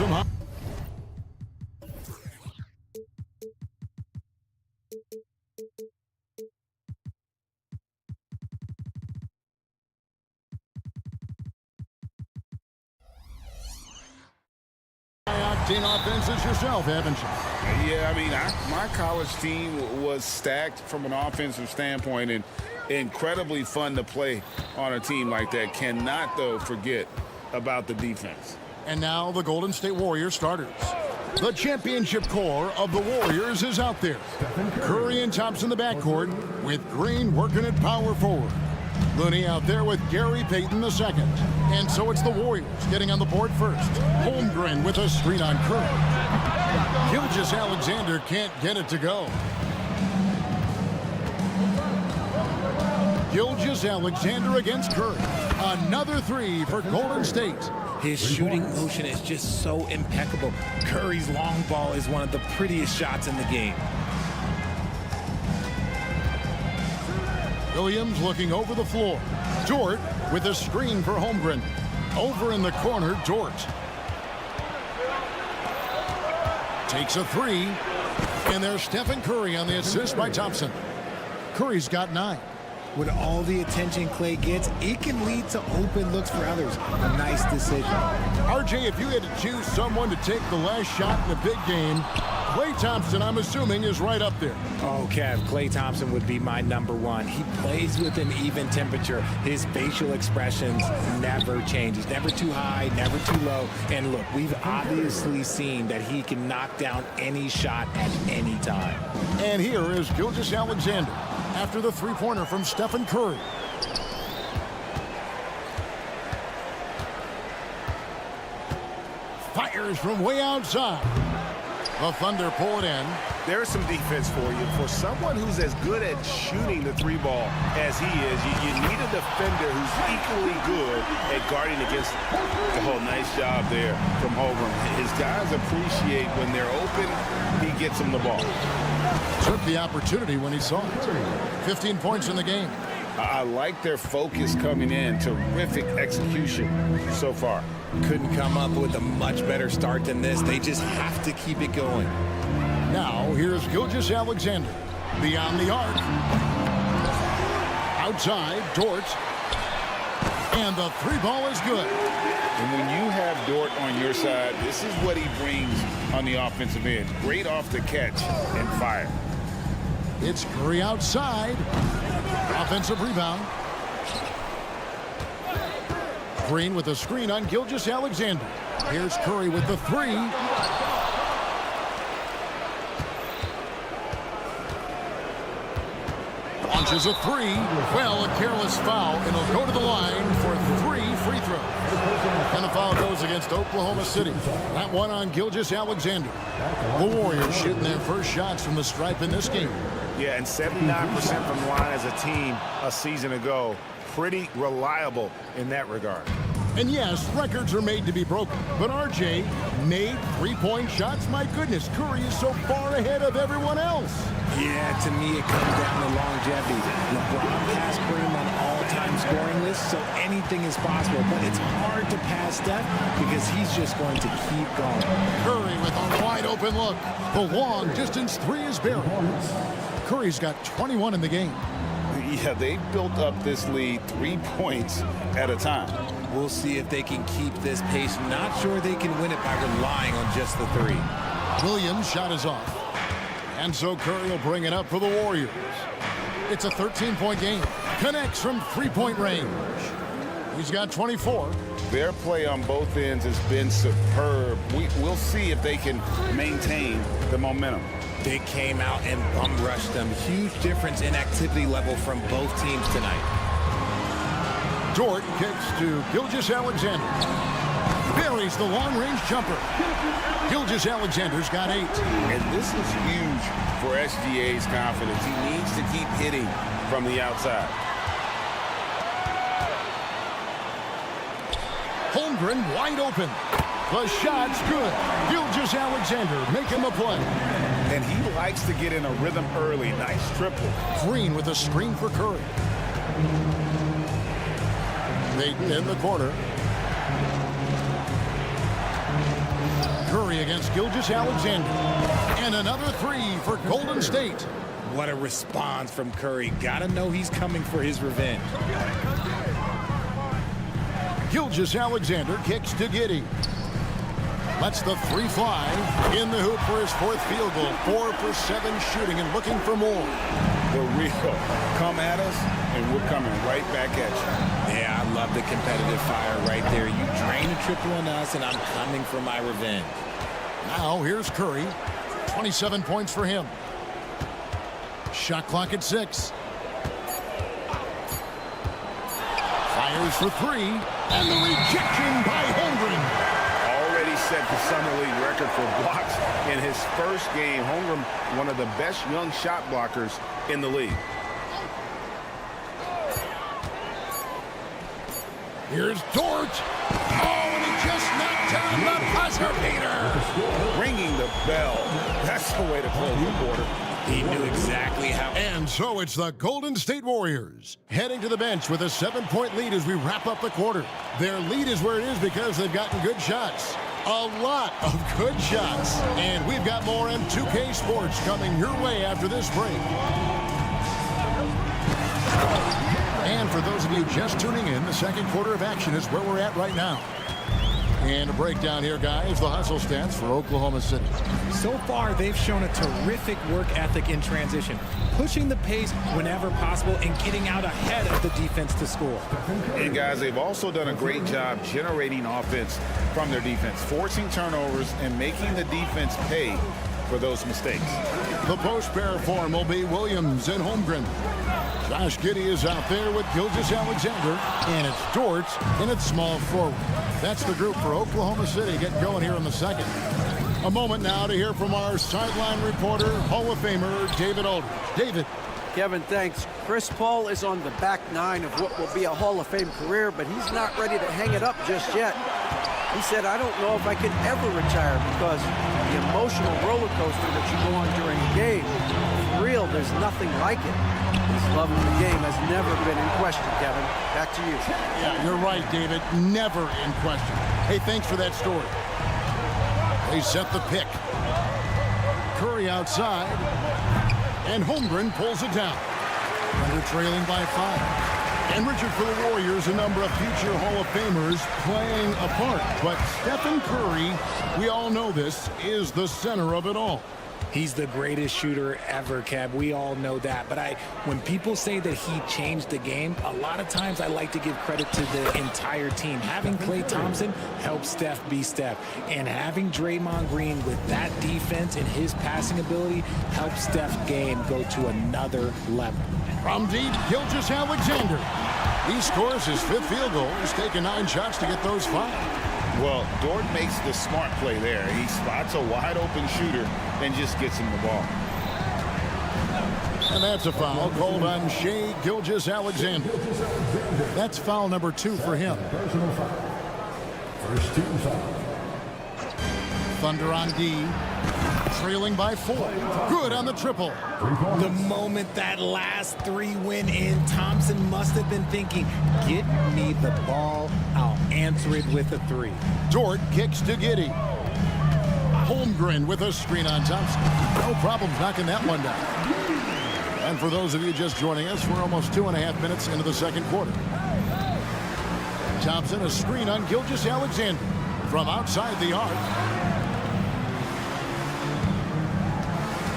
some high. Octane offenses yourself, haven't you? Yeah, I mean, my college team was stacked from an offensive standpoint and incredibly fun to play on a team like that. Cannot, though, forget about the defense. And now the Golden State Warriors starters. The championship core of the Warriors is out there. Curry and Thompson in the backcourt with Green working at power forward. Looney out there with Gary Payton II. And so it's the Warriors getting on the board first. Holmgren with a screen on Curry. Gilgeous-Alexander can't get it to go. Gilgeous-Alexander against Curry. Another three for Golden State. His shooting motion is just so impeccable. Curry's long ball is one of the prettiest shots in the game. Williams looking over the floor. Dort with a screen for Holmgren. Over in the corner, Dort. Takes a three. And there's Stephen Curry on the assist by Thompson. Curry's got 9. With all the attention Clay gets, it can lead to open looks for others. A nice decision. RJ, if you had to choose someone to take the last shot in a big game, Klay Thompson, I'm assuming, is right up there. Oh, Kev, Klay Thompson would be my #1. He plays with an even temperature. His facial expressions never change. He's never too high, never too low. And look, we've obviously seen that he can knock down any shot at any time. And here is Gilgeous-Alexander after the three-pointer from Stephen Curry. Fires from way outside. The Thunder pull it in. There's some defense for you. For someone who's as good at shooting the three ball as he is, you need a defender who's equally good at guarding against the whole nice job there from Holmgren. His guys appreciate when they're open, he gets them the ball. Took the opportunity when he saw it. 15 points in the game. I like their focus coming in. Terrific execution so far. Couldn't come up with a much better start than this. They just have to keep it going. Now, here's Gilgeous-Alexander. Beyond the arc. Outside, Dort. And the three ball is good. And when you have Dort on your side, this is what he brings on the offensive end. Great off the catch and fire. It's Curry outside. Offensive rebound. Green with a screen on Gilgeous-Alexander. Here's Curry with the three. Launches a three. Well, a careless foul, and he'll go to the line for 3 free throws. And the foul goes against Oklahoma City. That one on Gilgeous-Alexander. The Warriors shooting their first shots from the stripe in this game. Yeah, and 79% from the line as a team a season ago. Pretty reliable in that regard. And yes, records are made to be broken. But RJ made three-point shots. My goodness, Curry is so far ahead of everyone else. Yeah, to me it comes down to longevity. LeBron passed Kareem on all-time scoring lists, so anything is possible. But it's hard to pass Steph because he's just going to keep going. Curry with a wide-open look. The long-distance three is buried. Curry's got 21 in the game. Yeah, they built up this lead 3 points at a time. We'll see if they can keep this pace. Not sure they can win it by relying on just the three. Williams' shot is off. And so Curry will bring it up for the Warriors. It's a 13-point game. Connects from three-point range. He's got 24. Their play on both ends has been superb. We'll see if they can maintain the momentum. They came out and bum rushed them. Huge difference in activity level from both teams tonight. Dort kicks to Gilgeous-Alexander. Buries the long-range jumper. Gilgeous-Alexander's got 8. And this is huge for SGA's confidence. He needs to keep hitting from the outside. Holmgren wide open. The shot's good. Gilgeous-Alexander making the play. And he likes to get in a rhythm early. Nice triple. Green with a screen for Curry. Payton in the corner. against Gilgeous Alexander. And another three for Golden State. What a response from Curry. Gotta know he's coming for his revenge. Gilgeous Alexander kicks to Giddey. Lets the three fly. In the hoop for his fourth field goal. 4 for 7 shooting and looking for more. The real come at us, and we're coming right back at you. Yeah, I love the competitive fire right there. You drain a triple on us, and I'm coming for my revenge. Now here's Curry. 27 points for him. Shot clock at 6. Fires for 3. And the rejection by Holmgren. Already set the summer league record for blocks in his first game. Holmgren, one of the best young shot blockers in the league. Here's Dort. Oh, and he just knocked down the buzzer beater. Ringing the bell. That's the way to close the quarter. He knew exactly how. And so it's the Golden State Warriors heading to the bench with a 7-point lead as we wrap up the quarter. Their lead is where it is because they've gotten good shots. A lot of good shots. And we've got more M2K Sports coming your way after this break. And for those of you just tuning in, the second quarter of action is where we're at right now. And a breakdown here, guys, the hustle stats for Oklahoma City. So far, they've shown a terrific work ethic in transition, pushing the pace whenever possible and getting out ahead of the defense to score. And, guys, they've also done a great job generating offense from their defense, forcing turnovers and making the defense pay for those mistakes. The post pair form will be Williams and Holmgren. Josh Giddey is out there with Gilgeous Alexander, and it's Dort, and it's small forward. That's the group for Oklahoma City getting going here in the second. A moment now to hear from our sideline reporter, Hall of Famer David Aldridge. David. Kevin, thanks. Chris Paul is on the back nine of what will be a Hall of Fame career, but he's not ready to hang it up just yet. He said, I don't know if I could ever retire because the emotional roller coaster that you go on during a game, for real, there's nothing like it. His love of the game has never been in question, Kevin. Back to you. Yeah, you're right, David. Never in question. Hey, thanks for that story. They set the pick. Curry outside. And Holmgren pulls it down. And they're trailing by 5. And Richard, for the Warriors, a number of future Hall of Famers playing a part. But Stephen Curry, we all know this, is the center of it all. He's the greatest shooter ever, Kev. We all know that. But when people say that he changed the game, a lot of times I like to give credit to the entire team. Having Klay Thompson helped Steph be Steph. And having Draymond Green with that defense and his passing ability helped Steph's game go to another level. From deep, Gilgeous Alexander. He scores his 5th field goal. He's taken 9 shots to get those 5. Well, Dort makes the smart play there. He spots a wide-open shooter and just gets him the ball. And that's a foul called on Shai Gilgeous Alexander. That's foul number 2 for him. First team foul. Thunder on D. Trailing by 4. Good on the triple. The moment that last 3 went in, Thompson must have been thinking, get me the ball, I'll answer it with a 3. Dort kicks to Giddey. Holmgren with a screen on Thompson. No problems knocking that one down. And for those of you just joining us, we're almost 2.5 minutes into the second quarter. Thompson, a screen on Gilgeous Alexander from outside the arc.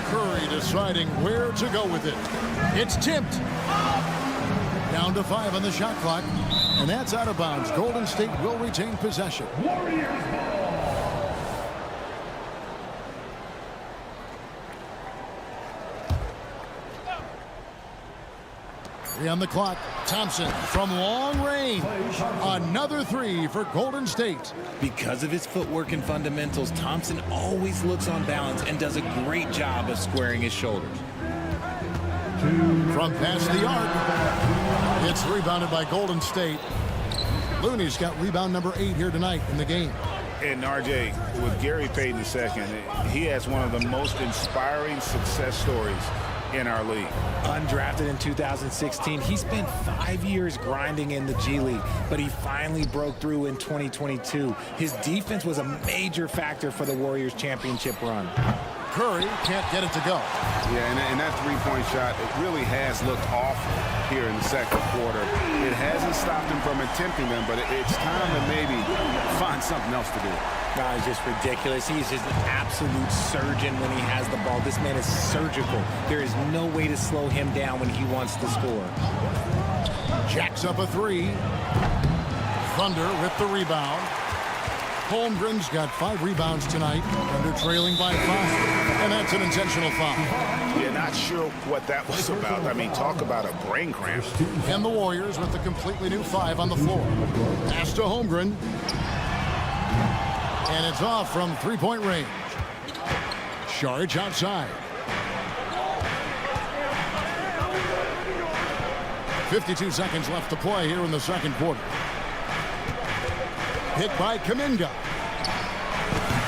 Curry deciding where to go with it. It's tipped. Down to 5 on the shot clock. And that's out of bounds. Golden State will retain possession. Warriors ball. On the clock, Thompson from long range. Another 3 for Golden State. Because of his footwork and fundamentals, Thompson always looks on balance and does a great job of squaring his shoulders. From past the arc, it's rebounded by Golden State. Looney's got rebound number 8 here tonight in the game. And RJ, with Gary Payton II, he has one of the most inspiring success stories in our league. Undrafted in 2016, he spent 5 years grinding in the G League, but he finally broke through in 2022. His defense was a major factor for the Warriors championship run. Curry can't get it to go. Yeah, and that three-point shot, it really has looked off here in the second quarter. It hasn't stopped him from attempting them, but it's time to maybe find something else to do. No, it's just ridiculous. He's just an absolute surgeon when he has the ball. This man is surgical. There is no way to slow him down when he wants to score. Jacks up a three. Thunder with the rebound. Holmgren's got 5 rebounds tonight. Thunder trailing by 5. And that's an intentional foul. Yeah, not sure what that was about. I mean, talk about a brain cramp. And the Warriors with a completely new 5 on the floor. Pass to Holmgren. And it's off from three-point range. Saric outside. 52 seconds left to play here in the second quarter. Hit by Kuminga.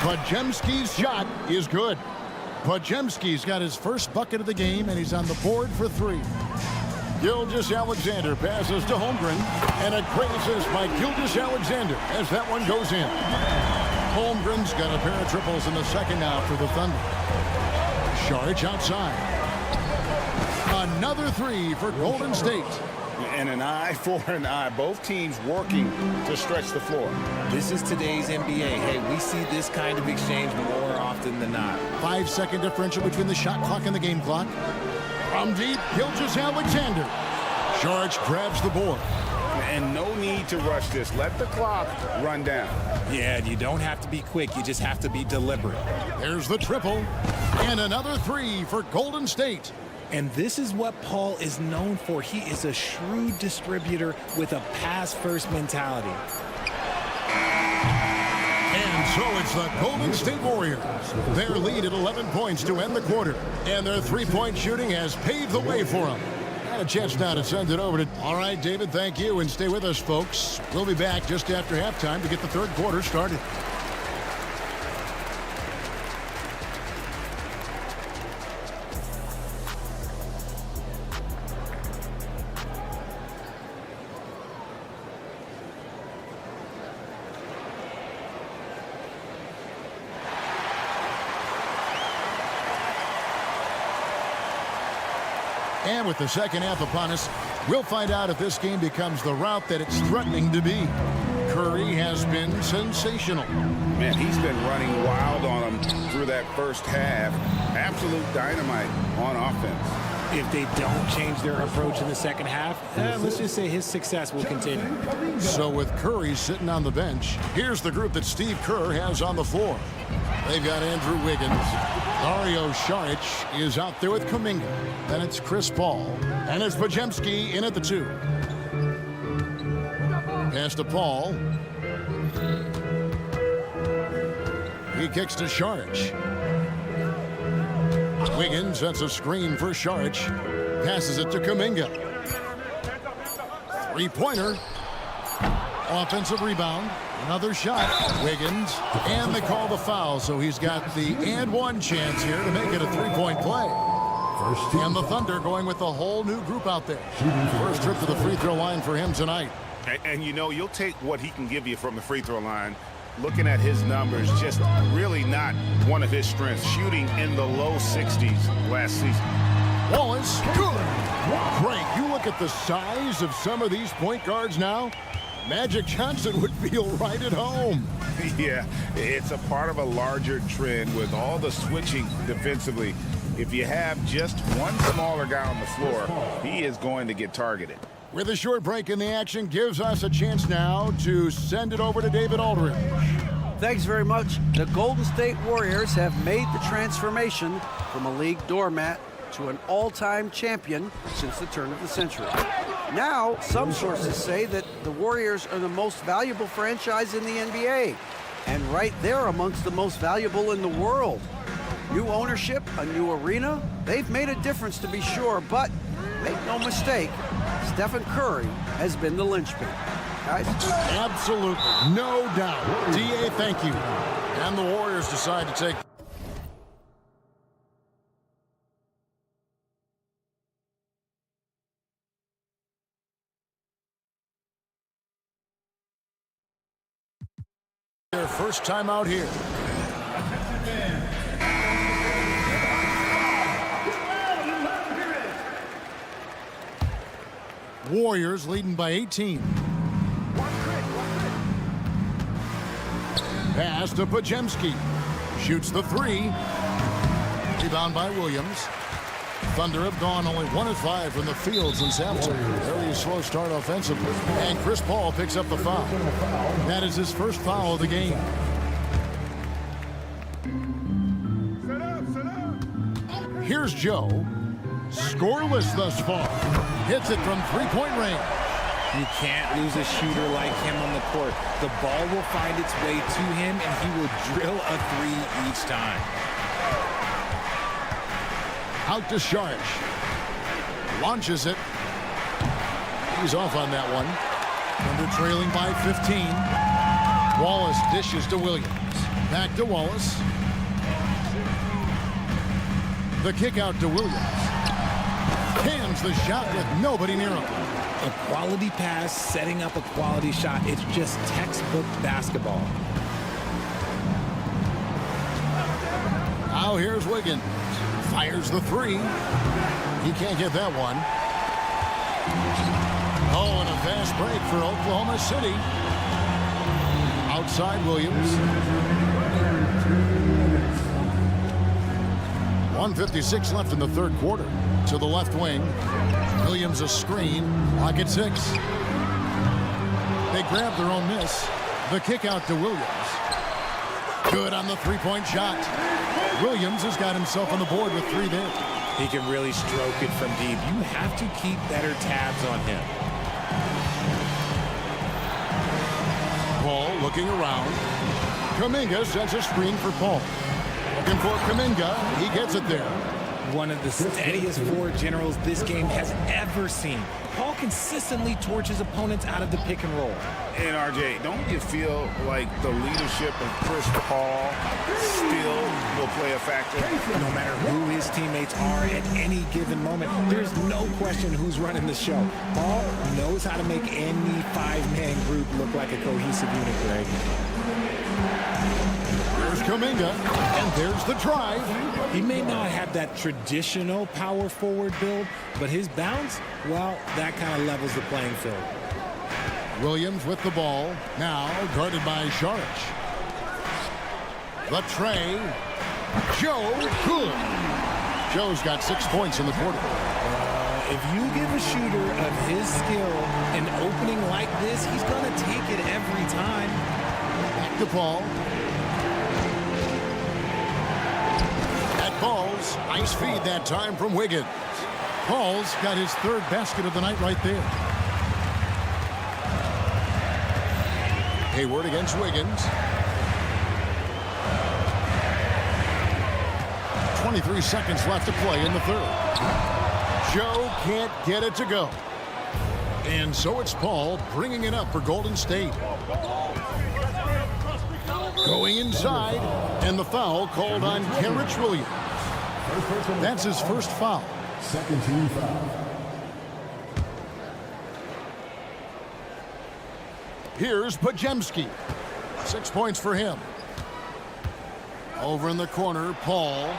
Podziemski's shot is good. Podziemski's got his first bucket of the game, and he's on the board for 3. Gilgeous-Alexander passes to Holmgren, and a great assist by Gilgeous-Alexander as that one goes in. Holmgren's got a pair of triples in the second now for the Thunder. Saric outside. Another 3 for Golden State. And an eye for an eye. Both teams working to stretch the floor. This is today's NBA. Hey, we see this kind of exchange more often than not. 5-second differential between the shot clock and the game clock. From deep, Gilgeous-Alexander. Saric grabs the board. And no need to rush this. Let the clock run down. Yeah, you don't have to be quick. You just have to be deliberate. There's the triple. And another 3 for Golden State. And this is what Paul is known for. He is a shrewd distributor with a pass-first mentality. And so it's the Golden State Warriors. Their lead at 11 points to end the quarter. And their three-point shooting has paved the way for them. Got a chance now to send it over to... All right, David, thank you. And stay with us, folks. We'll be back just after halftime to get the third quarter started. And with the second half upon us, we'll find out if this game becomes the route that it's threatening to be. Curry has been sensational. Man, he's been running wild on them through that first half. Absolute dynamite on offense. If they don't change their approach in the second half, let's just say his success will continue. So with Curry sitting on the bench, here's the group that Steve Kerr has on the floor. They've got Andrew Wiggins. Dario Saric is out there with Kuminga. Then it's Chris Paul. And it's Podziemski in at the 2. Pass to Paul. He kicks to Saric. Wiggins sets a screen for Saric. Passes it to Kuminga. Three-pointer. Offensive rebound. Another shot. Wiggins. And they call the foul, so he's got the and one chance here to make it a three-point play. And the Thunder going with a whole new group out there. First trip to the free throw line for him tonight. And you know, you'll take what he can give you from the free throw line. Looking at his numbers, just really not one of his strengths. Shooting in the low 60s last season. Wallace, good. Great. You look at the size of some of these point guards now. Magic Johnson would feel right at home. Yeah, it's a part of a larger trend with all the switching defensively. If you have just one smaller guy on the floor, he is going to get targeted. With a short break in the action, gives us a chance now to send it over to David Aldridge. Thanks very much. The Golden State Warriors have made the transformation from a league doormat to an all-time champion since the turn of the century. Now, some sources say that the Warriors are the most valuable franchise in the NBA, and right there amongst the most valuable in the world. New ownership, a new arena, they've made a difference to be sure, but make no mistake, Stephen Curry has been the linchpin. Guys? Absolutely, no doubt. DA, thank you. And the Warriors decide to take Their first time out here. Warriors leading by 18. Pass to Pajemski. Shoots the three. Rebound by Williams. Thunder have gone only 1 of 5 from the field since halftime. Very slow start offensively. And Chris Paul picks up the foul. That is his first foul of the game. Here's Joe. Scoreless thus far. Hits it from three-point range. You can't lose a shooter like him on the court. The ball will find its way to him, and he will drill a three each time. Out to Sharch. Launches it. He's off on that one. Thunder trailing by 15. Wallace dishes to Williams. Back to Wallace. The kick out to Williams. Hands the shot with nobody near him. A quality pass, setting up a quality shot. It's just textbook basketball. Now here's Wiggins. Fires the three. He can't get that one. Oh, and a fast break for Oklahoma City. Outside Williams. 1:56 left in the third quarter. To the left wing. Williams a screen. Clock at 6. They grab their own miss. The kick out to Williams. Good on the three-point shot. Williams has got himself on the board with 3 there. He can really stroke it from deep. You have to keep better tabs on him. Paul looking around. Kuminga sends a screen for Paul. Looking for Kuminga. He gets it there. One of the steadiest floor generals this game has ever seen. Paul consistently torches opponents out of the pick and roll. And RJ, don't you feel like the leadership of Chris Paul still will play a factor? No matter who his teammates are at any given moment, there's no question who's running the show. Paul knows how to make any 5-man group look like a cohesive unit, Greg. There's Kuminga, and there's the drive. He may not have that traditional power forward build, but his bounce, well, that kind of levels the playing field. Williams with the ball. Now guarded by Sharch. The tray. Joe, good. Joe's got 6 points in the quarter. If you give a shooter of his skill an opening like this, he's going to take it every time. Back to Paul. At Paul's. Nice feed that time from Wiggins. Paul's got his 3rd basket of the night right there. Hayward against Wiggins. 23 seconds left to play in the 3rd. Joe can't get it to go. And so it's Paul bringing it up for Golden State. Going inside, and the foul called on Kenrich Williams. That's his first foul. Second team foul. Here's Pajemski. 6 points for him. Over in the corner, Paul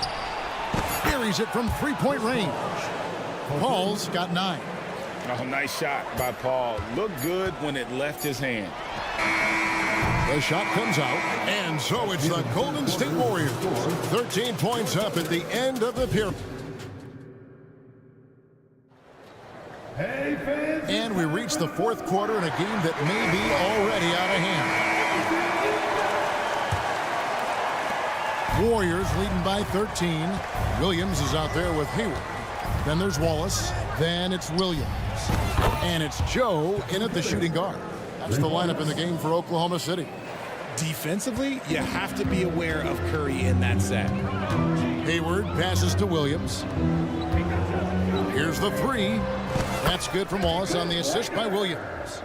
buries it from three-point range. Paul's got 9. Oh, nice shot by Paul. Looked good when it left his hand. The shot comes out, and so it's the Golden State Warriors. 13 points up at the end of the period. And we reach the 4th quarter in a game that may be already out of hand. Warriors leading by 13. Williams is out there with Hayward. Then there's Wallace. Then it's Williams. And it's Joe in at the shooting guard. That's the lineup in the game for Oklahoma City. Defensively, you have to be aware of Curry in that set. Hayward passes to Williams. Here's the three. That's good from Wallace on the assist by Williams.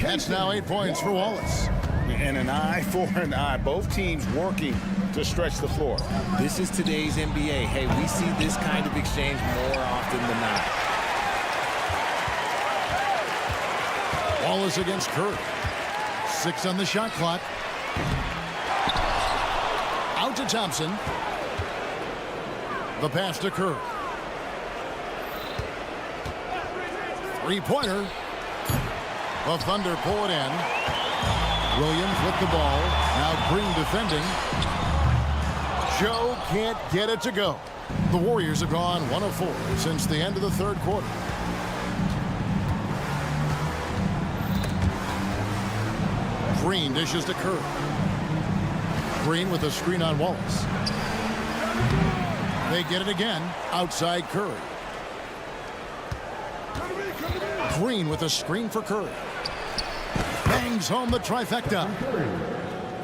That's now 8 points for Wallace. And an eye for an eye. Both teams working to stretch the floor. This is today's NBA. Hey, we see this kind of exchange more often than not. Wallace against Curry. 6 on the shot clock. to Thompson. The pass to Curry. Three-pointer. The Thunder pull it in. Williams with the ball. Now Green defending. Joe can't get it to go. The Warriors have gone 1 of 4 since the end of the third quarter. Green dishes to Curry. Green with a screen on Wallace. They get it again outside Curry. Green with a screen for Curry. Bangs home the trifecta.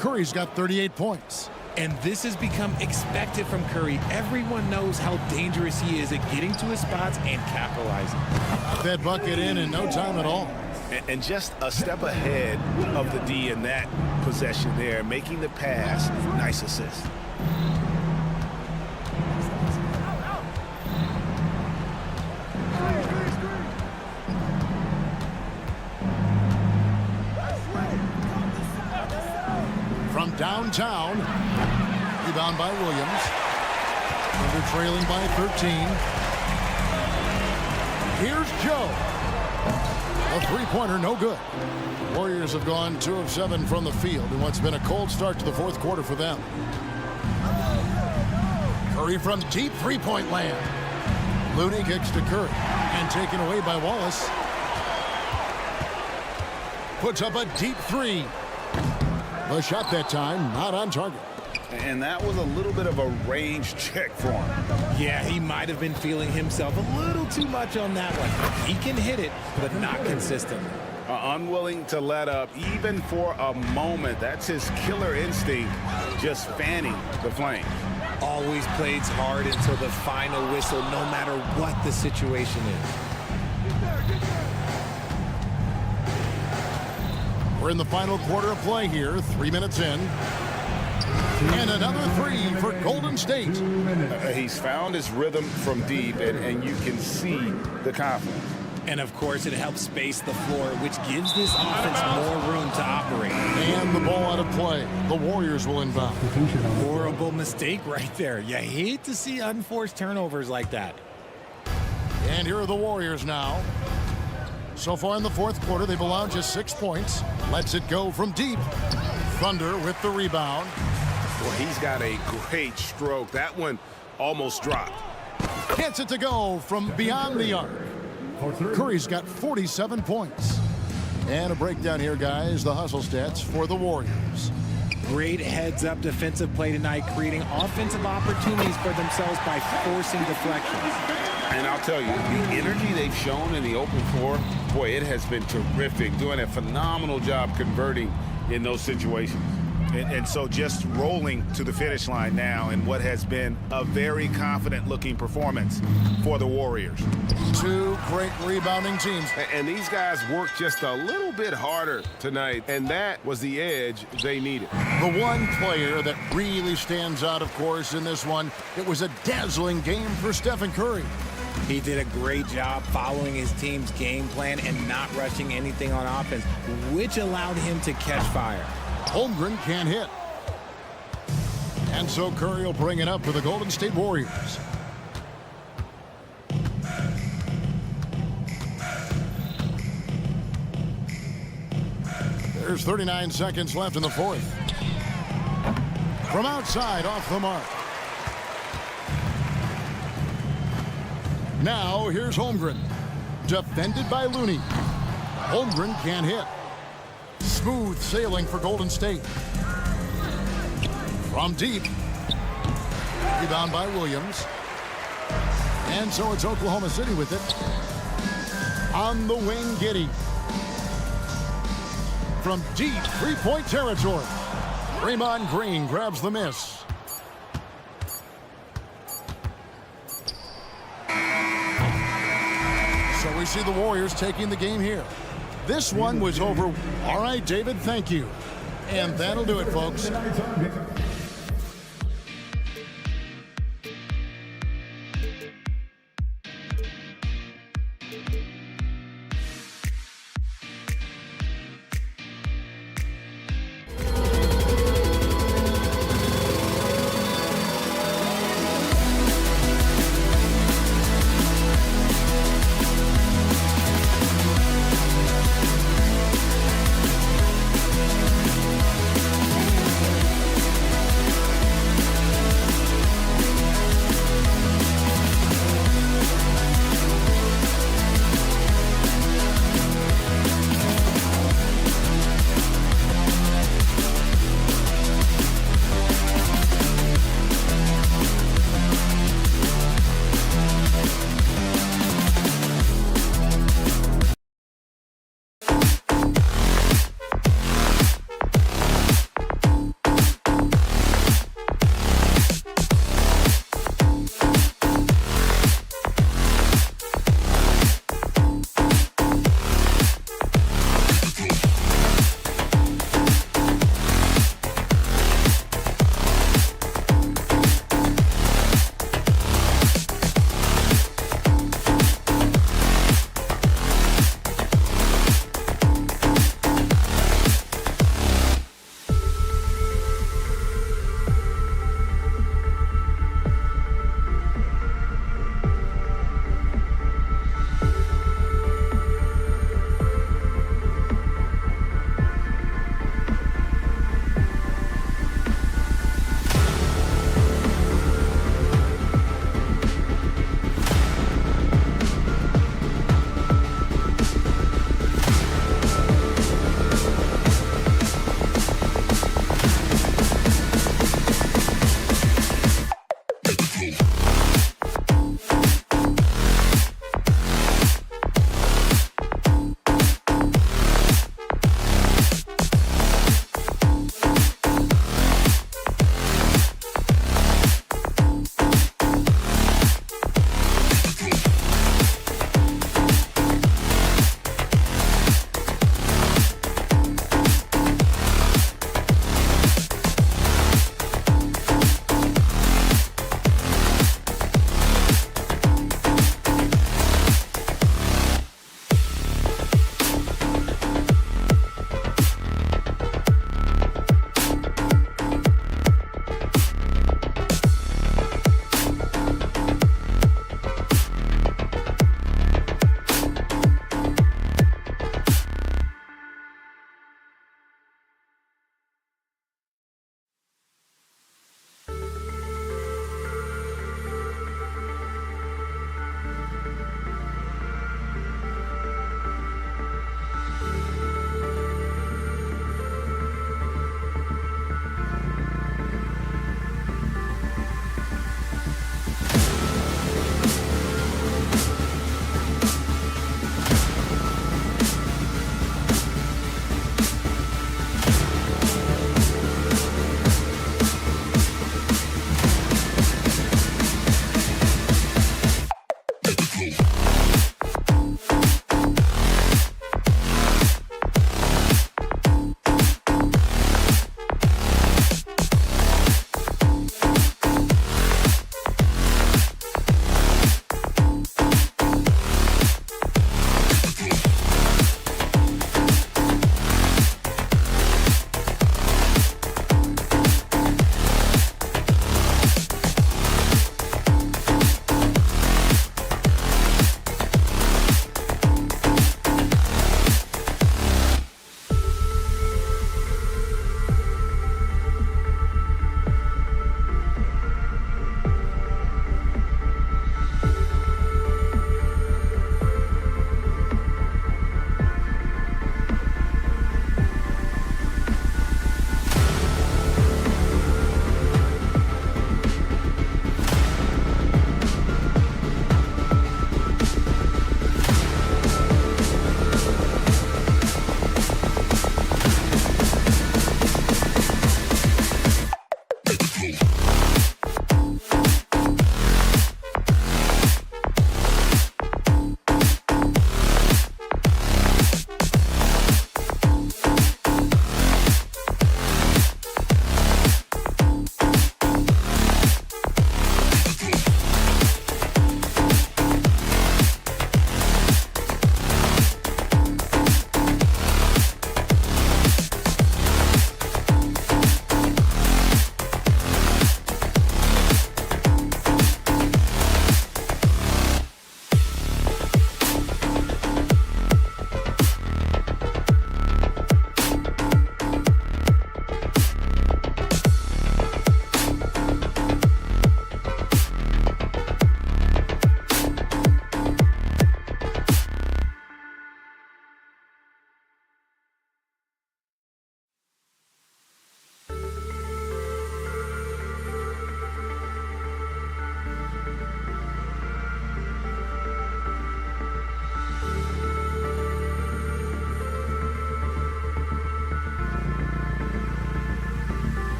Curry's got 38 points. And this has become expected from Curry. Everyone knows how dangerous he is at getting to his spots and capitalizing. That bucket in no time at all. And just a step ahead of the D in that possession there, making the pass. Nice assist. From downtown, rebound by Williams. Under trailing by 13. Here's Joe. A three-pointer, no good. Warriors have gone 2 of 7 from the field in what's been a cold start to the fourth quarter for them. Curry from deep three-point land. Looney kicks to Curry and taken away by Wallace. Puts up a deep three. The shot that time not on target. And that was a little bit of a range check for him. Yeah, he might have been feeling himself a little too much on that one. He can hit it, but not consistently. Unwilling to let up even for a moment. That's his killer instinct, just fanning the flame. Always plays hard until the final whistle, no matter what the situation is. We're in the final quarter of play here, 3 minutes in. And another three for Golden State. He's found his rhythm from deep, and you can see the confidence. And, of course, it helps space the floor, which gives this offense more room to operate. And the ball out of play. The Warriors will inbound. Horrible mistake right there. You hate to see unforced turnovers like that. And here are the Warriors now. So far in the fourth quarter, they've allowed just 6 points. Lets it go from deep. Thunder with the rebound. Well, he's got a great stroke. That one almost dropped. Gets it to go from beyond the arc. Curry's got 47 points. And a breakdown here, guys. The hustle stats for the Warriors. Great heads-up defensive play tonight, creating offensive opportunities for themselves by forcing deflections. And I'll tell you, the energy they've shown in the open floor, boy, it has been terrific. Doing a phenomenal job converting in those situations. And so just rolling to the finish line now in what has been a very confident-looking performance for the Warriors. 2 great rebounding teams. And these guys worked just a little bit harder tonight, and that was the edge they needed. The one player that really stands out, of course, in this one, it was a dazzling game for Stephen Curry. He did a great job following his team's game plan and not rushing anything on offense, which allowed him to catch fire. Holmgren can't hit. And so Curry will bring it up for the Golden State Warriors. There's 39 seconds left in the fourth. From outside, off the mark. Now here's Holmgren. Defended by Looney. Holmgren can't hit. Smooth sailing for Golden State. From deep. Rebound by Williams. And so it's Oklahoma City with it. On the wing, Giddey. From deep three-point territory. Draymond Green grabs the miss. So we see the Warriors taking the game here. This one was over. All right, David, thank you. And that'll do it, folks.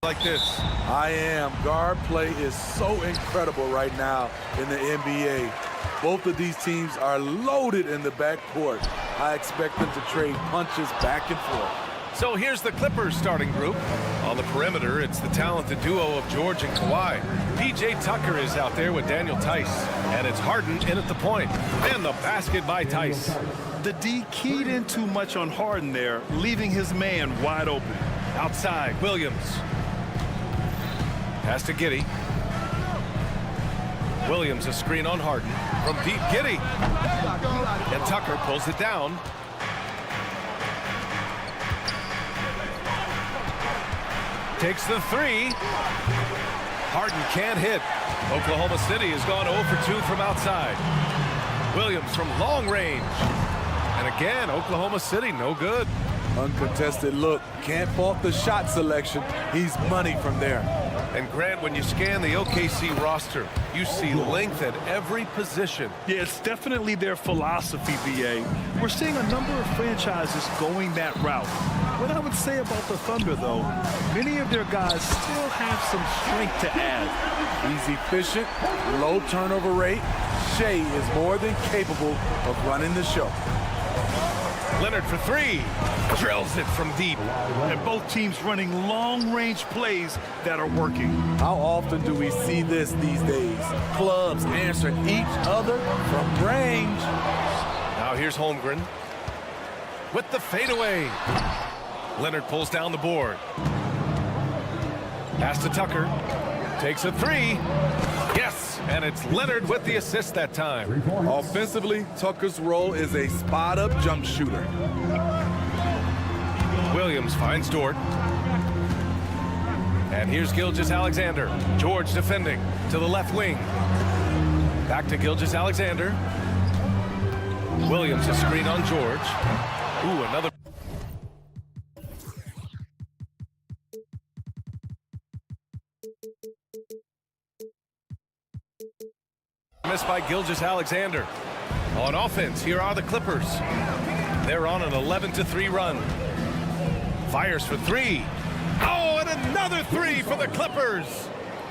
like this. I am. Guard play is so incredible right now in the NBA. Both of these teams are loaded in the backcourt. I expect them to trade punches back and forth. So here's the Clippers starting group. On the perimeter, it's the talented duo of George and Kawhi. P.J. Tucker is out there with Daniel Tice. And it's Harden in at the point. And the basket by Tice. The D keyed in too much on Harden there, leaving his man wide open. Outside, Williams. Pass to Giddey. Williams, a screen on Harden. From deep, Giddey. And Tucker pulls it down. Takes the three. Harden can't hit. Oklahoma City has gone 0 for 2 from outside. Williams from long range. And again, Oklahoma City, no good. Uncontested look. Can't fault the shot selection. He's money from there. And Grant, when you scan the OKC roster, you see length at every position. Yeah, it's definitely their philosophy, B.A. We're seeing a number of franchises going that route. What I would say about the Thunder, though, many of their guys still have some strength to add. He's efficient, low turnover rate. Shea is more than capable of running the show. Leonard for three. Drills it from deep. And both teams running long-range plays that are working. How often do we see this these days? Clubs answering each other from range. Now here's Holmgren with the fadeaway. Leonard pulls down the board. Pass to Tucker. Takes a three. Yes, and it's Leonard with the assist that time. Offensively, Tucker's role is a spot-up jump shooter. Williams finds Dort. And here's Gilgeous-Alexander. George defending to the left wing. Back to Gilgeous-Alexander. Williams a screen on George. Ooh, another. Missed by Gilgeous-Alexander. On offense, here are the Clippers. They're on an 11-3 run. Fires for three. Oh, and another three for the Clippers.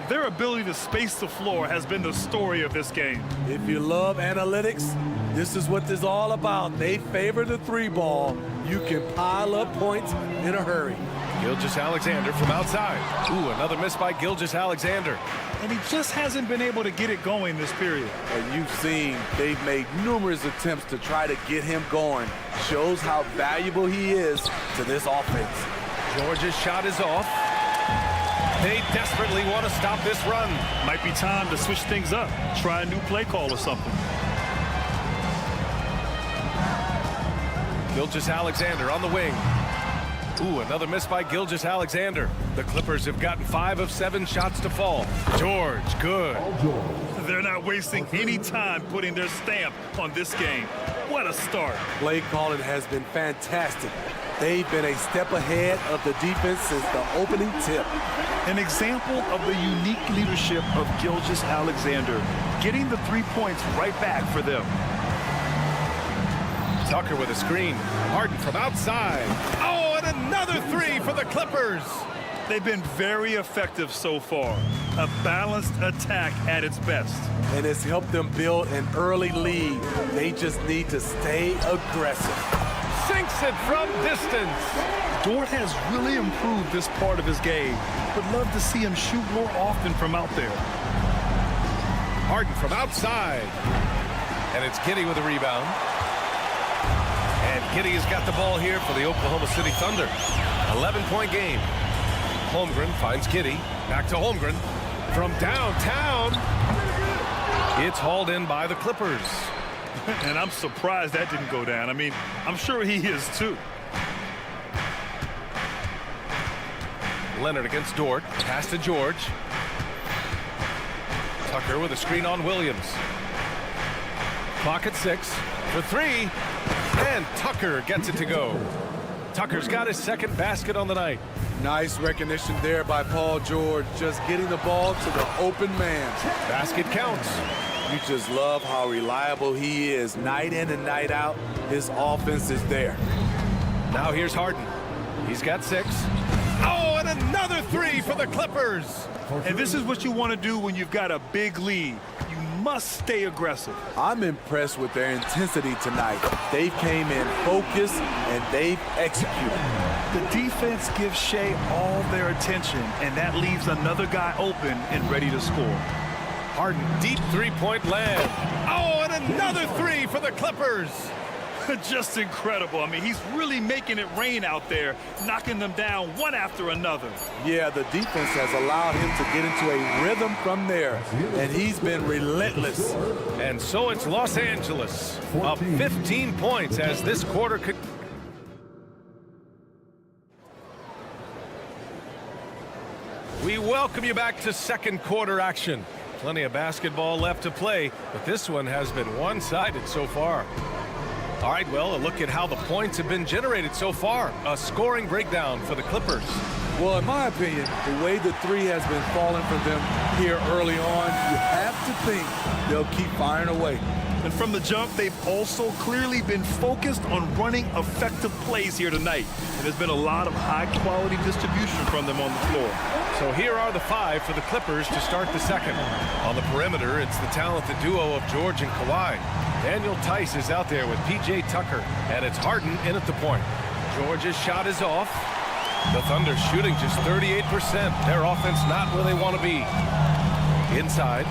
Their ability to space the floor has been the story of this game. If you love analytics, this is what this is all about. They favor the three ball. You can pile up points in a hurry. Gilgeous-Alexander from outside. Ooh, another miss by Gilgeous-Alexander. And he just hasn't been able to get it going this period. And you've seen they've made numerous attempts to try to get him going. Shows how valuable he is to this offense. George's shot is off. They desperately want to stop this run. Might be time to switch things up. Try a new play call or something. Gilgeous-Alexander on the wing. Ooh, another miss by Gilgeous-Alexander. The Clippers have gotten 5 of 7 shots to fall. George, good. They're not wasting any time putting their stamp on this game. What a start. Play calling has been fantastic. They've been a step ahead of the defense since the opening tip. An example of the unique leadership of Gilgeous-Alexander, getting the 3 points right back for them. Tucker with a screen. Harden from outside. Oh, and another three for the Clippers. They've been very effective so far. A balanced attack at its best. And it's helped them build an early lead. They just need to stay aggressive. Sinks it from distance. Dort has really improved this part of his game. Would love to see him shoot more often from out there. Harden from outside. And it's Giddey with a rebound. And Giddey has got the ball here for the Oklahoma City Thunder. 11-point game. Holmgren finds Giddey. Back to Holmgren. From downtown. It's hauled in by the Clippers. And I'm surprised that didn't go down. I mean, I'm sure he is too. Leonard against Dort. Pass to George. Tucker with a screen on Williams. Clock at 6 for 3. And Tucker gets it to go. Tucker's got his second basket on the night. Nice recognition there by Paul George, just getting the ball to the open man. Basket counts. You just love how reliable he is. Night in and night out, his offense is there. Now here's Harden. He's got 6. Oh, and another three for the Clippers. And this is what you want to do when you've got a big lead. You must stay aggressive. I'm impressed with their intensity tonight. They came in focused and they've executed. The defense gives Shea all their attention, and that leaves another guy open and ready to score. Harden, deep three-point land. Oh, and another three for the Clippers. Just incredible. I mean, he's really making it rain out there, knocking them down one after another. Yeah, the defense has allowed him to get into a rhythm from there, and he's been relentless. And so it's Los Angeles up 15 points as this quarter could. We welcome you back to second quarter action. Plenty of basketball left to play, but this one has been one-sided so far. All right, well, a look at how the points have been generated so far. A scoring breakdown for the Clippers. Well, in my opinion, the way the three has been falling for them here early on, you have to think they'll keep firing away. And from the jump, they've also clearly been focused on running effective plays here tonight. And there's been a lot of high-quality distribution from them on the floor. So here are the five for the Clippers to start the second. On the perimeter, it's the talented duo of George and Kawhi. Daniel Tice is out there with P.J. Tucker, and it's Harden in at the point. George's shot is off. The Thunder shooting just 38%. Their offense not where they want to be. Inside.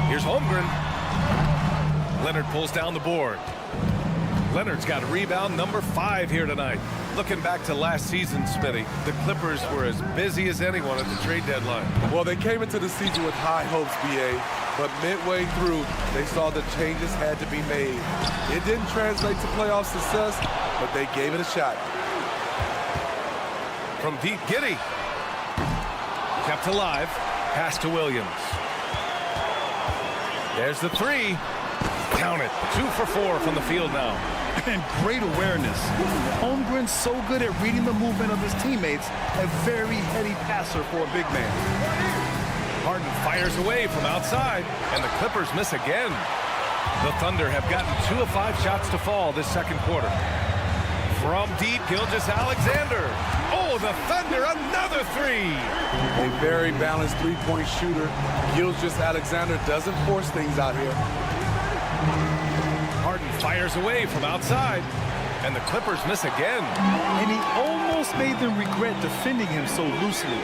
Here's Holmgren. Leonard pulls down the board. Leonard's got rebound number 5 here tonight. Looking back to last season, Smitty, the Clippers were as busy as anyone at the trade deadline. Well, they came into the season with high hopes, B.A., but midway through, they saw the changes had to be made. It didn't translate to playoff success, but they gave it a shot. From deep, Giddey. Kept alive. Pass to Williams. There's the three. Count it. 2 for 4 from the field now. And great awareness. Holmgren's so good at reading the movement of his teammates, a very heady passer for a big man. Harden fires away from outside, and the Clippers miss again. The Thunder have gotten 2 of 5 shots to fall this second quarter. From deep, Gilgeous-Alexander. Oh, the Thunder, another three. A very balanced three-point shooter. Gilgeous-Alexander doesn't force things out here. Harden fires away from outside, and the Clippers miss again. And he almost made them regret defending him so loosely.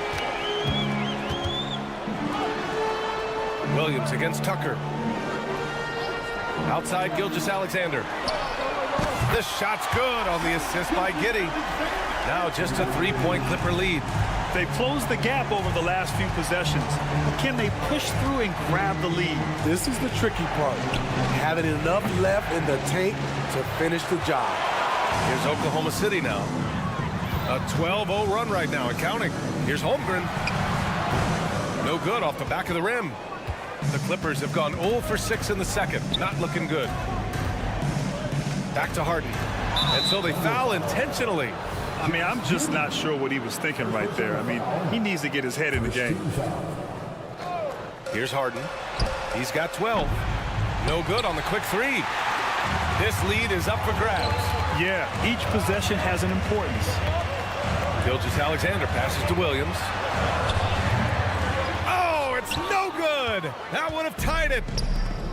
Williams against Tucker. Outside Gilgeous-Alexander. The shot's good on the assist by Giddey. Now just a 3-point Clipper lead. They've closed the gap over the last few possessions. Can they push through and grab the lead? This is the tricky part. Having enough left in the tank to finish the job. Here's Oklahoma City now. A 12-0 run right now and counting. Here's Holmgren. No good off the back of the rim. The Clippers have gone 0 for 6 in the second. Not looking good. Back to Harden. And so they foul intentionally. I mean, I'm just not sure what he was thinking right there. I mean, he needs to get his head in the game. Here's Harden. He's got 12. No good on the quick three. This lead is up for grabs. Yeah, each possession has an importance. Gilgeous-Alexander passes to Williams. Oh, it's no good. That would have tied it.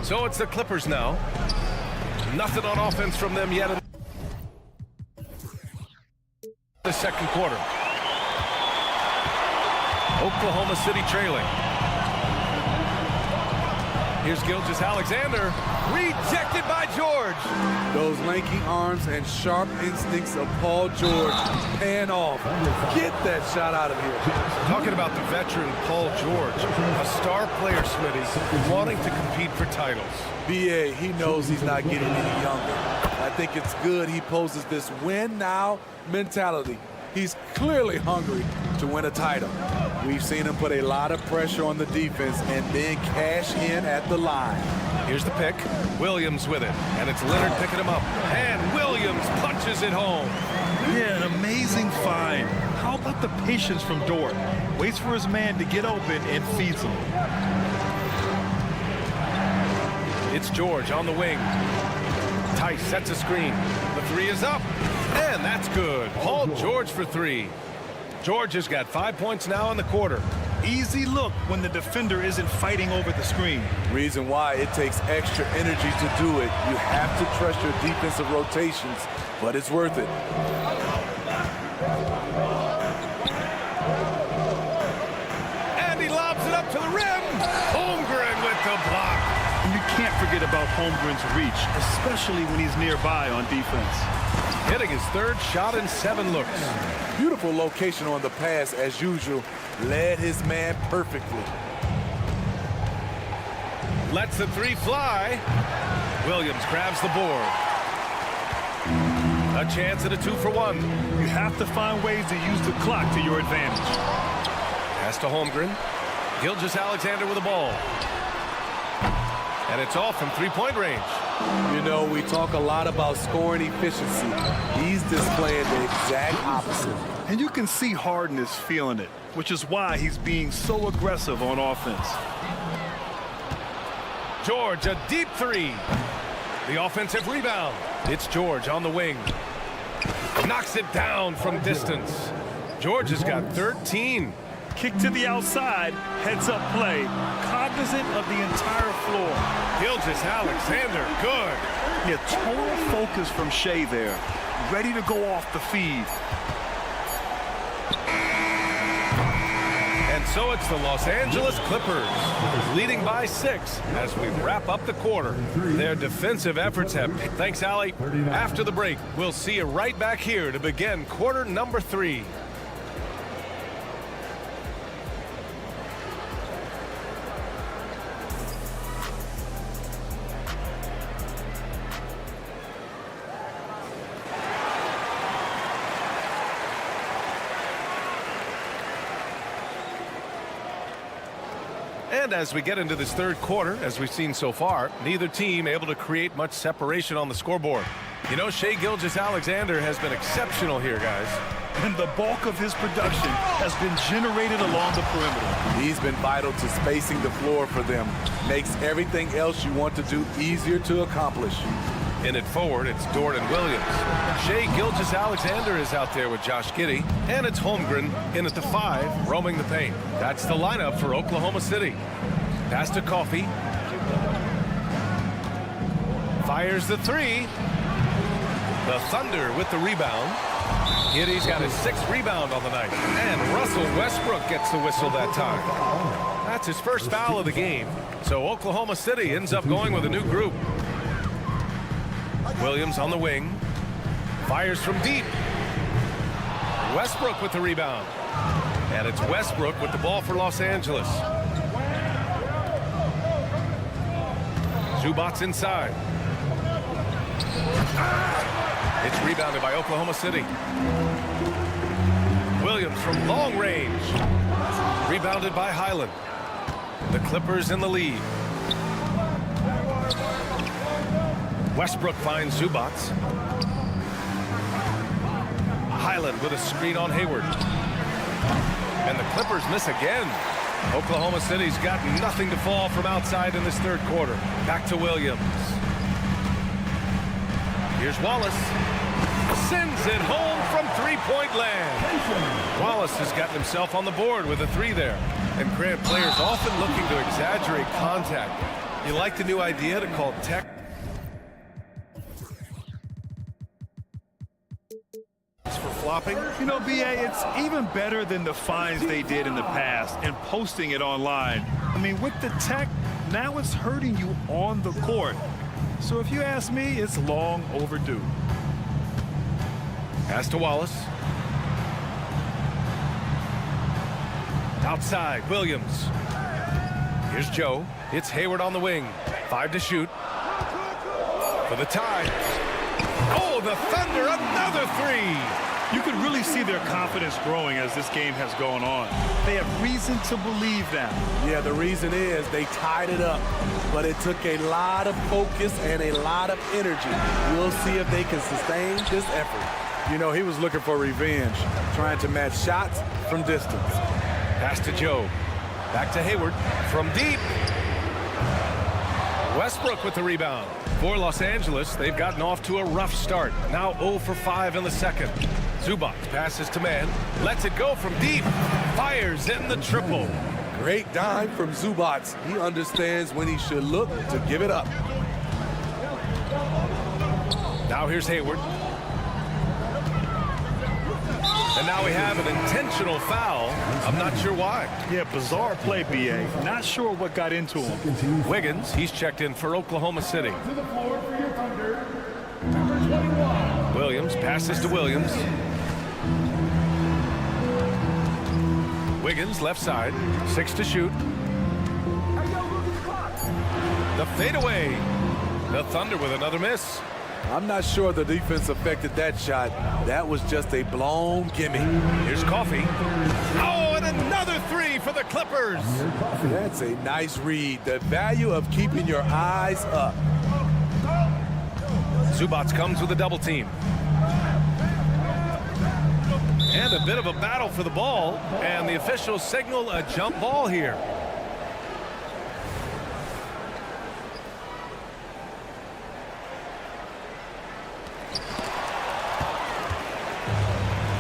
So it's the Clippers now. Nothing on offense from them yet in the second quarter. Oklahoma City trailing. Here's Gilgeous-Alexander. Rejected by George. Those lanky arms and sharp instincts of Paul George paying off. Get that shot out of here. Talking about the veteran Paul George, a star player, Smitty, wanting to compete for titles. B.A., he knows he's not getting any younger. I think it's good he poses this win now mentality. He's clearly hungry to win a title. We've seen him put a lot of pressure on the defense and then cash in at the line. Here's the pick. Williams with it. And it's Leonard picking him up. And Williams punches it home. Yeah, an amazing find. How about the patience from Dort? Waits for his man to get open and feeds him. It's George on the wing. right, sets a screen. The three is up, and that's good. Paul George for three. George has got 5 points now in the quarter. Easy look when the defender isn't fighting over the screen. Reason why it takes extra energy to do it. You have to trust your defensive rotations, but it's worth it. And he lobs it up to the rim. Holmgren with the block. And you can't forget about Holmgren's reach, especially when he's nearby on defense. Hitting his third shot in 7 looks. Beautiful location on the pass as usual. Led his man perfectly. Lets the three fly. Williams grabs the board. A chance at a 2-for-1. You have to find ways to use the clock to your advantage. Pass to Holmgren. Gilgeous-Alexander with the ball. And it's off from 3-point range. You know, we talk a lot about scoring efficiency. He's displaying the exact opposite. And you can see Harden is feeling it, which is why he's being so aggressive on offense. George, a deep three. The offensive rebound. It's George on the wing. Knocks it down from distance. George has got 13. Kick to the outside, heads-up play, cognizant of the entire floor. Gilgeous-Alexander, good. Yeah, total focus from Shea there, ready to go off the feed. And so it's the Los Angeles Clippers leading by 6 as we wrap up the quarter. Their defensive efforts have... Thanks, Allie. After the break, we'll see you right back here to begin quarter number 3. And as we get into this third quarter, as we've seen so far, neither team able to create much separation on the scoreboard. You know, Shai Gilgeous-Alexander has been exceptional here, guys. And the bulk of his production has been generated along the perimeter. He's been vital to spacing the floor for them. Makes everything else you want to do easier to accomplish. In it forward, it's Dorian Williams. Shai Gilgeous-Alexander is out there with Josh Giddey. And it's Holmgren in at the 5, roaming the paint. That's the lineup for Oklahoma City. Pass to Coffey. Fires the 3. The Thunder with the rebound. Giddey's got his 6th rebound on the night. And Russell Westbrook gets the whistle that time. That's his first foul of the game. So Oklahoma City ends up going with a new group. Williams on the wing. Fires from deep. Westbrook with the rebound. And it's Westbrook with the ball for Los Angeles. Zubac's inside. It's rebounded by Oklahoma City. Williams from long range. Rebounded by Highland. The Clippers in the lead. Westbrook finds Zubac. Highland with a screen on Hayward. And the Clippers miss again. Oklahoma City's got nothing to fall from outside in this third quarter. Back to Williams. Here's Wallace. Sends it home from 3-point land. Wallace has gotten himself on the board with a 3 there. And Grant, players often looking to exaggerate contact. You like the new idea to call tech for flopping? You know, B.A., it's even better than the fines they did in the past and posting it online. I mean, with the tech, now it's hurting you on the court. So if you ask me, it's long overdue. Pass to Wallace. Outside, Williams. Here's Joe. It's Hayward on the wing. 5 to shoot. For the tie. Oh, the Thunder, another 3. You can really see their confidence growing as this game has gone on. They have reason to believe that. Yeah, the reason is they tied it up, but it took a lot of focus and a lot of energy. We'll see if they can sustain this effort. You know, he was looking for revenge, trying to match shots from distance. Pass to Joe. Back to Hayward from deep. Westbrook with the rebound. For Los Angeles, they've gotten off to a rough start. Now 0 for 5 in the second. Zubac passes to man. Lets it go from deep. Fires in the triple. Great dime from Zubac. He understands when he should look to give it up. Now here's Hayward. And now we have an intentional foul. I'm not sure why. Yeah, bizarre play, B.A. Not sure what got into him. Wiggins, he's checked in for Oklahoma City. Williams passes to Williams. Wiggins, left side. 6 to shoot. The fadeaway. The Thunder with another miss. I'm not sure the defense affected that shot. That was just a blown gimme. Here's Coffey. Oh, and another 3 for the Clippers. That's a nice read. The value of keeping your eyes up. Zubac comes with a double team. And a bit of a battle for the ball. And the officials signal a jump ball here.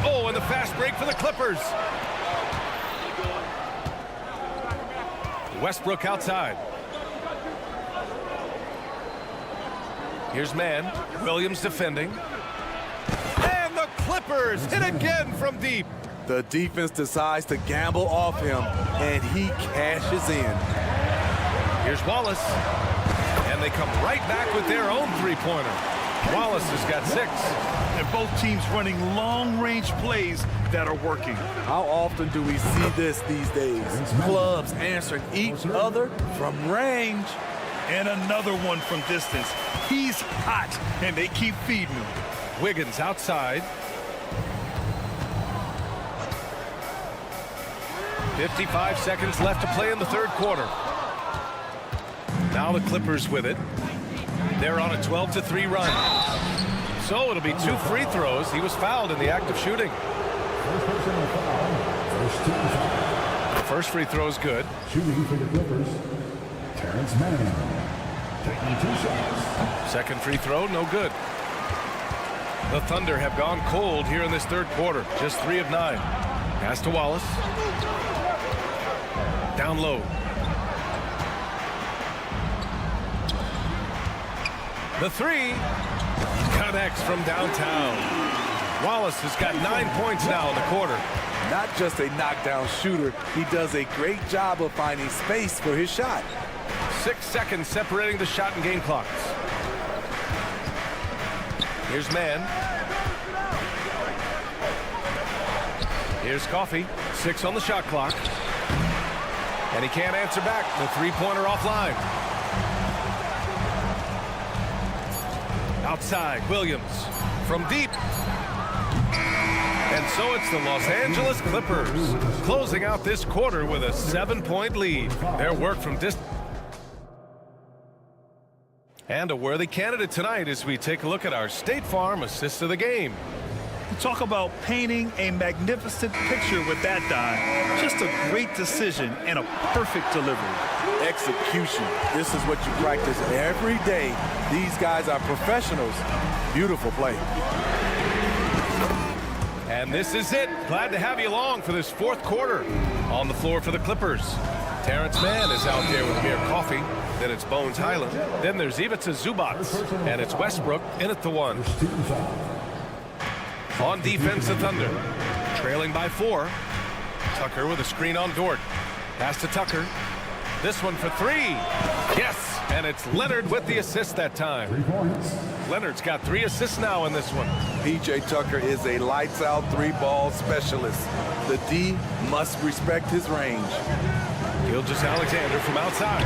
Oh, and the fast break for the Clippers. Westbrook outside. Here's man. Williams defending. And the Clippers hit again from deep. The defense decides to gamble off him, and he cashes in. Here's Wallace. And they come right back with their own three-pointer. Wallace has got 6. And both teams running long-range plays that are working. How often do we see this these days? Clubs answering each other from range. And another one from distance. He's hot, and they keep feeding him. Wiggins outside. 55 seconds left to play in the third quarter. Now the Clippers with it. They're on a 12-3 run. So it'll be 2 free throws. He was fouled in the act of shooting. The first free throw is good. Shooting for the Clippers, Terrence Mann. Taking 2 shots. Second free throw, no good. The Thunder have gone cold here in this third quarter. Just 3 of 9. Pass to Wallace. Down low. The 3 connects from downtown. Wallace has got 9 points now in the quarter. Not just a knockdown shooter, he does a great job of finding space for his shot. 6 seconds separating the shot and game clocks. Here's man. Here's Coffey. 6 on the shot clock. And he can't answer back. The three-pointer offline. Outside, Williams. From deep. And so it's the Los Angeles Clippers closing out this quarter with a 7-point lead. Their work from distance. And a worthy candidate tonight as we take a look at our State Farm assist of the game. Talk about painting a magnificent picture with that dime. Just a great decision and a perfect delivery. Execution. This is what you practice every day. These guys are professionals. Beautiful play. And this is it. Glad to have you along for this fourth quarter. On the floor for the Clippers, Terrence Mann is out there with Amir Coffey. Then it's Bones Highland. Then there's Ivica Zubac. And it's Westbrook in at the 1. On defense, the Thunder. Trailing by 4. Tucker with a screen on Dort. Pass to Tucker. This one for 3. Yes, and it's Leonard with the assist that time. 3 points. Leonard's got 3 assists now in this one. P.J. Tucker is a lights-out 3-ball specialist. The D must respect his range. Gilgeous-Alexander from outside.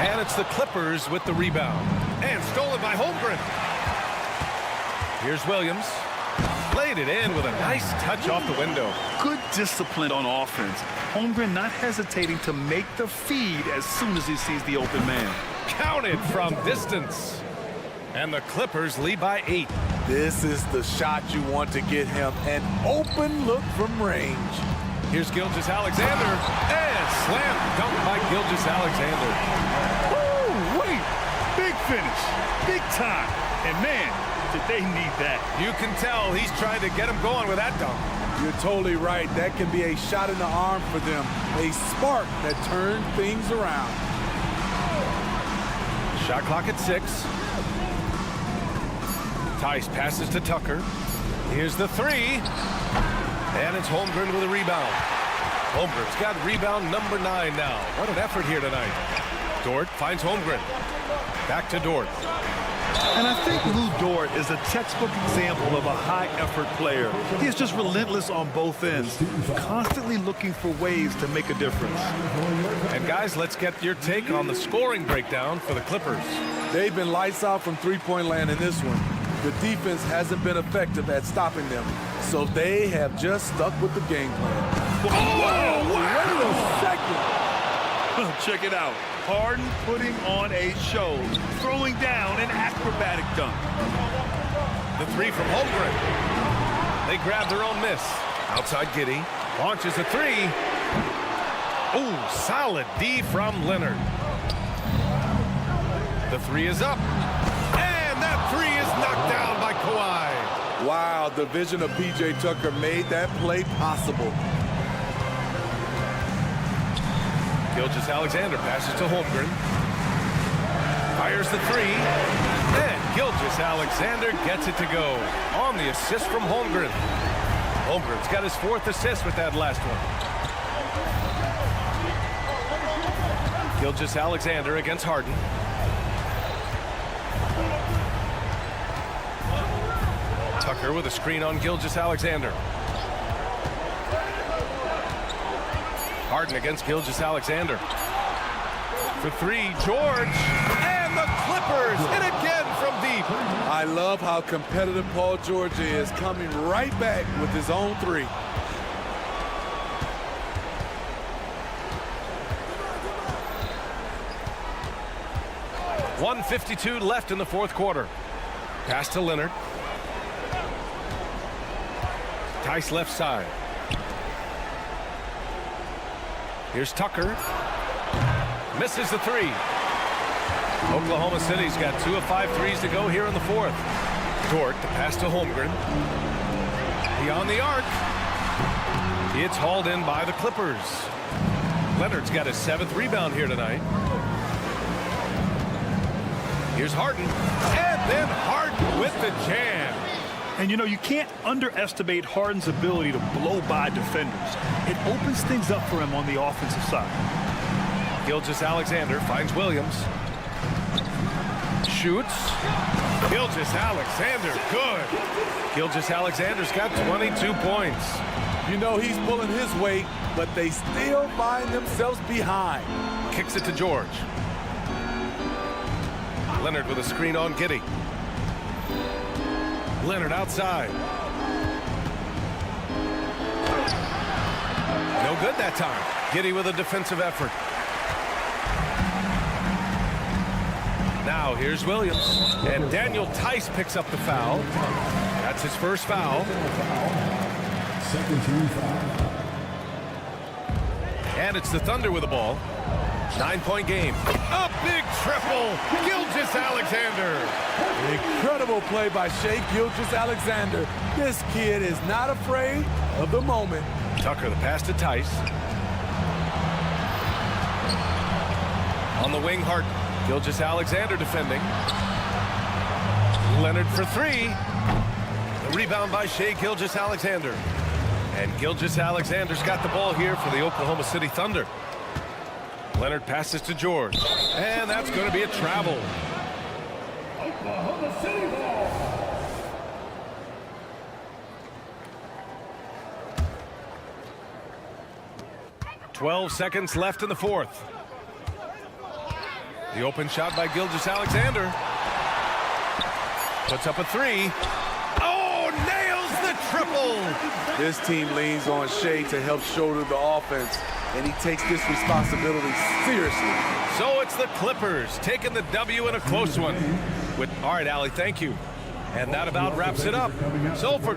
And it's the Clippers with the rebound. And stolen by Holmgren. Here's Williams. Played it in with a nice touch off the window. Good discipline on offense. Holmgren not hesitating to make the feed as soon as he sees the open man. Counted from distance. And the Clippers lead by 8. This is the shot you want to get him. An open look from range. Here's Gilgeous-Alexander. And slam dunk by Gilgeous-Alexander. Woo, wait. finish. Big time. And man, did they need that. You can tell he's trying to get him going with that dunk. You're totally right. That can be a shot in the arm for them. A spark that turned things around. Shot clock at 6. Tice passes to Tucker. Here's the 3. And it's Holmgren with a rebound. Holmgren's got rebound number 9 now. What an effort here tonight. Dort finds Holmgren. Back to Dort. And I think Lou Dort is a textbook example of a high-effort player. He is just relentless on both ends, constantly looking for ways to make a difference. And guys, let's get your take on the scoring breakdown for the Clippers. They've been lights out from three-point land in this one. The defense hasn't been effective at stopping them, so they have just stuck with the game plan. Oh, Wait a second. check it out. Harden putting on a show, throwing down an acrobatic dunk. The 3 from Holmgren. They grab their own miss. Outside Giddey. Launches a 3. Ooh, solid D from Leonard. The 3 is up. And that 3 is knocked down by Kawhi. Wow, the vision of P.J. Tucker made that play possible. Gilgeous-Alexander passes to Holmgren. Fires the 3. And Gilgeous-Alexander gets it to go on the assist from Holmgren. Holmgren's got his 4th assist with that last one. Gilgeous-Alexander against Harden. Tucker with a screen on Gilgeous-Alexander. Harden against Gilgeous-Alexander. For 3, George. And the Clippers hit again from deep. I love how competitive Paul George is, coming right back with his own 3. 1:52 left in the 4th quarter. Pass to Leonard. Tice left side. Here's Tucker. Misses the 3. Oklahoma City's got 2 of 5 threes to go here in the 4th. Dort to pass to Holmgren. Beyond the arc. It's hauled in by the Clippers. Leonard's got his 7th rebound here tonight. Here's Harden. And then Harden with the jam. And you know, you can't underestimate Harden's ability to blow by defenders. It opens things up for him on the offensive side. Gilgeous-Alexander finds Williams. Shoots. Gilgeous-Alexander, good. Gilgeous-Alexander's got 22 points. You know he's pulling his weight, but they still find themselves behind. Kicks it to George. Leonard with a screen on Giddey. Leonard outside. No good that time. Giddey with a defensive effort. Now here's Williams. And Daniel Tice picks up the foul. That's his first foul. Second team foul. And it's the Thunder with the ball. 9-point game. A big triple. Gilgeous-Alexander. Incredible play by Shai Gilgeous-Alexander. This kid is not afraid of the moment. Tucker the pass to Tice. On the wing, Harden. Gilgeous-Alexander defending. Leonard for 3. The rebound by Shai Gilgeous-Alexander. And Gilgeous-Alexander's got the ball here for the Oklahoma City Thunder. Leonard passes to George. And that's going to be a travel. Oklahoma City ball. .12 seconds left in the 4th. The open shot by Gilgeous-Alexander. Puts up a 3. Oh, nails the triple! This team leans on Shai to help shoulder the offense, and he takes this responsibility seriously. So it's the Clippers taking the W in a close one. All right, Allie, thank you. And that about wraps it up. So for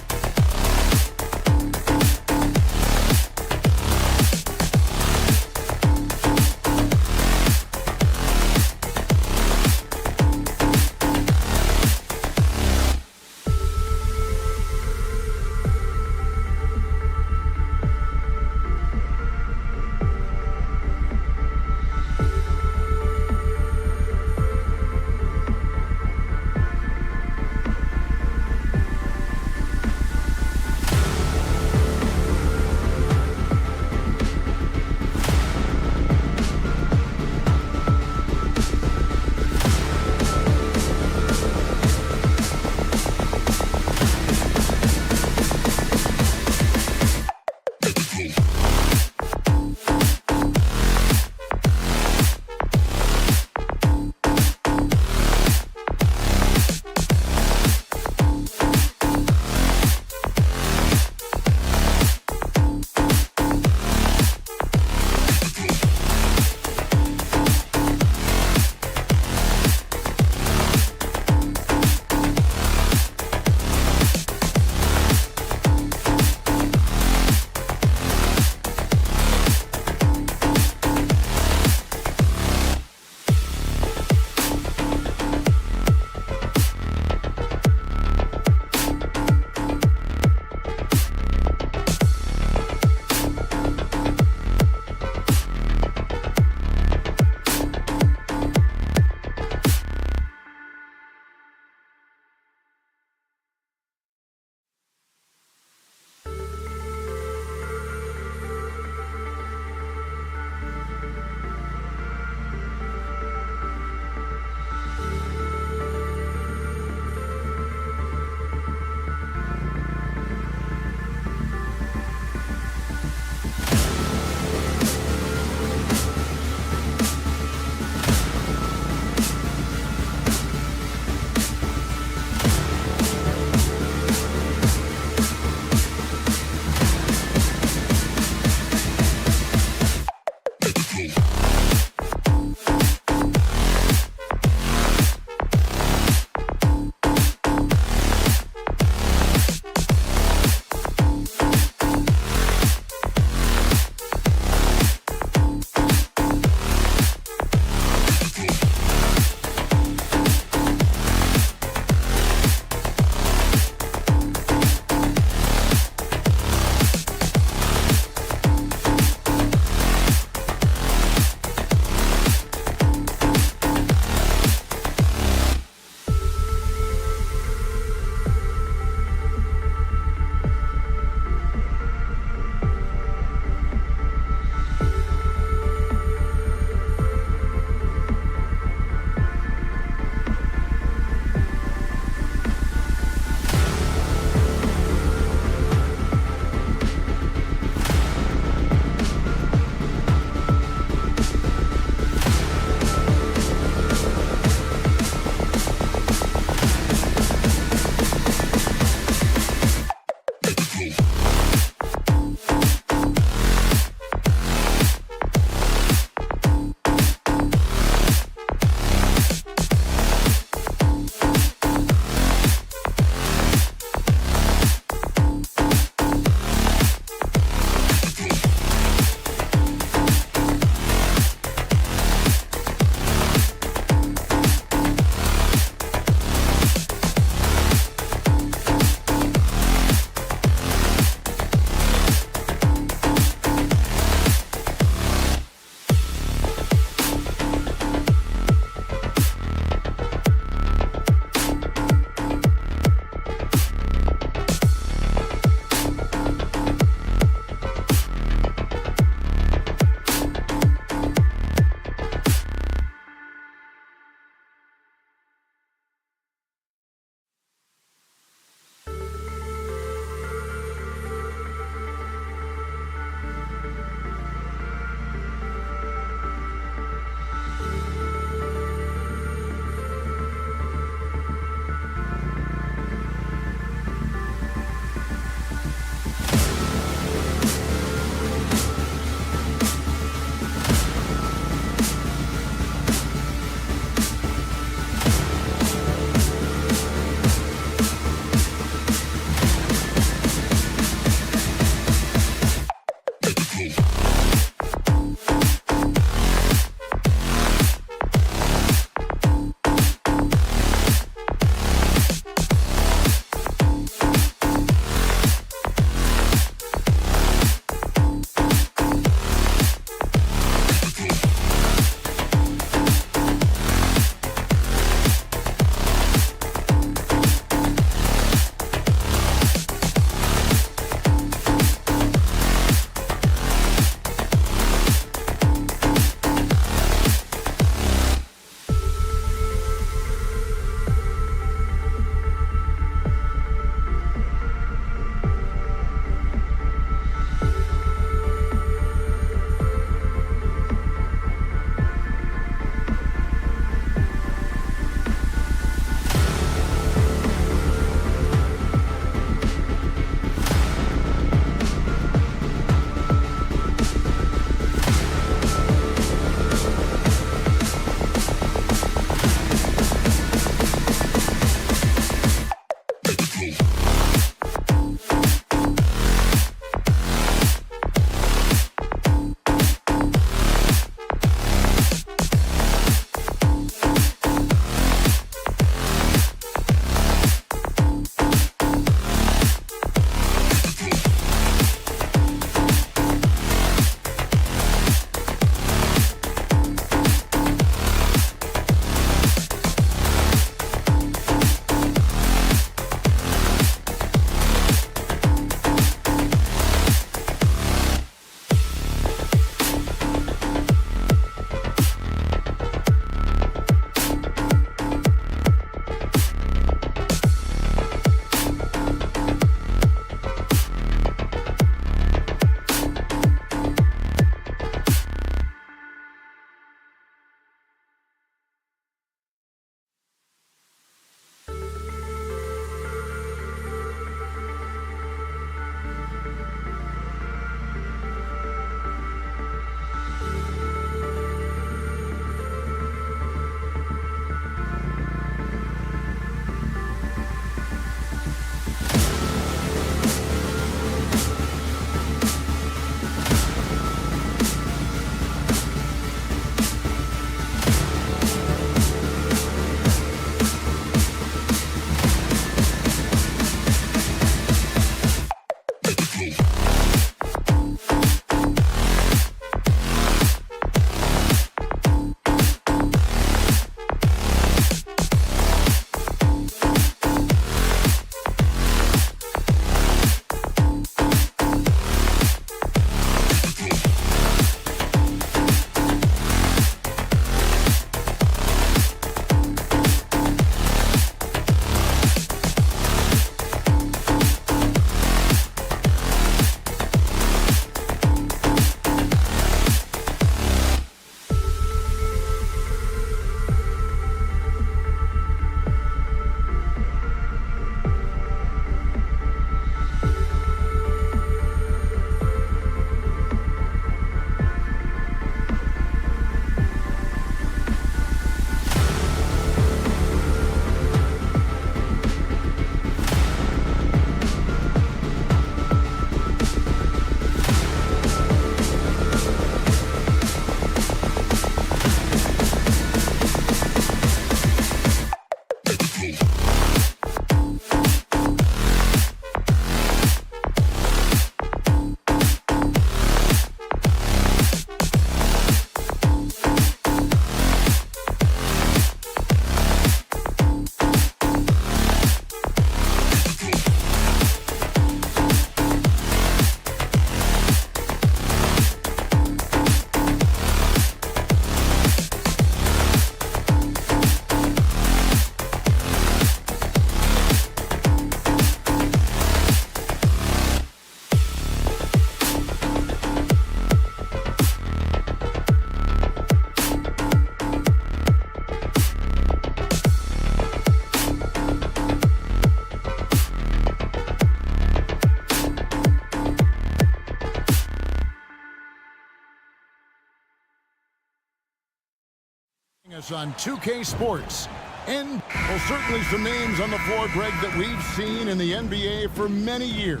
Us on 2K Sports. And, well, certainly some names on the floor, Greg, that we've seen in the NBA for many years.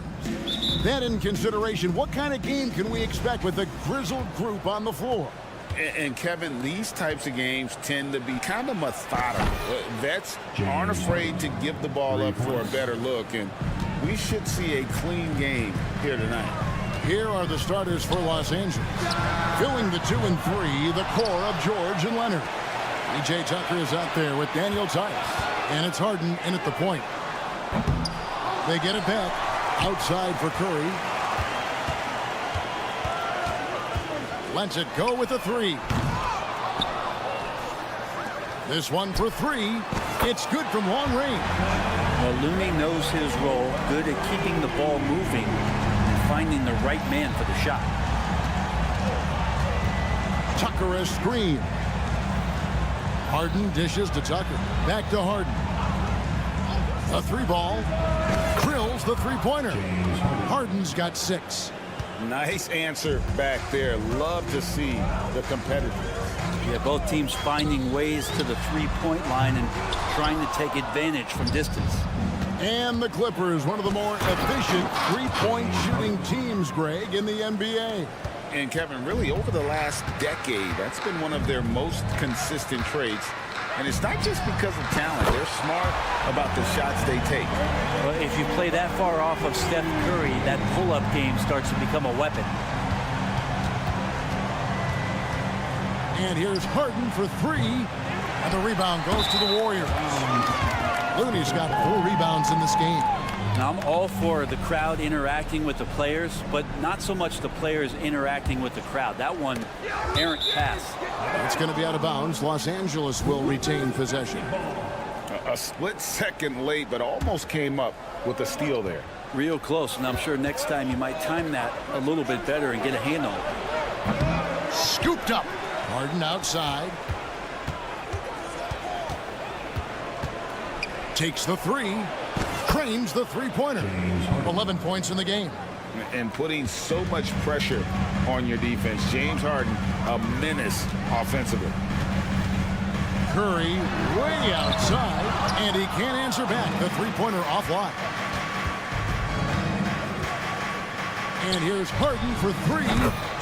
That in consideration, what kind of game can we expect with the grizzled group on the floor? And Kevin, these types of games tend to be kind of methodical. Vets aren't afraid to give the ball up for a better look, and we should see a clean game here tonight. Here are the starters for Los Angeles. Filling the 2 and 3, the core of George and Leonard. E.J. Tucker is out there with Daniel Tice. And it's Harden in at the point. They get it back. Outside for Curry. Lets it go with a 3. This one for 3. It's good from long range. Well, Looney knows his role. Good at keeping the ball moving and finding the right man for the shot. Tucker a screen. Harden dishes to Tucker. Back to Harden. A 3-ball. Drills the 3-pointer. Harden's got 6. Nice answer back there. Love to see the competitors. Yeah, both teams finding ways to the 3-point line and trying to take advantage from distance. And the Clippers, one of the more efficient 3-point shooting teams, Greg, in the NBA. And Kevin, really over the last decade, that's been one of their most consistent traits. And it's not just because of talent. They're smart about the shots they take. Well, if you play that far off of Steph Curry, that pull-up game starts to become a weapon. And here's Harden for 3. And the rebound goes to the Warriors. Looney's got 4 rebounds in this game. Now, I'm all for the crowd interacting with the players, but not so much the players interacting with the crowd. That one, errant pass. It's going to be out of bounds. Los Angeles will retain possession. A split second late, but almost came up with a steal there. Real close, and I'm sure next time you might time that a little bit better and get a hand on it. Scooped up. Harden outside. Takes the 3. Cranes the 3-pointer. 11 points in the game. And putting so much pressure on your defense. James Harden, a menace offensively. Curry way outside, and he can't answer back. The 3-pointer offline. And here's Harden for 3.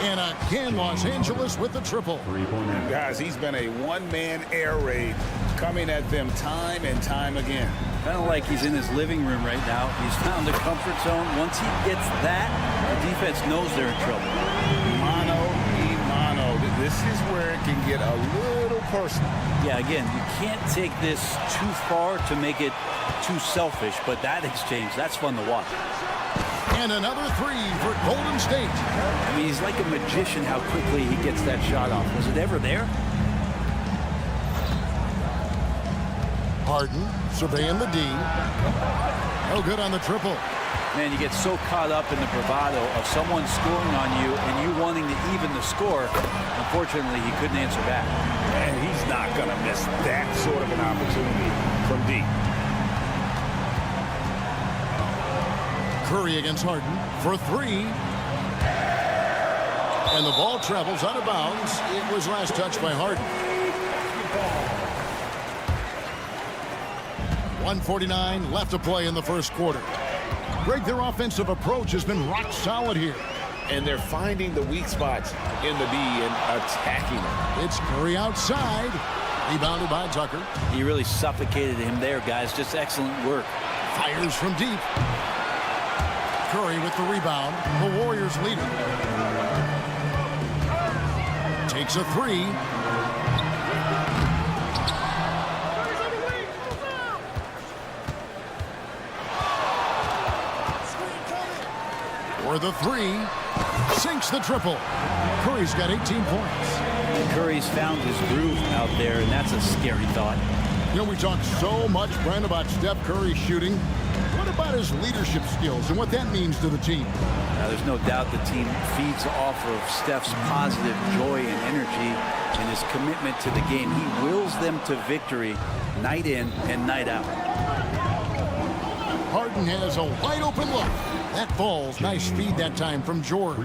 And again, Los Angeles with the triple. And guys, he's been a one-man air raid coming at them time and time again. Kind of like he's in his living room right now. He's found the comfort zone. Once he gets that, the defense knows they're in trouble. Mano y mano. This is where it can get a little personal. Yeah, again, you can't take this too far to make it too selfish, but that exchange, that's fun to watch. And another 3 for Golden State. I mean, he's like a magician how quickly he gets that shot off. Was it ever there? Harden surveying the D. No good on the triple. Man, you get so caught up in the bravado of someone scoring on you and you wanting to even the score. Unfortunately, he couldn't answer back. And he's not going to miss that sort of an opportunity from deep. Curry against Harden for 3. And the ball travels out of bounds. It was last touched by Harden. 1:49 left to play in the first quarter. Greg, their offensive approach has been rock solid here. And they're finding the weak spots in the D and attacking them. It's Curry outside. Rebounded by Tucker. He really suffocated him there, guys. Just excellent work. Fires from deep. Curry with the rebound. The Warriors lead it. Takes a 3. For the 3. Sinks the triple. Curry's got 18 points. Curry's found his groove out there, and that's a scary thought. You know, we talk so much, Brent, about Steph Curry shooting. What about his leadership skills and what that means to the team? Now, there's no doubt the team feeds off of Steph's positive joy and energy and his commitment to the game. He wills them to victory night in and night out. Harden has a wide open look. That falls. Nice feed that time from George.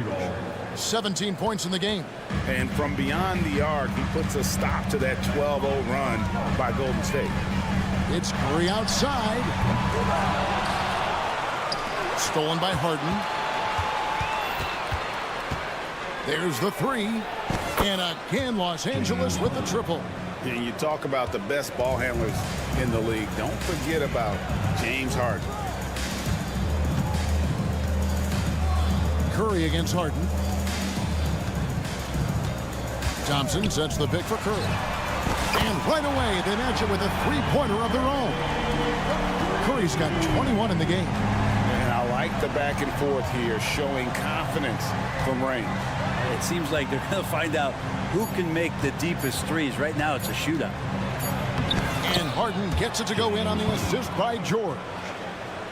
17 points in the game. And from beyond the arc, he puts a stop to that 12-0 run by Golden State. It's Curry outside. Stolen by Harden. There's the three. And again, Los Angeles with the triple. And you talk about the best ball handlers in the league. Don't forget about James Harden. Curry against Harden. Thompson sets the pick for Curry. And right away, they match it with a three-pointer of their own. Curry's got 21 in the game. And I like the back and forth here, showing confidence from range. It seems like they're going to find out who can make the deepest threes. Right now, it's a shootout. And Harden gets it to go in on the assist by George.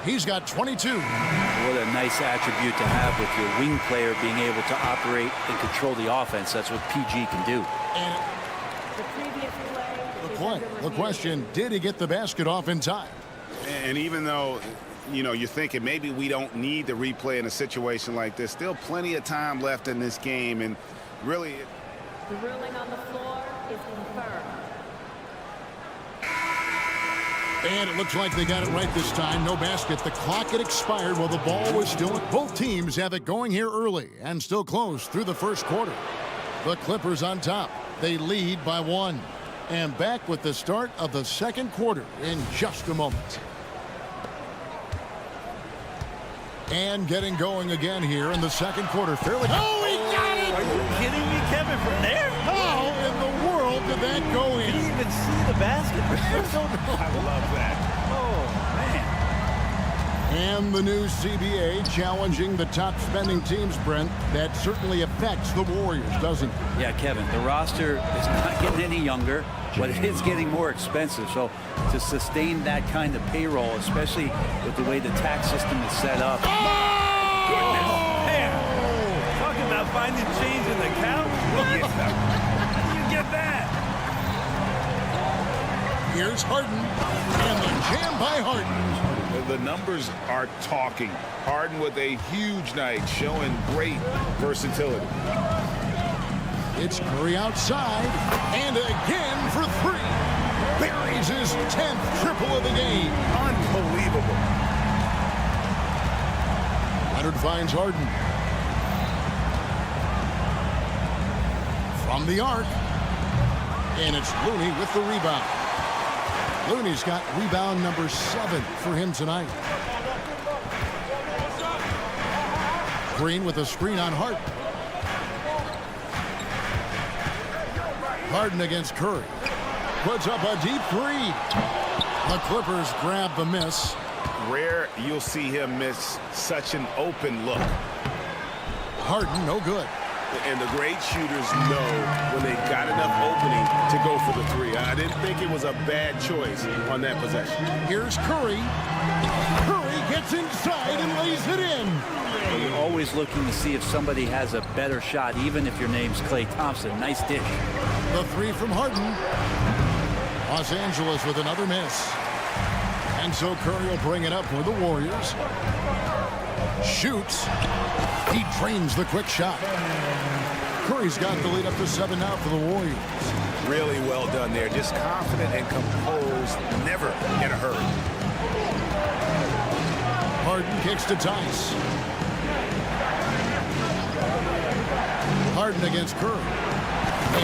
He's got 22. What a nice attribute to have with your wing player being able to operate and control the offense. That's what PG can do. And the play, the question, did he get the basket off in time? And even though, you know, you're thinking maybe we don't need the replay in a situation like this, still plenty of time left in this game. And really, the ruling on the floor is confirmed. And it looks like they got it right this time. No basket. The clock had expired while the ball was still. Both teams have it going here early and still close through the first quarter. The Clippers on top. They lead by 1. And back with the start of the second quarter in just a moment. And getting going again here in the second quarter. Fairly. Oh, he got it! Are you kidding me, Kevin, from there? How in the world did that go in? Did he even see the basket? I love that. Oh, man. And the new CBA challenging the top spending teams, Brent. That certainly affects the Warriors, doesn't it? Yeah, Kevin, the roster is not getting any younger, but it is getting more expensive. So to sustain that kind of payroll, especially with the way the tax system is set up. Oh! Man, talking about finding change in the couch. Look at that. How do you get that? Here's Harden, and the jam by Harden. The numbers are talking. Harden with a huge night, showing great versatility. It's Curry outside, and again for three. Buries his 10th triple of the game. Unbelievable. Leonard finds Harden. From the arc, and it's Looney with the rebound. Looney's got rebound number 7 for him tonight. Green with a screen on Harden. Harden against Curry. Puts up a deep three. The Clippers grab the miss. Rare you'll see him miss such an open look. Harden, no good. And the great shooters know when they got enough opening to go for the three. I didn't think it was a bad choice on that possession. Here's Curry. Curry gets inside and lays it in. Well, you're always looking to see if somebody has a better shot, even if your name's Klay Thompson. Nice dish. The three from Harden. Los Angeles with another miss. And so Curry will bring it up for the Warriors. Shoots. He drains the quick shot. Curry's got the lead up to 7 now for the Warriors. Really well done there. Just confident and composed. Never in a hurry. Harden kicks to Tice. Harden against Curry.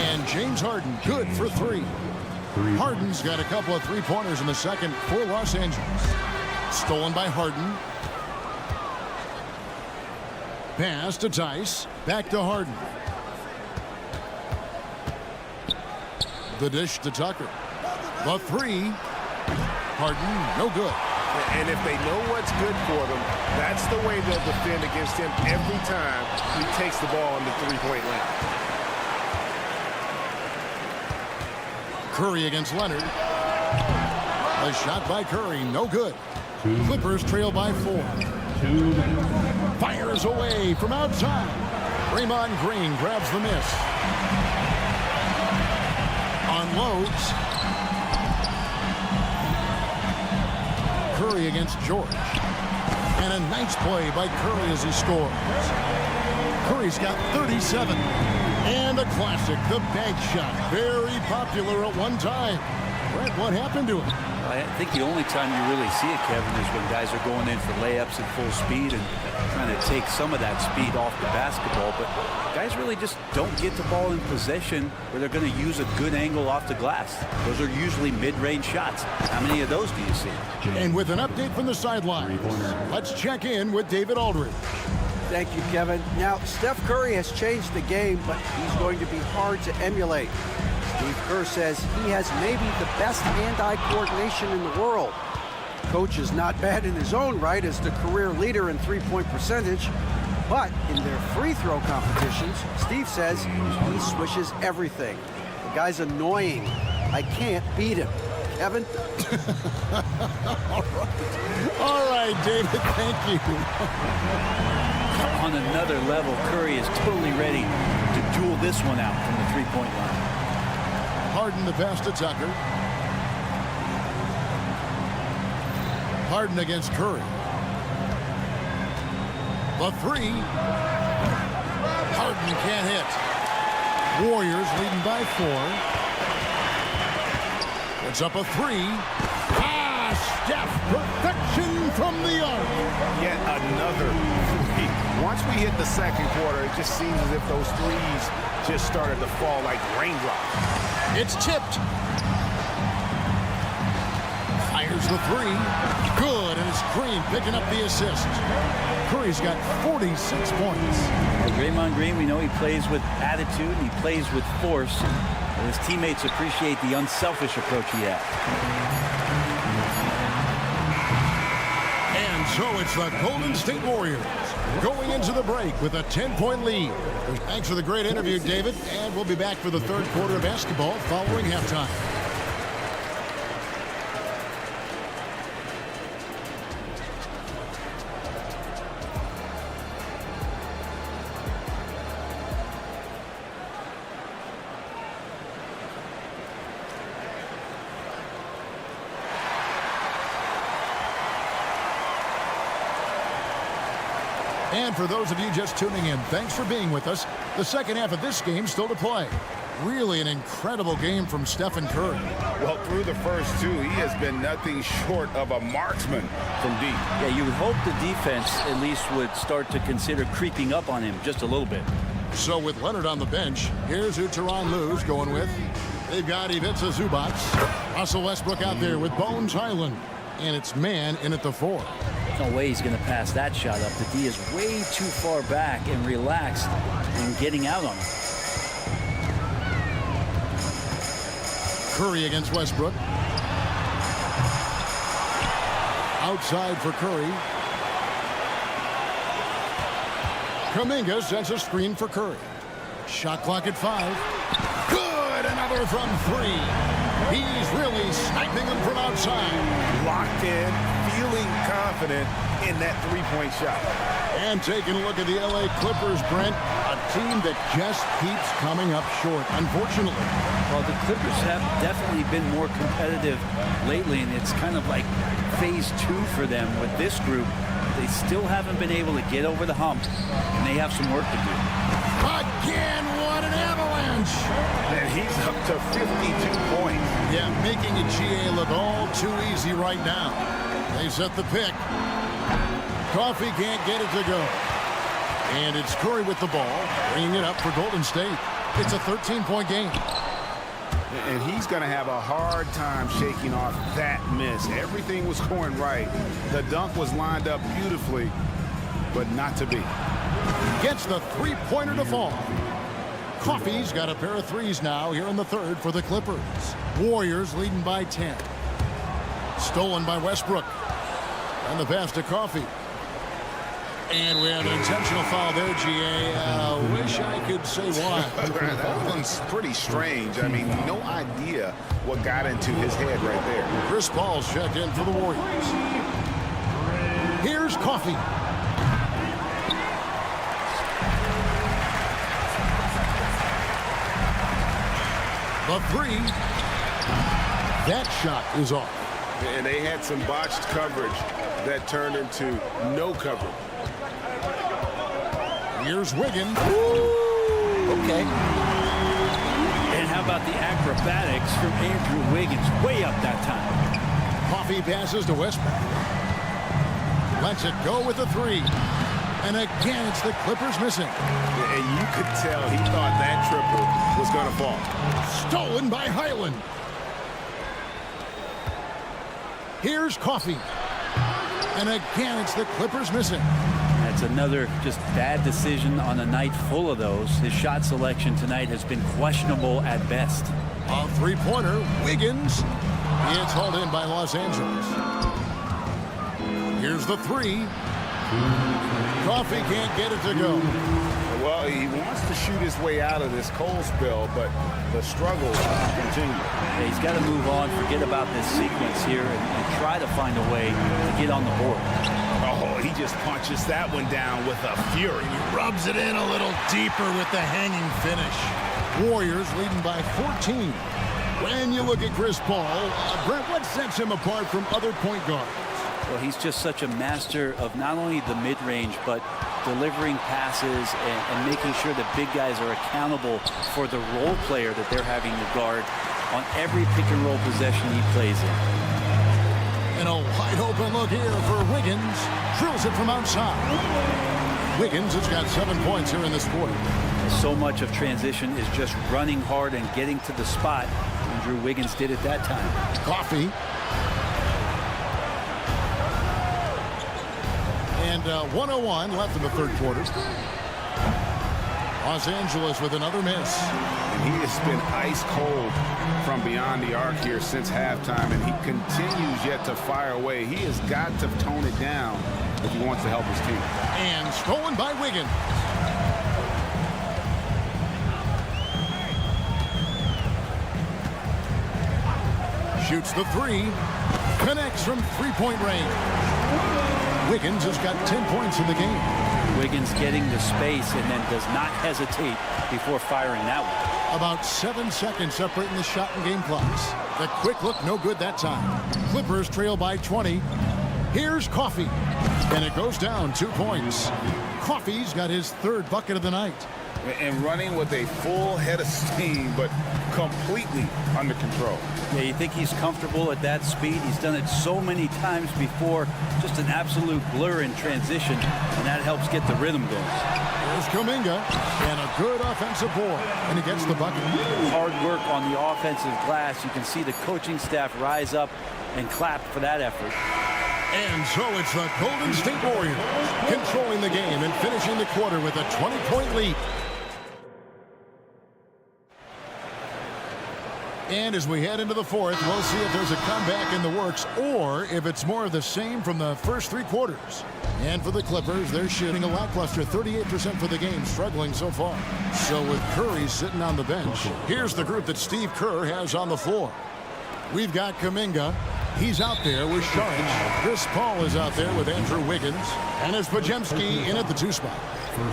And James Harden good for 3. Harden's got a couple of three-pointers in the second for Los Angeles. Stolen by Harden. Pass to Tice. Back to Harden. The dish to Tucker. The three. Harden, no good. And if they know what's good for them, that's the way they'll defend against him every time he takes the ball in the three-point line. Curry against Leonard. A shot by Curry, no good. Clippers trail by 4. Fires away from outside. Draymond Green grabs the miss. Unloads. Curry against George. And a nice play by Curry as he scores. Curry's got 37. And a classic, the bank shot. Very popular at one time. Brett, what happened to him? I think the only time you really see it, Kevin, is when guys are going in for layups at full speed and trying to take some of that speed off the basketball. But guys really just don't get the ball in possession where they're going to use a good angle off the glass. Those are usually mid-range shots. How many of those do you see? And with an update from the sideline, let's check in with David Aldridge. Thank you, Kevin. Now, Steph Curry has changed the game, but he's going to be hard to emulate. Steve Kerr says he has maybe the best hand-eye coordination in the world. Coach is not bad in his own right as the career leader in three-point percentage, but in their free throw competitions, Steve says he swishes everything. The guy's annoying. I can't beat him. Kevin? All right, David, thank you. On another level, Curry is totally ready to duel this one out from the three-point line. Harden the pass to Tucker. Harden against Curry. The three. Harden can't hit. Warriors leading by 4. It's up a 3. Steph, perfection from the arc. Yet another three. Once we hit the second quarter, it just seems as if those threes just started to fall like raindrops. It's tipped. Fires the 3. Good, and it's Green picking up the assist. Curry's got 46 points. Well, Draymond Green, we know he plays with attitude and he plays with force. And his teammates appreciate the unselfish approach he has. And so it's the Golden State Warriors going into the break with a 10-point lead. Thanks for the great interview, David. And we'll be back for the third quarter of basketball following halftime. And for those of you just tuning in, thanks for being with us. The second half of this game still to play. Really an incredible game from Stephen Curry. Well, through the first two, he has been nothing short of a marksman from deep. Yeah, you would hope the defense at least would start to consider creeping up on him just a little bit. So with Leonard on the bench, here's who Tyronn Lue's going with. They've got Ivica Zubac, Russell Westbrook out there with Bones Highland, and it's man in at the 4. No way he's going to pass that shot up. The D is way too far back and relaxed in getting out on him. Curry against Westbrook. Outside for Curry. Kuminga sends a screen for Curry. Shot clock at 5. Good! Another from 3. He's really sniping them from outside. Locked in, feeling confident in that three-point shot. And taking a look at the LA Clippers, Brent, a team that just keeps coming up short, unfortunately. Well, the Clippers have definitely been more competitive lately, and it's kind of like phase 2 for them with this group. They still haven't been able to get over the hump, and they have some work to do. Again, what an avalanche! And he's up to 52 points. Yeah, making a GA look all too easy right now. They set the pick. Coffee can't get it to go. And it's Curry with the ball, bringing it up for Golden State. It's a 13-point game. And he's going to have a hard time shaking off that miss. Everything was going right. The dunk was lined up beautifully, but not to be. Gets the three-pointer to fall. Coffee's got a pair of threes now here in the third for the Clippers. Warriors leading by 10. Stolen by Westbrook. And the pass to Coffee. And we have an intentional foul there, GA. Wish I could say why. That one's pretty strange. I mean, no idea what got into his head right there. Chris Paul's checked in for the Warriors. Here's Coffee. The 3. That shot is off. And they had some botched coverage that turned into no coverage. Here's Wiggins. Okay. And how about the acrobatics from Andrew Wiggins? Way up that time. Coffee passes to Westbrook. Lets it go with the three. And again, it's the Clippers missing. And you could tell he thought that triple was going to fall. Stolen by Highland. Here's Coffee. And again, it's the Clippers missing. That's another just bad decision on a night full of those. His shot selection tonight has been questionable at best. A three-pointer, Wiggins. It's hauled in by Los Angeles. Here's the three. Coffee can't get it to go. Well, he wants to shoot his way out of this cold spell, but the struggle continues. Yeah, he's got to move on, forget about this sequence here, and try to find a way to get on the board. Oh, he just punches that one down with a fury. He rubs it in a little deeper with the hanging finish. Warriors leading by 14. When you look at Chris Paul, Brent, what sets him apart from other point guards? Well, he's just such a master of not only the mid-range, but delivering passes and making sure that big guys are accountable for the role player that they're having to guard on every pick-and-roll possession he plays in. And a wide-open look here for Wiggins. Drills it from outside. Wiggins has got 7 points here in this quarter. So much of transition is just running hard and getting to the spot. Andrew Wiggins did it that time. Coffee. And 1:01 left in the third quarter. Los Angeles with another miss. And he has been ice cold from beyond the arc here since halftime, and he continues yet to fire away. He has got to tone it down if he wants to help his team. And stolen by Wiggins. Shoots the three. Connects from three-point range. Wiggins has got 10 points in the game. Wiggins getting the space and then does not hesitate before firing that one. About 7 seconds separating the shot and game clocks. The quick look, no good that time. Clippers trail by 20. Here's Coffee. And it goes down 2 points. Coffee's got his third bucket of the night. And running with a full head of steam, but completely under control. Yeah, you think he's comfortable at that speed? He's done it so many times before. Just an absolute blur in transition, and that helps get the rhythm going. There's Kuminga, and a good offensive board, and he gets the bucket. Hard work on the offensive glass. You can see the coaching staff rise up and clap for that effort. And so it's the Golden State Warriors controlling the game and finishing the quarter with a 20-point lead. And as we head into the fourth, we'll see if there's a comeback in the works or if it's more of the same from the first 3 quarters. And for the Clippers, they're shooting a lackluster 38% for the game, struggling so far. So with Curry sitting on the bench, here's the group that Steve Kerr has on the floor. We've got Kuminga. He's out there with Saric. Chris Paul is out there with Andrew Wiggins. And it's Podziemski in at the 2 spot.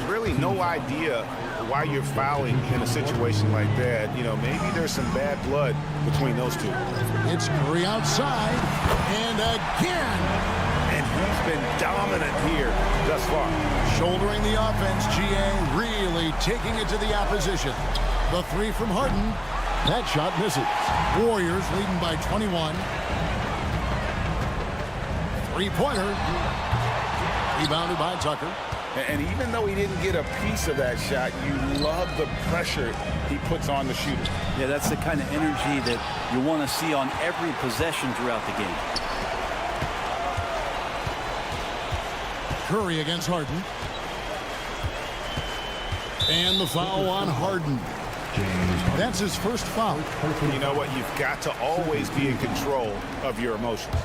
Really no idea why you're fouling in a situation like that. You know, maybe there's some bad blood between those two. It's Curry outside. And again. And he's been dominant here thus far. Shouldering the offense, GA really taking it to the opposition. The 3 from Harden. That shot misses. Warriors leading by 21. 3-pointer. Rebounded by Tucker. And even though he didn't get a piece of that shot, you love the pressure he puts on the shooter. Yeah, that's the kind of energy that you want to see on every possession throughout the game. Curry against Harden. And the foul on Harden. That's his first foul. You know what? You've got to always be in control of your emotions.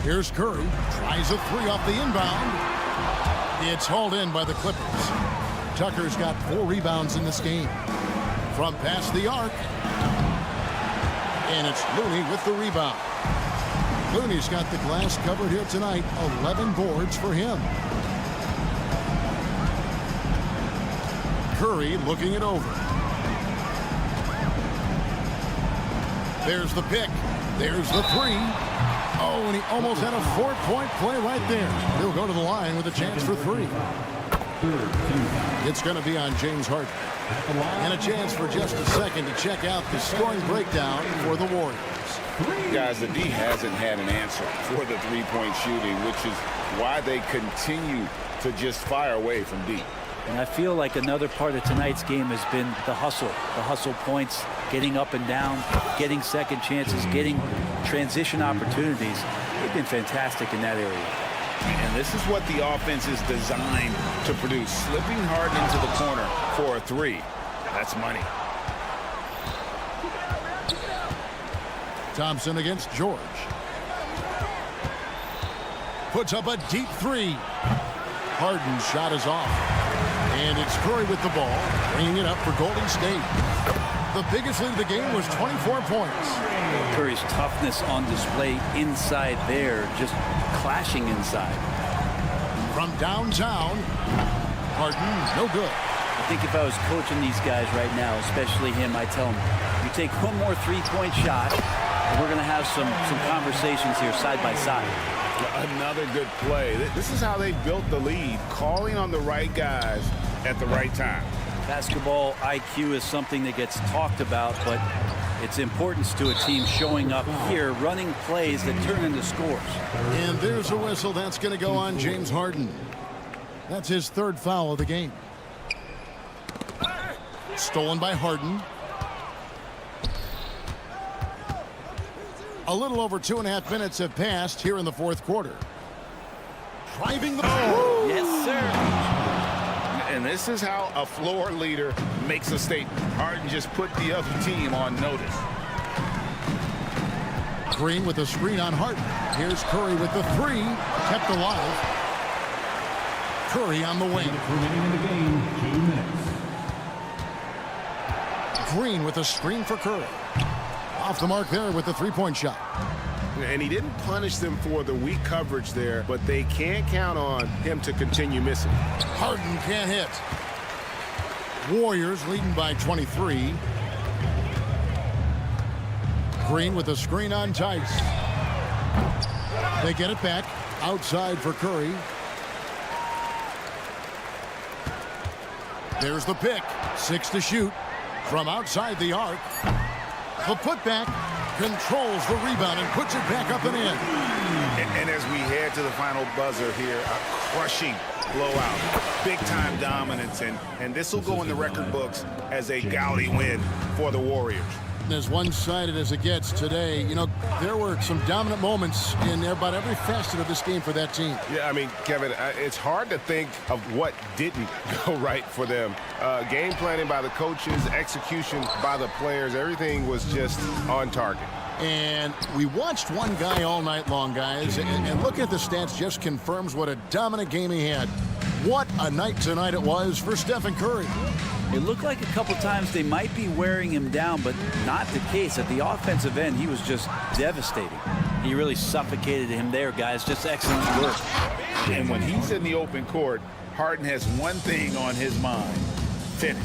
Here's Curry. Tries a 3 off the inbound. It's hauled in by the Clippers. Tucker's got 4 rebounds in this game. From past the arc. And it's Looney with the rebound. Looney's got the glass covered here tonight. 11 boards for him. Curry looking it over. There's the pick. There's the three. Oh, and he almost had a 4-point play right there. He'll go to the line with a chance for three. It's going to be on James Harden. And a chance for just a second to check out the scoring breakdown for the Warriors. Guys, the D hasn't had an answer for the three-point shooting, which is why they continue to just fire away from deep. And I feel like another part of tonight's game has been the hustle points, getting up and down, getting second chances, getting transition opportunities. They've been fantastic in that area. And this is what the offense is designed to produce. Slipping hard into the corner for a three. That's money. Thompson against George. Puts up a deep three. Harden's shot is off. And it's Curry with the ball, bringing it up for Golden State. The biggest lead of the game was 24 points. Curry's toughness on display inside there, just clashing inside. From downtown, Harden, no good. I think if I was coaching these guys right now, especially him, I tell him, you take one more three-point shot, and we're going to have some conversations here side by side. Another good play. This is how they built the lead, calling on the right guys at the right time. Basketball IQ is something that gets talked about, but its importance to a team showing up here, running plays that turn into scores. And there's a whistle. That's going to go on James Harden. That's his third foul of the game. Stolen by Harden. A little over 2.5 minutes have passed here in the fourth quarter. Driving the ball. Yes, sir. And this is how a floor leader makes a statement. Harden just put the other team on notice. Green with a screen on Harden. Here's Curry with the three. Kept alive. Curry on the wing. Remaining in the game, 2 minutes. Green with a screen for Curry. Off the mark there with the three-point shot. And he didn't punish them for the weak coverage there, but they can't count on him to continue missing. Harden can't hit. Warriors leading by 23. Green with a screen on Tice. They get it back outside for Curry. There's the pick. 6 to shoot from outside the arc. The putback controls the rebound and puts it back up and in. And as we head to the final buzzer here, a crushing blowout, big-time dominance, and this will go in the record books as a gaudy win for the Warriors. As one-sided as it gets today, you know, there were some dominant moments in about every facet of this game for that team. Yeah, I mean, Kevin, it's hard to think of what didn't go right for them. Game planning by the coaches, execution by the players, everything was just on target. And we watched one guy all night long, guys, and looking at the stats just confirms what a dominant game he had. What a night tonight it was for Stephen Curry. It looked like a couple times they might be wearing him down, but not the case. At the offensive end, he was just devastating. He really suffocated him there, guys. Just excellent work. And when he's in the open court, Harden has one thing on his mind: finish.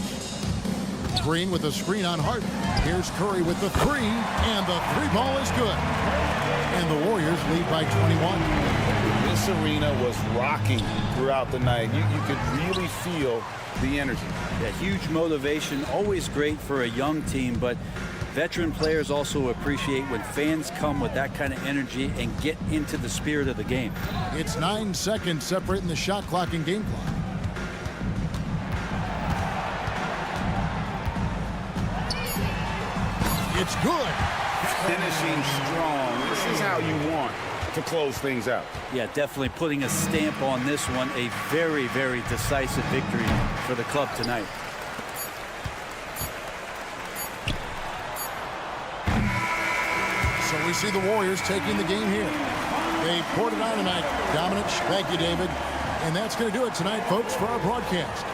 Green with a screen on Harden. Here's Curry with the three, and the three ball is good. And the Warriors lead by 21. This arena was rocking throughout the night. You could really feel the energy. Yeah, huge motivation, always great for a young team, but veteran players also appreciate when fans come with that kind of energy and get into the spirit of the game. It's 9 seconds separating the shot clock and game clock. It's good. Finishing strong. This is how you want to close things out. Yeah, definitely putting a stamp on this one. A very, very decisive victory for the club tonight. So we see the Warriors taking the game here. They poured it on tonight. Dominant. Thank you, David. And that's going to do it tonight, folks, for our broadcast.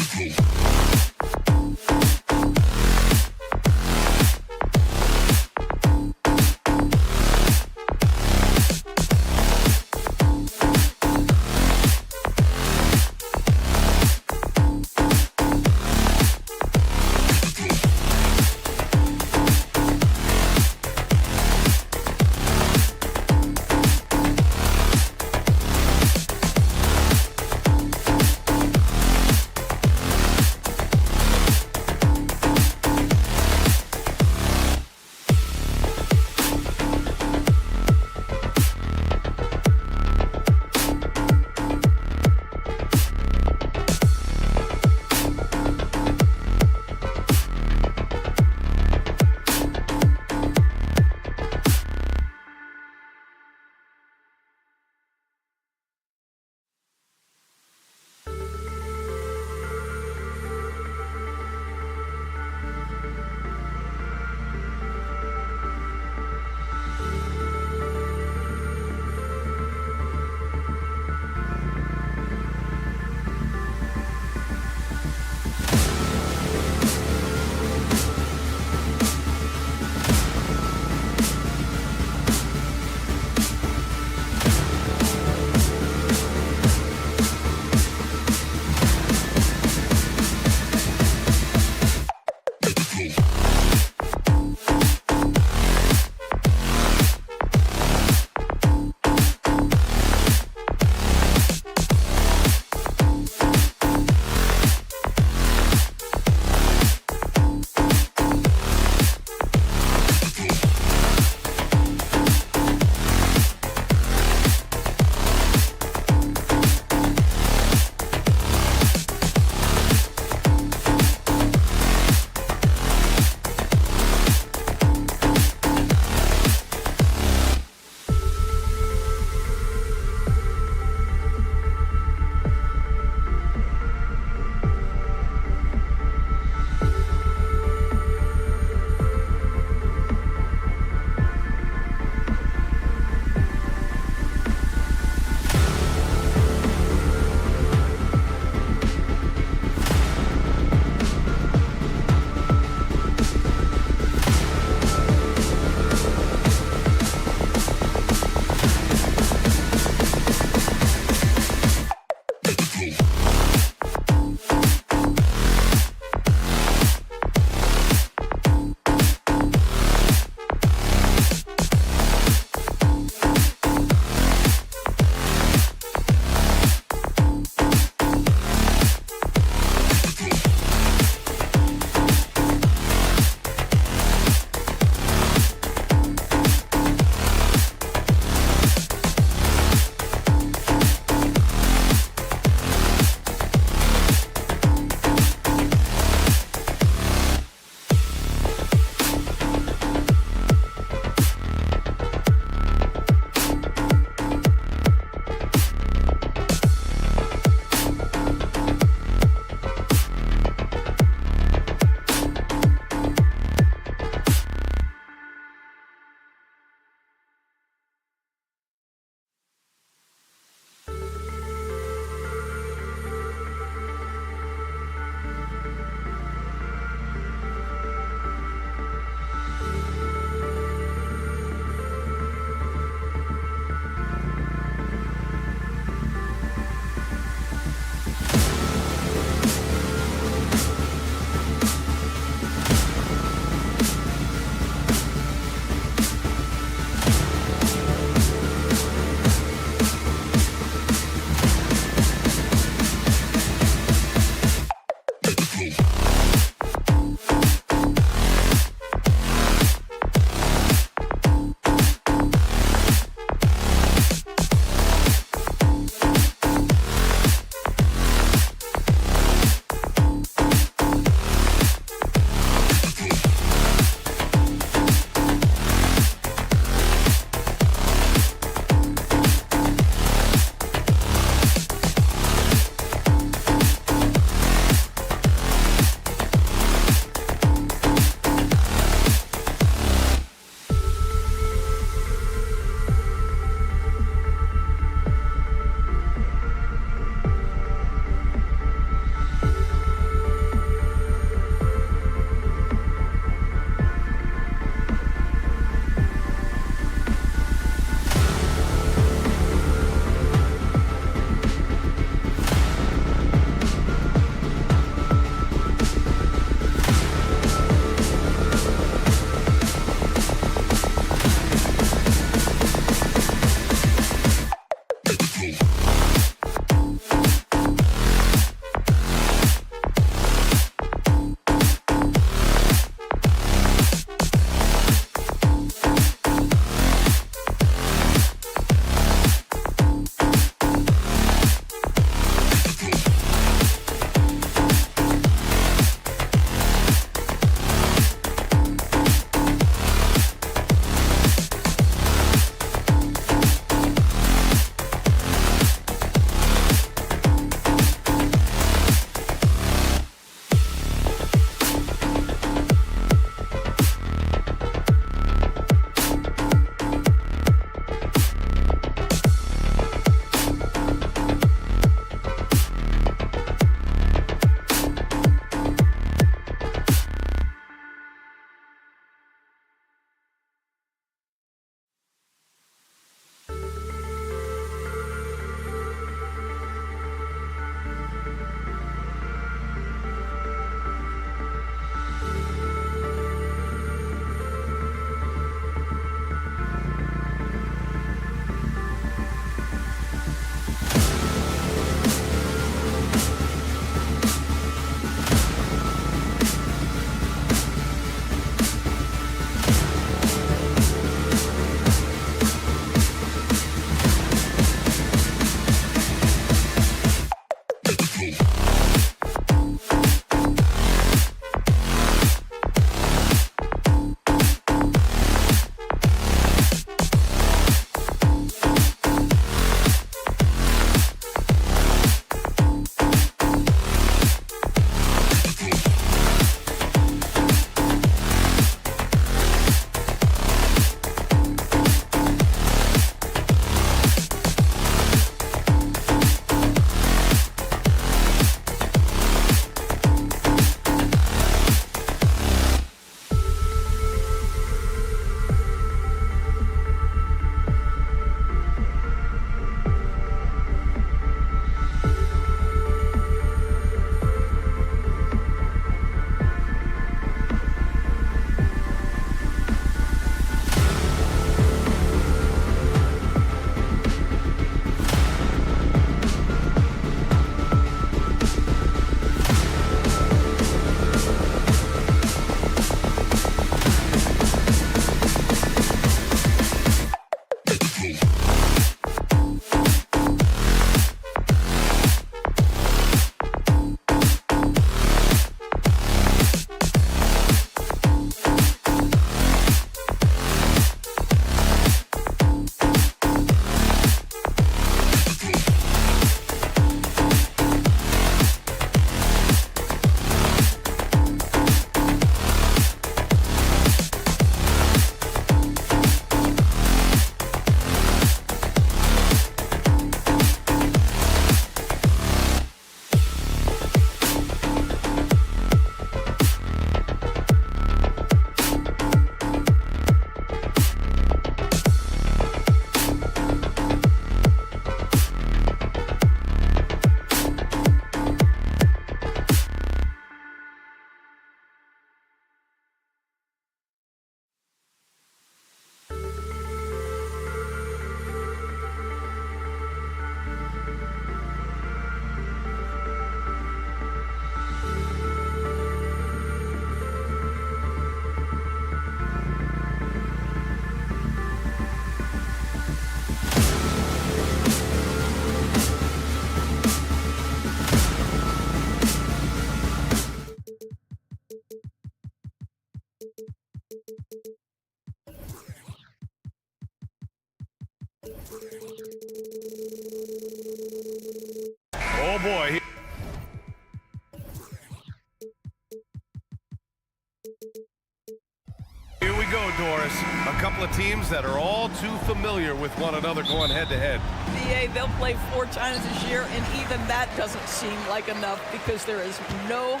we go, Doris. A couple of teams that are all too familiar with one another going head-to-head. BA, they'll play 4 times this year, and even that doesn't seem like enough because there is no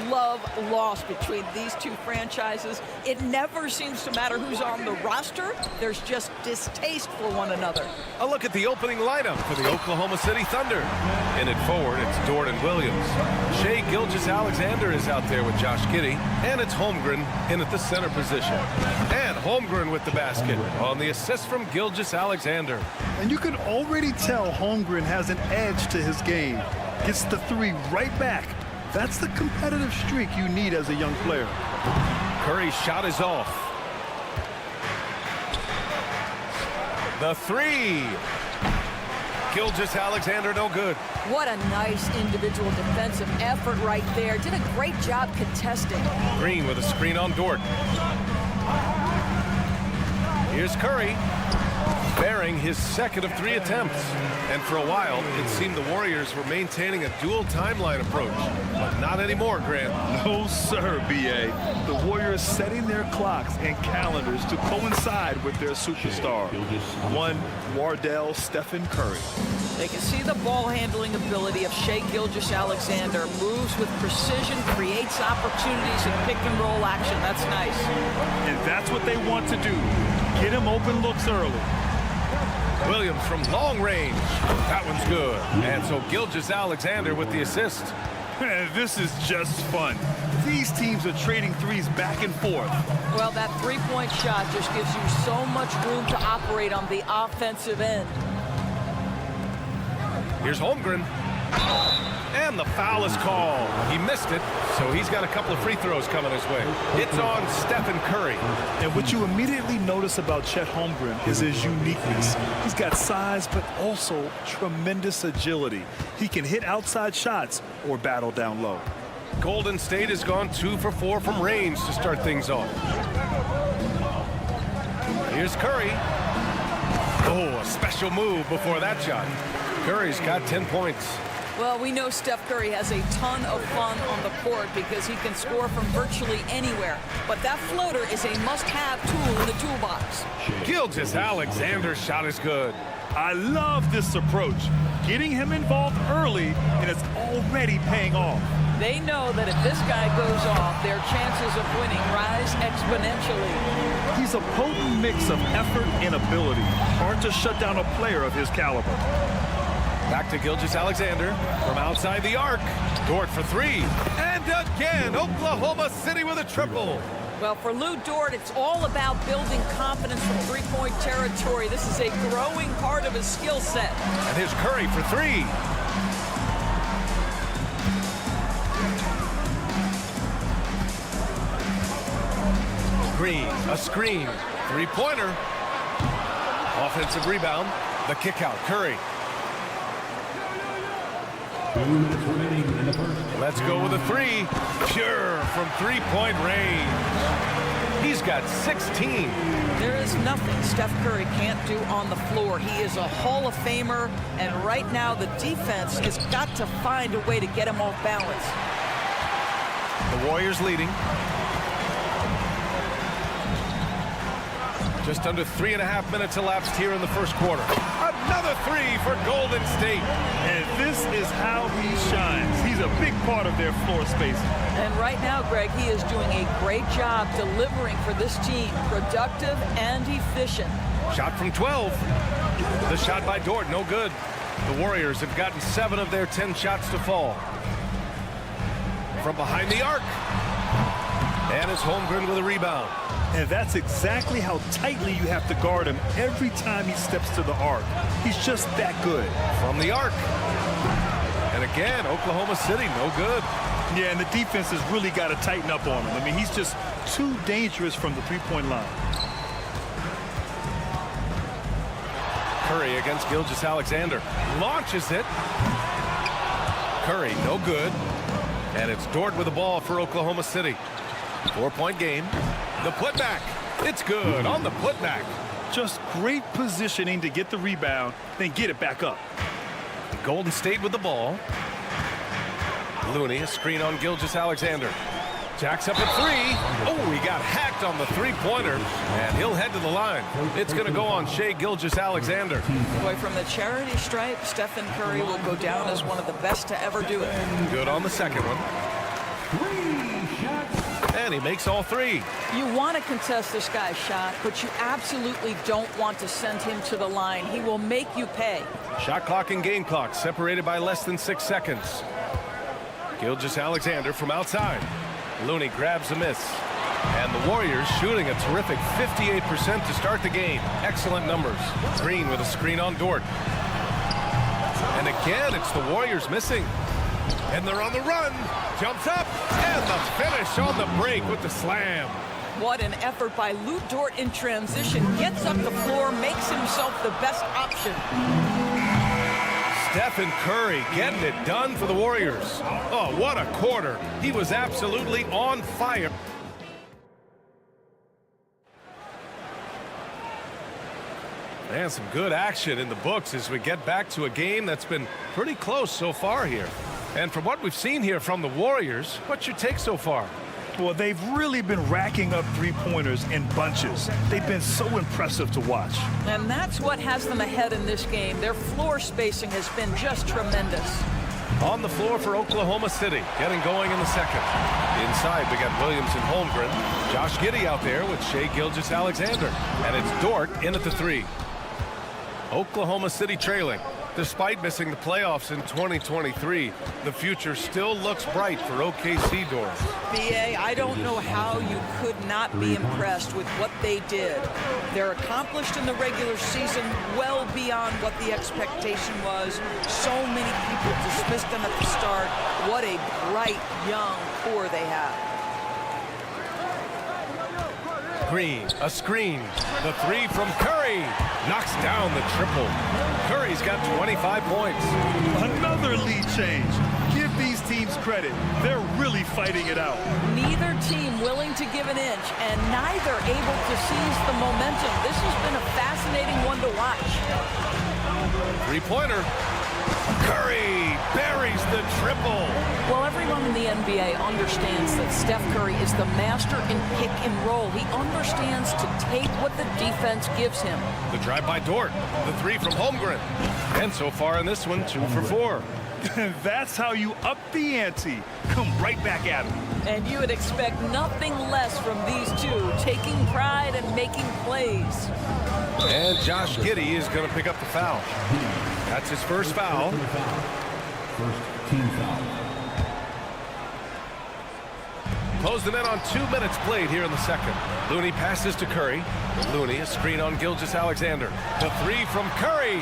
love lost between these two franchises. It never seems to matter who's on the roster. There's just distaste for one another. A look at the opening lineup for the Oklahoma City Thunder. In it forward, it's Jordan Williams. Shai Gilgeous-Alexander is out there with Josh Giddey, and it's Holmgren in at the center position. And Holmgren with the basket on the assist from Gilgeous-Alexander. And you can already tell Holmgren has an edge to his game. Gets the 3 right back. That's the competitive streak you need as a young player. Curry's shot is off. The 3. Gilgeous-Alexander, no good. What a nice individual defensive effort right there. Did a great job contesting. Green with a screen on Dort. Here's Curry, bearing his second of 3 attempts. And for a while, it seemed the Warriors were maintaining a dual timeline approach. But not anymore, Grant. No, sir, B.A. The Warriors setting their clocks and calendars to coincide with their superstar. One, Wardell Stephen Curry. They can see the ball handling ability of Shai Gilgeous-Alexander. Moves with precision, creates opportunities in pick and roll action. That's nice. And that's what they want to do. Get him open looks early. Williams from long range. That one's good. And so Gilgeous-Alexander with the assist. This is just fun. These teams are trading 3s back and forth. Well, that 3-point shot just gives you so much room to operate on the offensive end. Here's Holmgren. And the foul is called. He missed it, so he's got a couple of free throws coming his way. It's on Stephen Curry. And what you immediately notice about Chet Holmgren is his uniqueness. He's got size, but also tremendous agility. He can hit outside shots or battle down low. Golden State has gone 2 for 4 from range to start things off. Here's Curry. Oh, a special move before that shot. Curry's got 10 points. Well, we know Steph Curry has a ton of fun on the court because he can score from virtually anywhere. But that floater is a must-have tool in the toolbox. Gilgeous-Alexander's shot is good. I love this approach. Getting him involved early, and it's already paying off. They know that if this guy goes off, their chances of winning rise exponentially. He's a potent mix of effort and ability. Hard to shut down a player of his caliber. Back to Gilgeous-Alexander from outside the arc. Dort for 3. And again, Oklahoma City with a triple. Well, for Lou Dort, it's all about building confidence from 3-point territory. This is a growing part of his skill set. And here's Curry for 3. Green, a screen. 3-pointer. Offensive rebound. The kick out. Curry. 2 minutes remaining in the first. Let's go with a 3. Pure from 3-point range. He's got 16. There is nothing Steph Curry can't do on the floor. He is a Hall of Famer, and right now the defense has got to find a way to get him off balance. The Warriors leading. Just under 3.5 minutes elapsed here in the first quarter. Another 3 for Golden State. And this is how he shines. He's a big part of their floor spacing. And right now, Greg, he is doing a great job delivering for this team. Productive and efficient. Shot from 12. The shot by Dort, no good. The Warriors have gotten 7 of their 10 shots to fall. From behind the arc. And it's Holmgren with a rebound. And that's exactly how tightly you have to guard him every time he steps to the arc. He's just that good. From the arc. And again, Oklahoma City, no good. Yeah, and the defense has really got to tighten up on him. I mean, he's just too dangerous from the 3-point line. Curry against Gilgeous-Alexander. Launches it. Curry, no good. And it's Dort with the ball for Oklahoma City. 4-point game. The putback. It's good on the putback. Just great positioning to get the rebound, then get it back up. Golden State with the ball. Looney, a screen on Gilgeous-Alexander. Jacks up at 3. Oh, he got hacked on the three-pointer, and he'll head to the line. It's going to go on Shai Gilgeous-Alexander. Boy, from the charity stripe, Stephen Curry will go down as one of the best to ever do it. Good on the second one. And he makes all 3. You want to contest this guy's shot, but you absolutely don't want to send him to the line. He will make you pay. Shot clock and game clock separated by less than 6 seconds. Gilgeous-Alexander from outside. Looney grabs a miss. And the Warriors shooting a terrific 58% to start the game. Excellent numbers. Green with a screen on Dort. And again, it's the Warriors missing. And they're on the run. Jumps up. And the finish on the break with the slam. What an effort by Lou Dort in transition. Gets up the floor, makes himself the best option. Stephen Curry getting it done for the Warriors. Oh, what a quarter. He was absolutely on fire. And some good action in the books as we get back to a game that's been pretty close so far here. And from what we've seen here from the Warriors, what's your take so far? Well, they've really been racking up three-pointers in bunches. They've been so impressive to watch. And that's what has them ahead in this game. Their floor spacing has been just tremendous. On the floor for Oklahoma City, getting going in the second. Inside, we got Williams and Holmgren. Josh Giddey out there with Shai Gilgeous-Alexander. And it's Dort in at the 3. Oklahoma City trailing. Despite missing the playoffs in 2023, the future still looks bright for OKC, Doris. BA, I don't know how you could not be impressed with what they did. They're accomplished in the regular season well beyond what the expectation was. So many people dismissed them at the start. What a bright, young core they have. Green, a screen. The 3 from Curry. Knocks down the triple. Curry's got 25 points. Another lead change. Give these teams credit. They're really fighting it out. Neither team willing to give an inch, and neither able to seize the momentum. This has been a fascinating one to watch. Three-pointer. Curry buries the triple. Well, everyone in the NBA understands that Steph Curry is the master in pick and roll. He understands to take what the defense gives him. The drive by Dort. The 3 from Holmgren. And so far in this one, 2 for 4. That's how you up the ante. Come right back at him. And you would expect nothing less from these two, taking pride and making plays. And Josh Giddey is going to pick up the foul. That's his first foul. First team foul. Close the net on 2 minutes played here in the second. Looney passes to Curry. Looney, a screen on Gilgeous-Alexander. The 3 from Curry.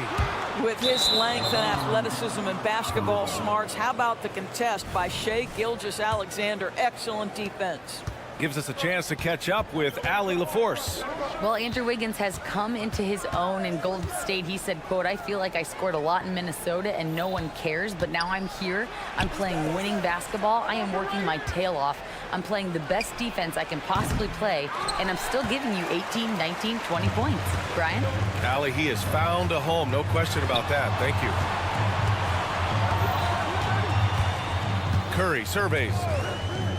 With his length and athleticism and basketball smarts, how about the contest by Shai Gilgeous-Alexander? Excellent defense. Gives us a chance to catch up with Allie LaForce. Well, Andrew Wiggins has come into his own in Golden State. He said, quote, "I feel like I scored a lot in Minnesota and no one cares, but now I'm here. I'm playing winning basketball. I am working my tail off. I'm playing the best defense I can possibly play, and I'm still giving you 18, 19, 20 points. Brian? Allie, he has found a home. No question about that. Thank you. Curry surveys.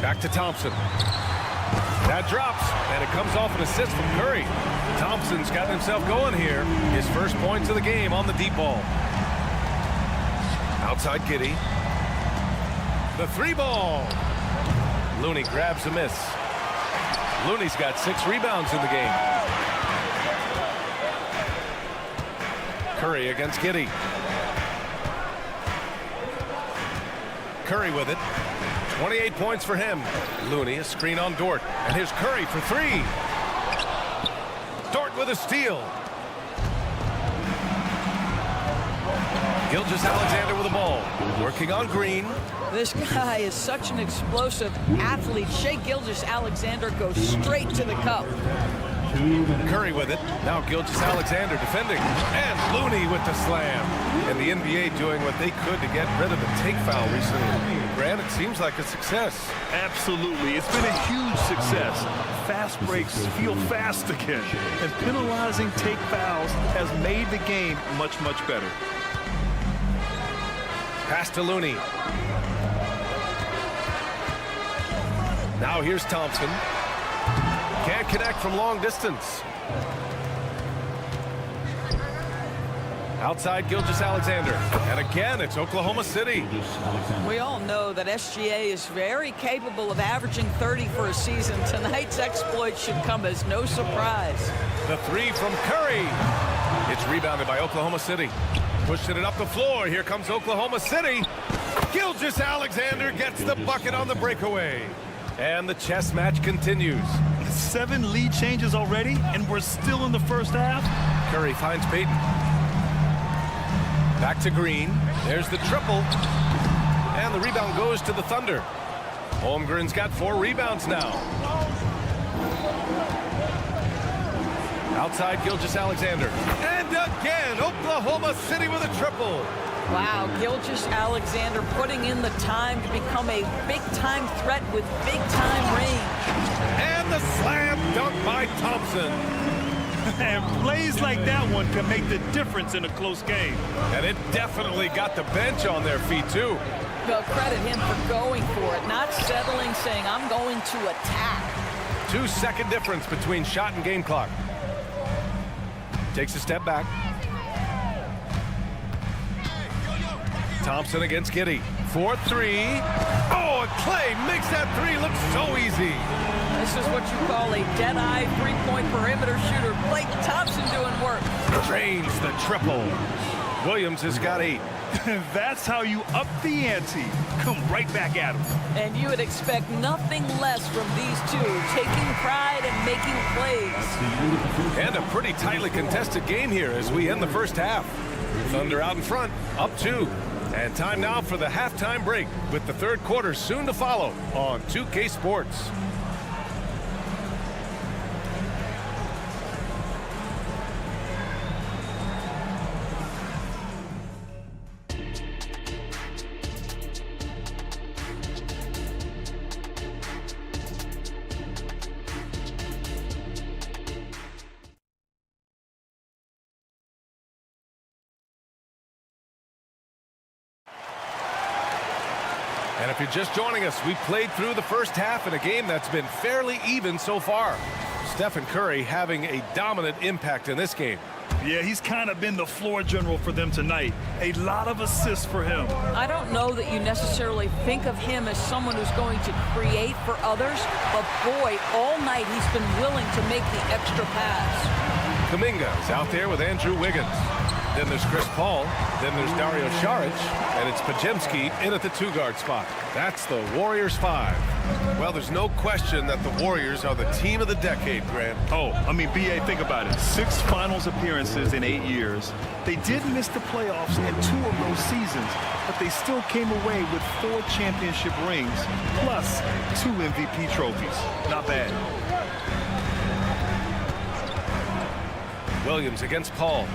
Back to Thompson. That drops, and it comes off an assist from Curry. Thompson's got himself going here. His first points of the game on the deep ball. Outside Giddey. The 3 ball. Looney grabs a miss. Looney's got 6 rebounds in the game. Curry against Giddey. Curry with it. 28 points for him. Looney, a screen on Dort. And here's Curry for 3. Dort with a steal. Gilgeous-Alexander with the ball. Working on Green. This guy is such an explosive athlete. Shai Gilgeous-Alexander goes straight to the cup. Curry with it. Now Gilgeous-Alexander defending. And Looney with the slam. And the NBA doing what they could to get rid of the take foul recently. Grant, it seems like a success. Absolutely. It's been a huge success. Fast breaks feel fast again. And penalizing take fouls has made the game much, much better. Pass to Looney. Now here's Thompson. Can't connect from long distance. Outside Gilgeous-Alexander. And again, it's Oklahoma City. We all know that SGA is very capable of averaging 30 for a season. Tonight's exploit should come as no surprise. The three from Curry. It's rebounded by Oklahoma City. Pushing it up the floor. Here comes Oklahoma City. Gilgeous-Alexander gets the bucket on the breakaway. And the chess match continues. 7 lead changes already, and we're still in the first half. Curry finds Payton. Back to Green. There's the triple. And the rebound goes to the Thunder. Holmgren's got 4 rebounds now. Outside Gilgeous-Alexander. And again, Oklahoma City with a triple. Wow, Gilgeous-Alexander putting in the time to become a big-time threat with big-time range. And the slam dunk by Thompson. And plays like that one can make the difference in a close game. And it definitely got the bench on their feet, too. Well, credit him for going for it, not settling, saying, I'm going to attack. 2-second difference between shot and game clock. Takes a step back. Thompson against Giddey. 4-3. Oh, and Clay makes that three look so easy. This is what you call a dead-eye three-point perimeter shooter. Blake Thompson doing work. Drains the triple. Williams has got 8. That's how you up the ante. Come right back at him. And you would expect nothing less from these two, taking pride and making plays. And a pretty tightly contested game here as we end the first half. Thunder out in front, up 2. And time now for the halftime break with the third quarter soon to follow on 2K Sports. And if you're just joining us, we played through the first half in a game that's been fairly even so far. Stephen Curry having a dominant impact in this game. Yeah, he's kind of been the floor general for them tonight. A lot of assists for him. I don't know that you necessarily think of him as someone who's going to create for others, but boy, all night he's been willing to make the extra pass. Kuminga is out there with Andrew Wiggins. Then there's Chris Paul. Then there's Dario Saric. And it's Podziemski in at the 2-guard spot. That's the Warriors 5. Well, there's no question that the Warriors are the team of the decade, Grant. Oh, I mean, B.A., think about it. 6 finals appearances in 8 years. They did miss the playoffs in 2 of those seasons, but they still came away with 4 championship rings, plus 2 MVP trophies. Not bad. Williams against Paul.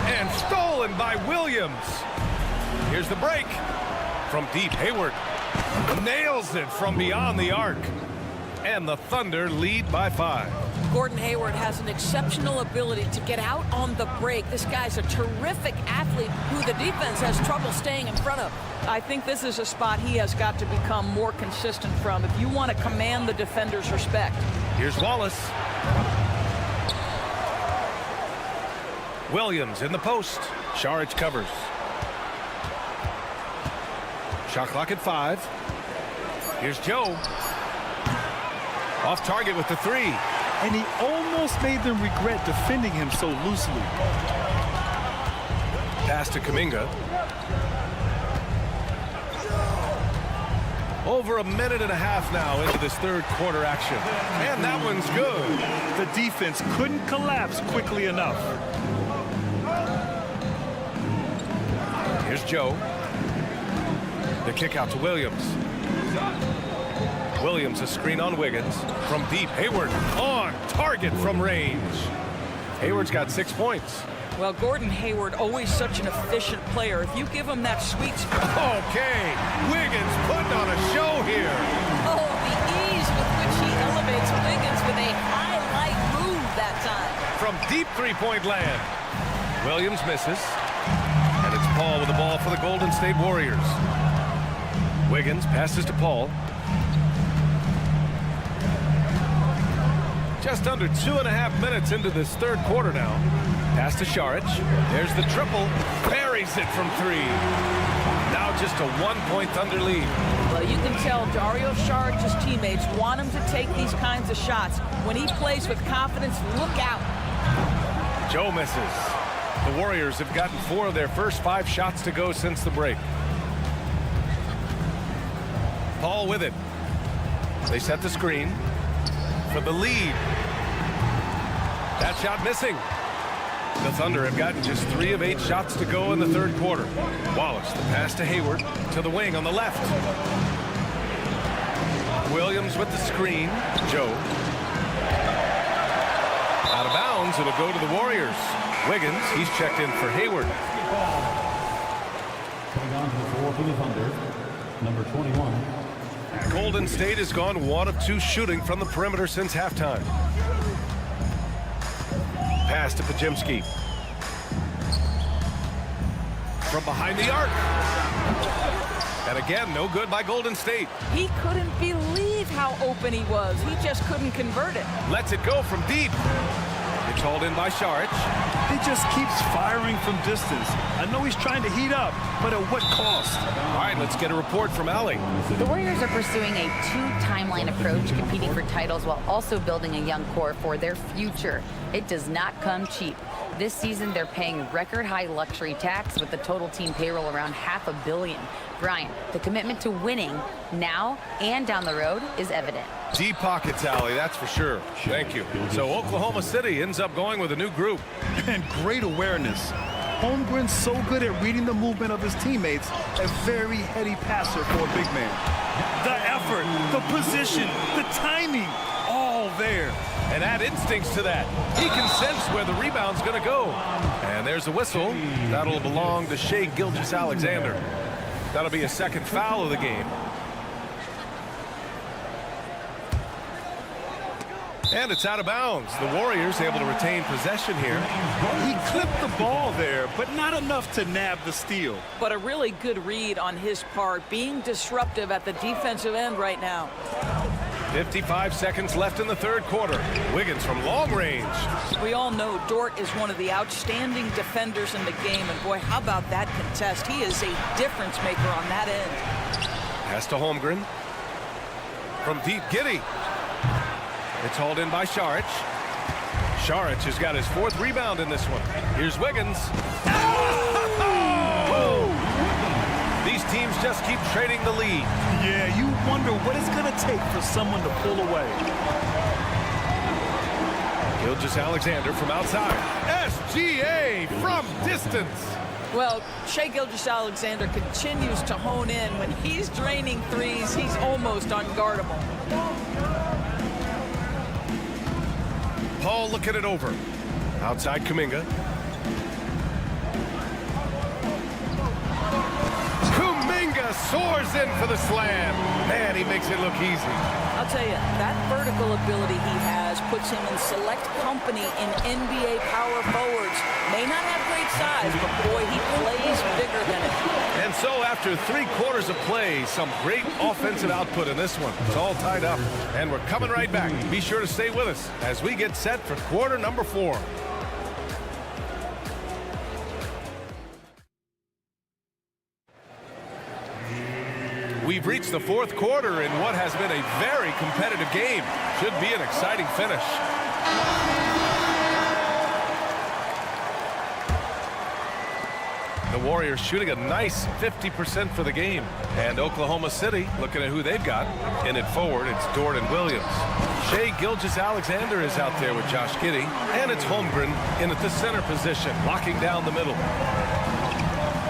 And stolen by Williams. Here's the break. From deep, Hayward nails it from beyond the arc. And the Thunder lead by 5. Gordon Hayward has an exceptional ability to get out on the break. This guy's a terrific athlete who the defense has trouble staying in front of. I think this is a spot he has got to become more consistent from if you want to command the defender's respect. Here's Wallace. Williams in the post. Saric covers. Shot clock at 5. Here's Joe. Off target with the 3. And he almost made them regret defending him so loosely. Pass to Kuminga. Over a minute and a half now into this third quarter action. And that one's good. The defense couldn't collapse quickly enough. Here's Joe. The kick out to Williams. Williams a screen on Wiggins. From deep, Hayward on target from range. Hayward's got 6 points. Well, Gordon Hayward, always such an efficient player. If you give him that sweet spot. Okay, Wiggins putting on a show here. Oh, the ease with which he elevates Wiggins with a highlight move that time. From deep three-point land. Williams misses. And it's Paul with the ball for the Golden State Warriors. Wiggins passes to Paul. Just under 2.5 minutes into this third quarter now. Pass to Šarić. There's the triple. Buries it from 3. Now just a 1-point Thunder lead. Well, you can tell Dario Šarić's teammates want him to take these kinds of shots. When he plays with confidence, look out. Joe misses. The Warriors have gotten 4 of their first 5 shots to go since the break. Paul with it. They set the screen for the lead. That shot missing. The Thunder have gotten just 3 of 8 shots to go in the third quarter. Wallace, the pass to Hayward, to the wing on the left. Williams with the screen. Joe. Out of bounds, it'll go to the Warriors. Wiggins, he's checked in for Hayward. Coming on to the floor for the Thunder, number 21. Golden State has gone 1 of 2 shooting from the perimeter since halftime. Pass to Podziemski. From behind the arc. And again, no good by Golden State. He couldn't believe how open he was. He just couldn't convert it. Lets it go from deep. It's hauled in by Šarić. He just keeps firing from distance. I know he's trying to heat up, but at what cost? All right, let's get a report from Allie. The Warriors are pursuing a 2-timeline approach, competing for titles while also building a young core for their future. It does not come cheap. This season, they're paying record-high luxury tax with the total team payroll around $500 million. Brian, the commitment to winning now and down the road is evident. Deep pockets, Allie, that's for sure. Thank you. So Oklahoma City ends up going with a new group. And great awareness. Holmgren's so good at reading the movement of his teammates, a very heady passer for a big man. The effort, the position, the timing, all there. And add instincts to that. He can sense where the rebound's going to go. And there's a whistle. That'll belong to Shai Gilgeous-Alexander. That'll be a second foul of the game. And it's out of bounds. The Warriors able to retain possession here. He clipped the ball there, but not enough to nab the steal. But a really good read on his part, being disruptive at the defensive end right now. 55 seconds left in the third quarter. Wiggins from long range. We all know Dort is one of the outstanding defenders in the game, and boy, how about that contest? He is a difference maker on that end. Pass to Holmgren. From deep, Giddey. It's hauled in by Šarić. Šarić has got his 4th rebound in this one. Here's Wiggins. Oh! These teams just keep trading the lead. Yeah, you wonder what it's going to take for someone to pull away. Gilgeous-Alexander from outside. SGA from distance. Well, Shai Gilgeous-Alexander continues to hone in. When he's draining threes, he's almost unguardable. Paul looking it over. Outside Kuminga. Kuminga soars in for the slam. Man, he makes it look easy. I'll tell you, that vertical ability he has puts him in select company in NBA power forwards. May not have great size, but boy, he plays bigger than it. And so after 3 quarters of play, some great offensive output in this one. It's all tied up, and we're coming right back. Be sure to stay with us as we get set for quarter number 4. We've reached the 4th quarter in what has been a very competitive game. Should be an exciting finish. The Warriors shooting a nice 50% for the game. And Oklahoma City looking at who they've got. In it forward, it's Dort and Williams. Shai Gilgeous-Alexander is out there with Josh Giddey. And it's Holmgren in at the center position, locking down the middle.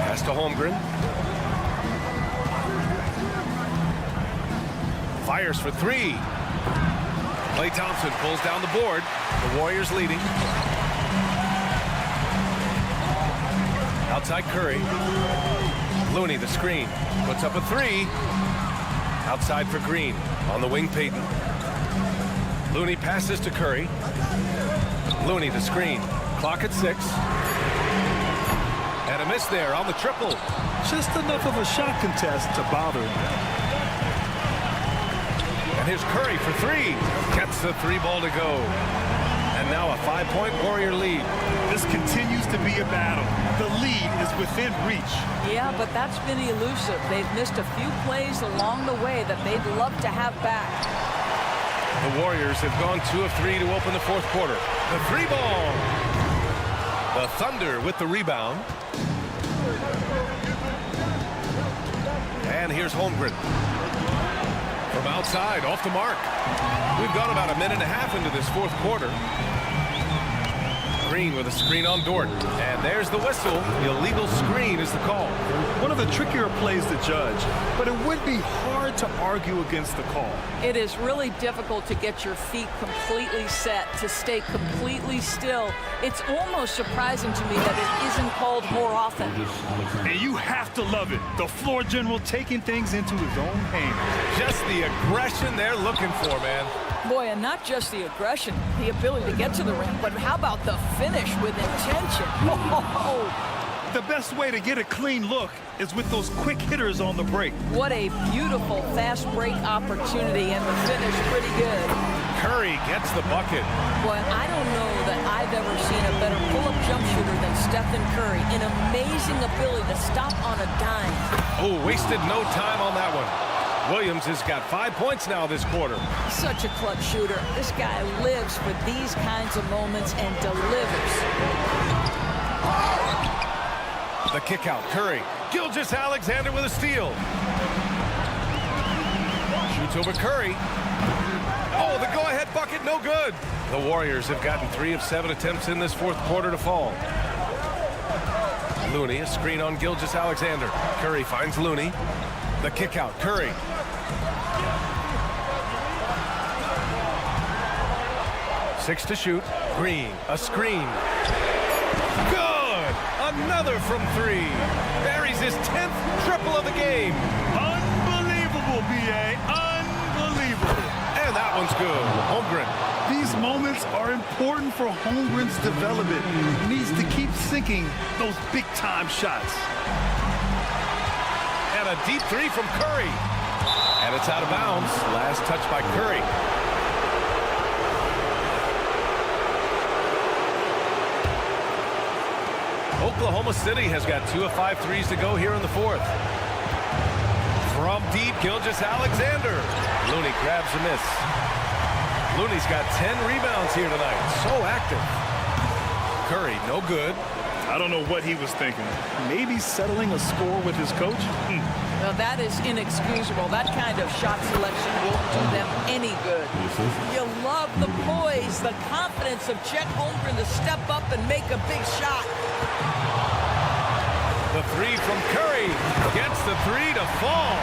Pass to Holmgren. Fires for 3. Klay Thompson pulls down the board. The Warriors leading. Outside Curry. Looney the screen. Puts up a 3. Outside for Green. On the wing, Payton. Looney passes to Curry. Looney the screen. Clock at 6. And a miss there on the triple. Just enough of a shot contest to bother him. And here's Curry for three. Gets the three ball to go. And now a 5-point Warrior lead. This continues to be a battle. The lead is within reach. Yeah, but that's been elusive. They've missed a few plays along the way that they'd love to have back. The Warriors have gone 2 of 3 to open the fourth quarter. The three ball. The Thunder with the rebound. And here's Holmgren. From outside, off the mark. We've gone about a minute and a half into this fourth quarter. Green with a screen on Dort. And there's the whistle. The illegal screen is the call. One of the trickier plays to judge, but it would be hard to argue against the call. It is really difficult to get your feet completely set, to stay completely still. It's almost surprising to me that it isn't called more often. And you have to love it. The floor general taking things into his own hands. Just the aggression they're looking for, man. Boy, and not just the aggression, the ability to get to the rim, but how about the finish with intention? Oh, The best way to get a clean look is with those quick hitters on the break. what a beautiful fast break opportunity, and the finish pretty good. Curry gets the bucket. Boy, I don't know that I've ever seen a better pull-up jump shooter than Stephen Curry. An amazing ability to stop on a dime. Oh, wasted no time on that one. Williams has got 5 points now this quarter. Such a clutch shooter. This guy lives for these kinds of moments and delivers. The kick out, Curry. Gilgeous-Alexander with a steal. Shoots over Curry. Oh, the go-ahead bucket, no good. The Warriors have gotten 3 of 7 attempts in this fourth quarter to fall. Looney, a screen on Gilgeous-Alexander. Curry finds Looney. The kick out, Curry. Six to shoot. Green, a screen. Good! Another from three. Buries his 10th triple of the game. Unbelievable, B.A. Unbelievable. And that one's good. Holmgren. These moments are important for Holmgren's development. He needs to keep sinking those big-time shots. And a deep three from Curry. And it's out of bounds. Last touch by Curry. Oklahoma City has got 2 of 5 threes to go here in the fourth. From deep, Gilgeous-Alexander. Looney grabs a miss. Looney's got 10 rebounds here tonight. So active. Curry, no good. I don't know what he was thinking. Maybe settling a score with his coach? Now that is inexcusable. That kind of shot selection won't do them any good. You love the poise, the confidence of Chet Holmgren to step up and make a big shot. The three from Curry gets the three to fall.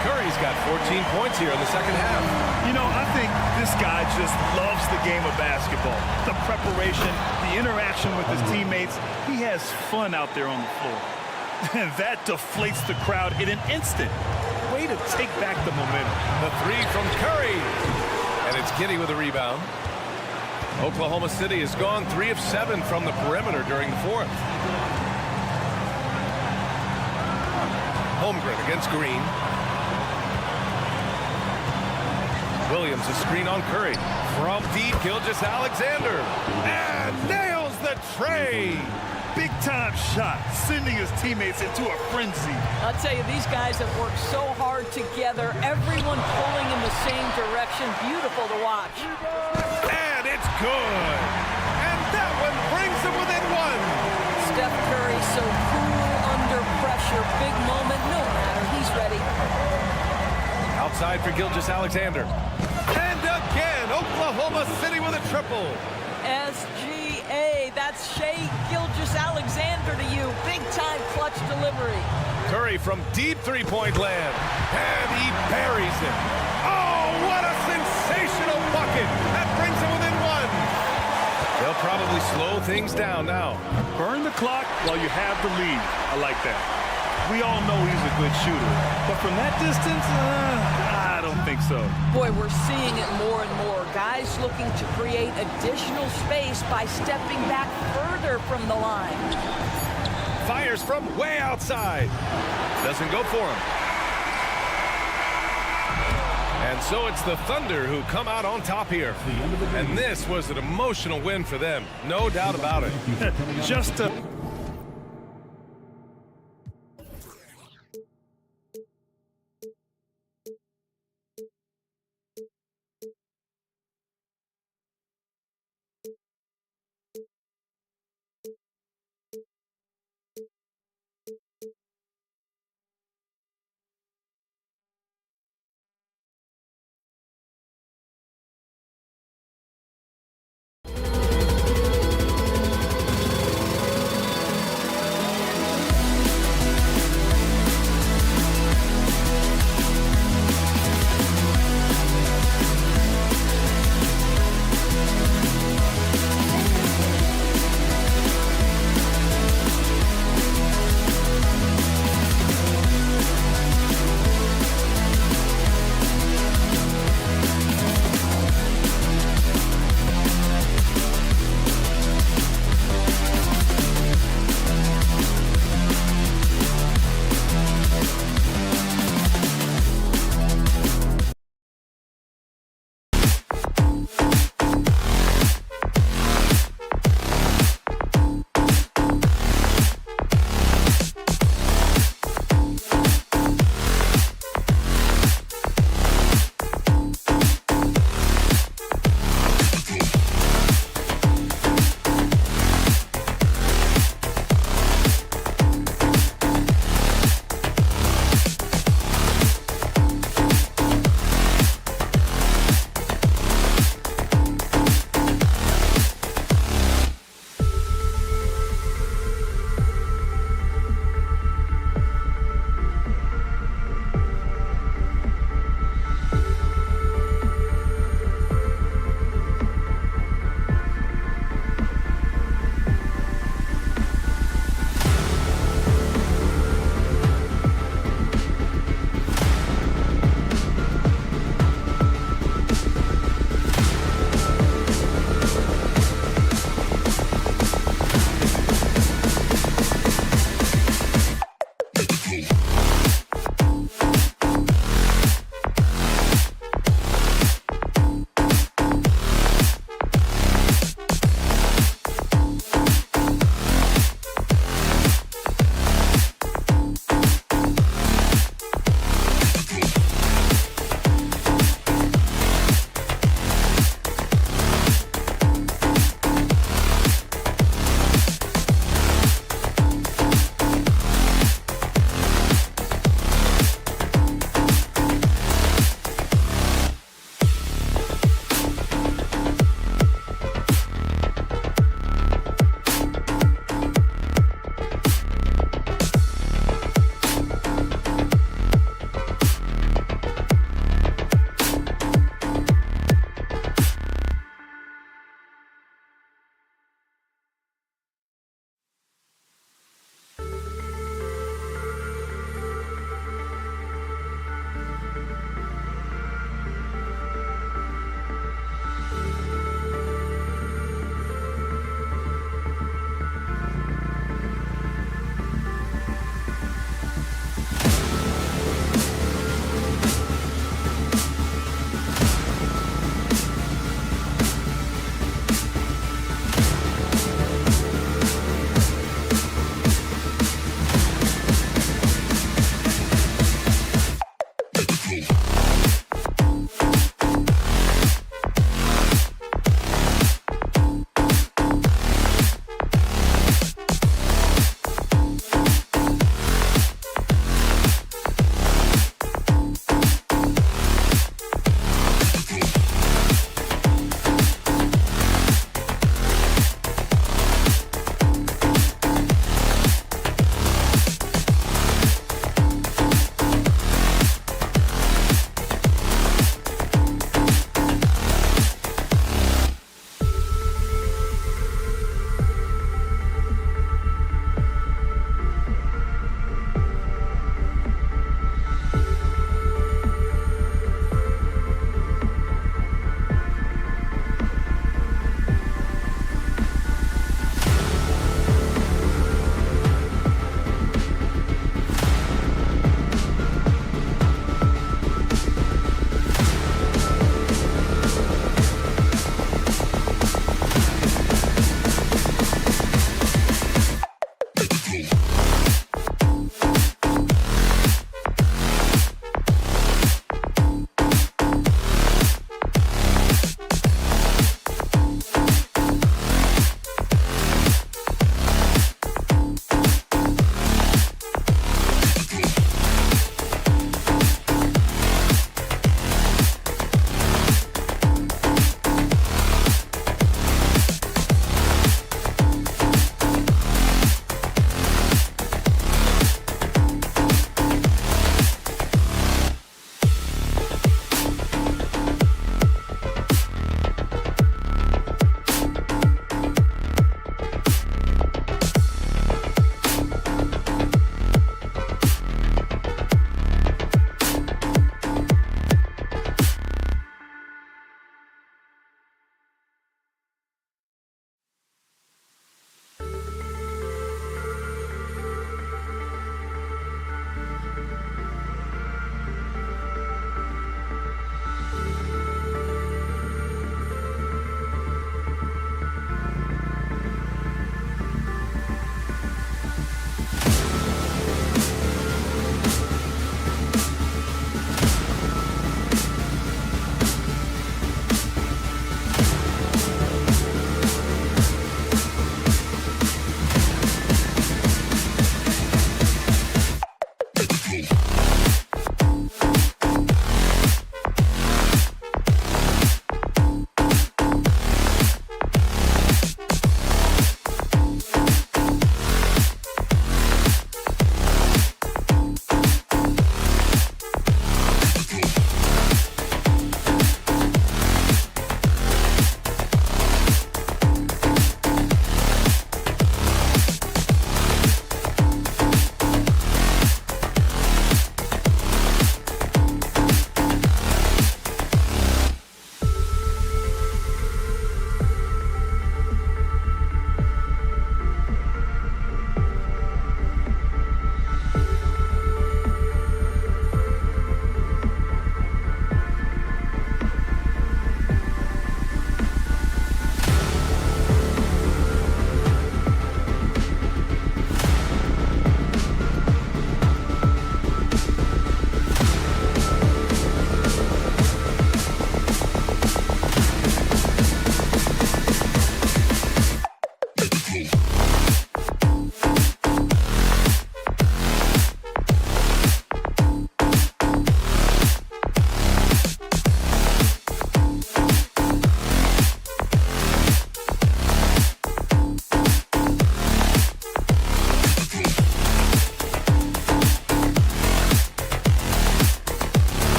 Curry's got 14 points here in the second half. You know, I think this guy just loves the game of basketball. The preparation, the interaction with his teammates. He has fun out there on the floor. And that deflates the crowd in an instant. Way to take back the momentum. The three from Curry. And it's Giddey with a rebound. Oklahoma City has gone 3 of 7 from the perimeter during the fourth. Holmgren against Green. Williams, a screen on Curry. From deep, Gilgeous-Alexander. And nails the tray. Big-time shot, sending his teammates into a frenzy. I'll tell you, these guys have worked so hard together. Everyone pulling in the same direction. Beautiful to watch. And it's good. And that one brings them within one. Steph Curry so cool under pressure. Big moment, no matter. He's ready. Outside for Gilgeous-Alexander. And again, Oklahoma City with a triple. SGA, that's Shai Gilgeous-Alexander to you. Big-time clutch delivery. Curry from deep three-point land. And he buries it. Oh, what a sensational bucket. That brings him within one. They'll probably slow things down now. Burn the clock while you have the lead. I like that. We all know he's a good shooter. But from that distance, I don't think so. Boy, we're seeing it more and more. Guys looking to create additional space by stepping back further from the line. Fires from way outside. Doesn't go for him. And so it's the Thunder who come out on top here. And this was an emotional win for them. No doubt about it. Just a...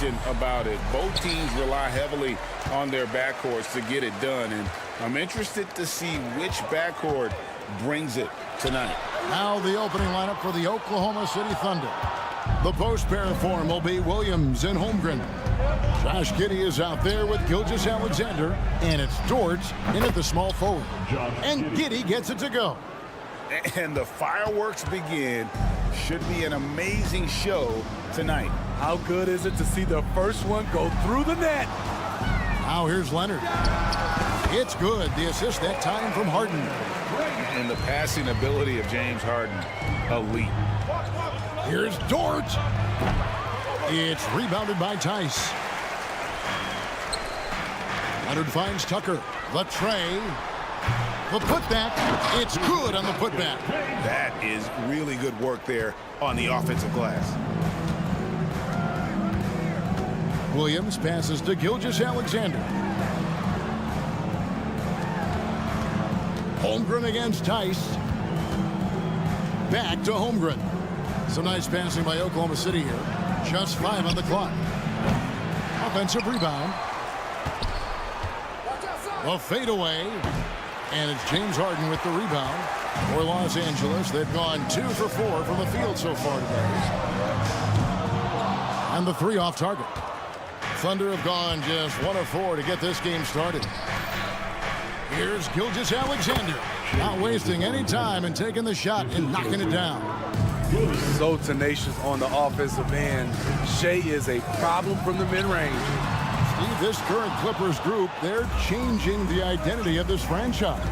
question about it. Both teams rely heavily on their backcourts to get it done, and I'm interested to see which backcourt brings it tonight. Now the opening lineup for the Oklahoma City Thunder. The post pair form will be Williams and Holmgren. Josh Giddey is out there with Gilgeous-Alexander, and it's Dort in at the small forward. And Giddey gets it to go. And the fireworks begin. Should be an amazing show tonight. How good is it to see the first one go through the net? Now here's Leonard. It's good. The assist that time from Harden. And the passing ability of James Harden, elite. Here's Dort. It's rebounded by Tice. Leonard finds Tucker. The tray. The putback. It's good on the putback. That is really good work there on the offensive glass. Williams passes to Gilgeous-Alexander. Holmgren against Tice. Back to Holmgren. Some nice passing by Oklahoma City here. Just 5 on the clock. Offensive rebound. A fadeaway. And it's James Harden with the rebound for Los Angeles. They've gone 2 for 4 from the field so far today. And the 3 off target. Thunder have gone just 1 of 4 to get this game started. Here's Gilgeous-Alexander. Not wasting any time and taking the shot and knocking it down. So tenacious on the offensive end. Shea is a problem from the mid-range. Steve, this current Clippers group, they're changing the identity of this franchise.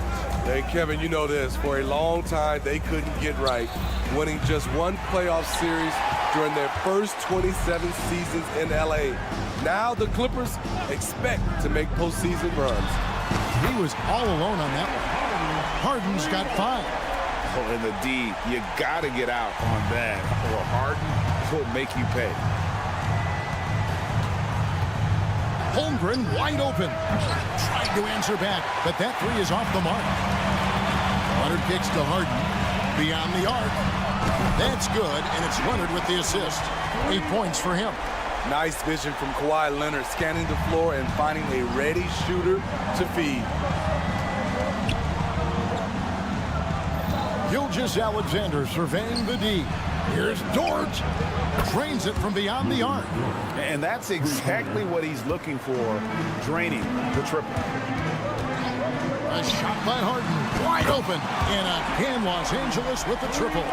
Hey, Kevin, you know this. For a long time, they couldn't get right, winning just 1 playoff series during their first 27 seasons in LA. Now the Clippers expect to make postseason runs. He was all alone on that one. Harden's got 5. Oh, and the D, you got to get out on that, or Harden will make you pay. Holmgren wide open. Tried to answer back, but that 3 is off the mark. Leonard kicks to Harden. Beyond the arc. That's good, and it's Leonard with the assist. 8 points for him. Nice vision from Kawhi Leonard, scanning the floor and finding a ready shooter to feed. Gilgeous-Alexander surveying the D. Here's Dort. Drains it from beyond the arc. And that's exactly what he's looking for, draining the triple. A shot by Harden. Wide open. And again, Los Angeles with the triple.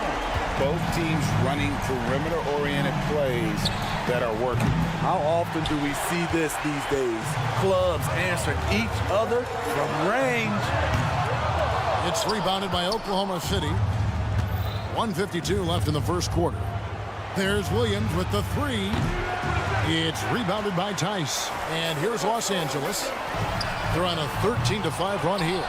Both teams running perimeter-oriented plays that are working. How often do we see this these days? Clubs answer each other from range. It's rebounded by Oklahoma City. 1:52 left in the first quarter. There's Williams with the 3. It's rebounded by Tice. And here's Los Angeles. They're on a 13-5 run here.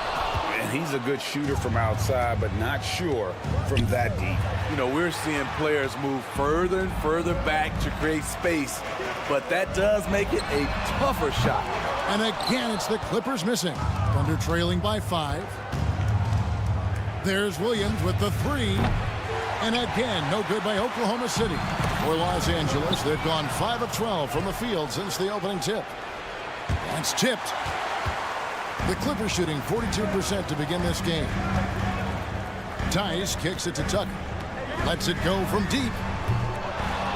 And he's a good shooter from outside, but not sure from that deep. You know, we're seeing players move further and further back to create space, but that does make it a tougher shot. And again, it's the Clippers missing. Thunder trailing by 5. There's Williams with the 3. And again, no good by Oklahoma City. For Los Angeles, they've gone 5 of 12 from the field since the opening tip. That's tipped. The Clippers shooting 42% to begin this game. Tice kicks it to Tucker. Lets it go from deep.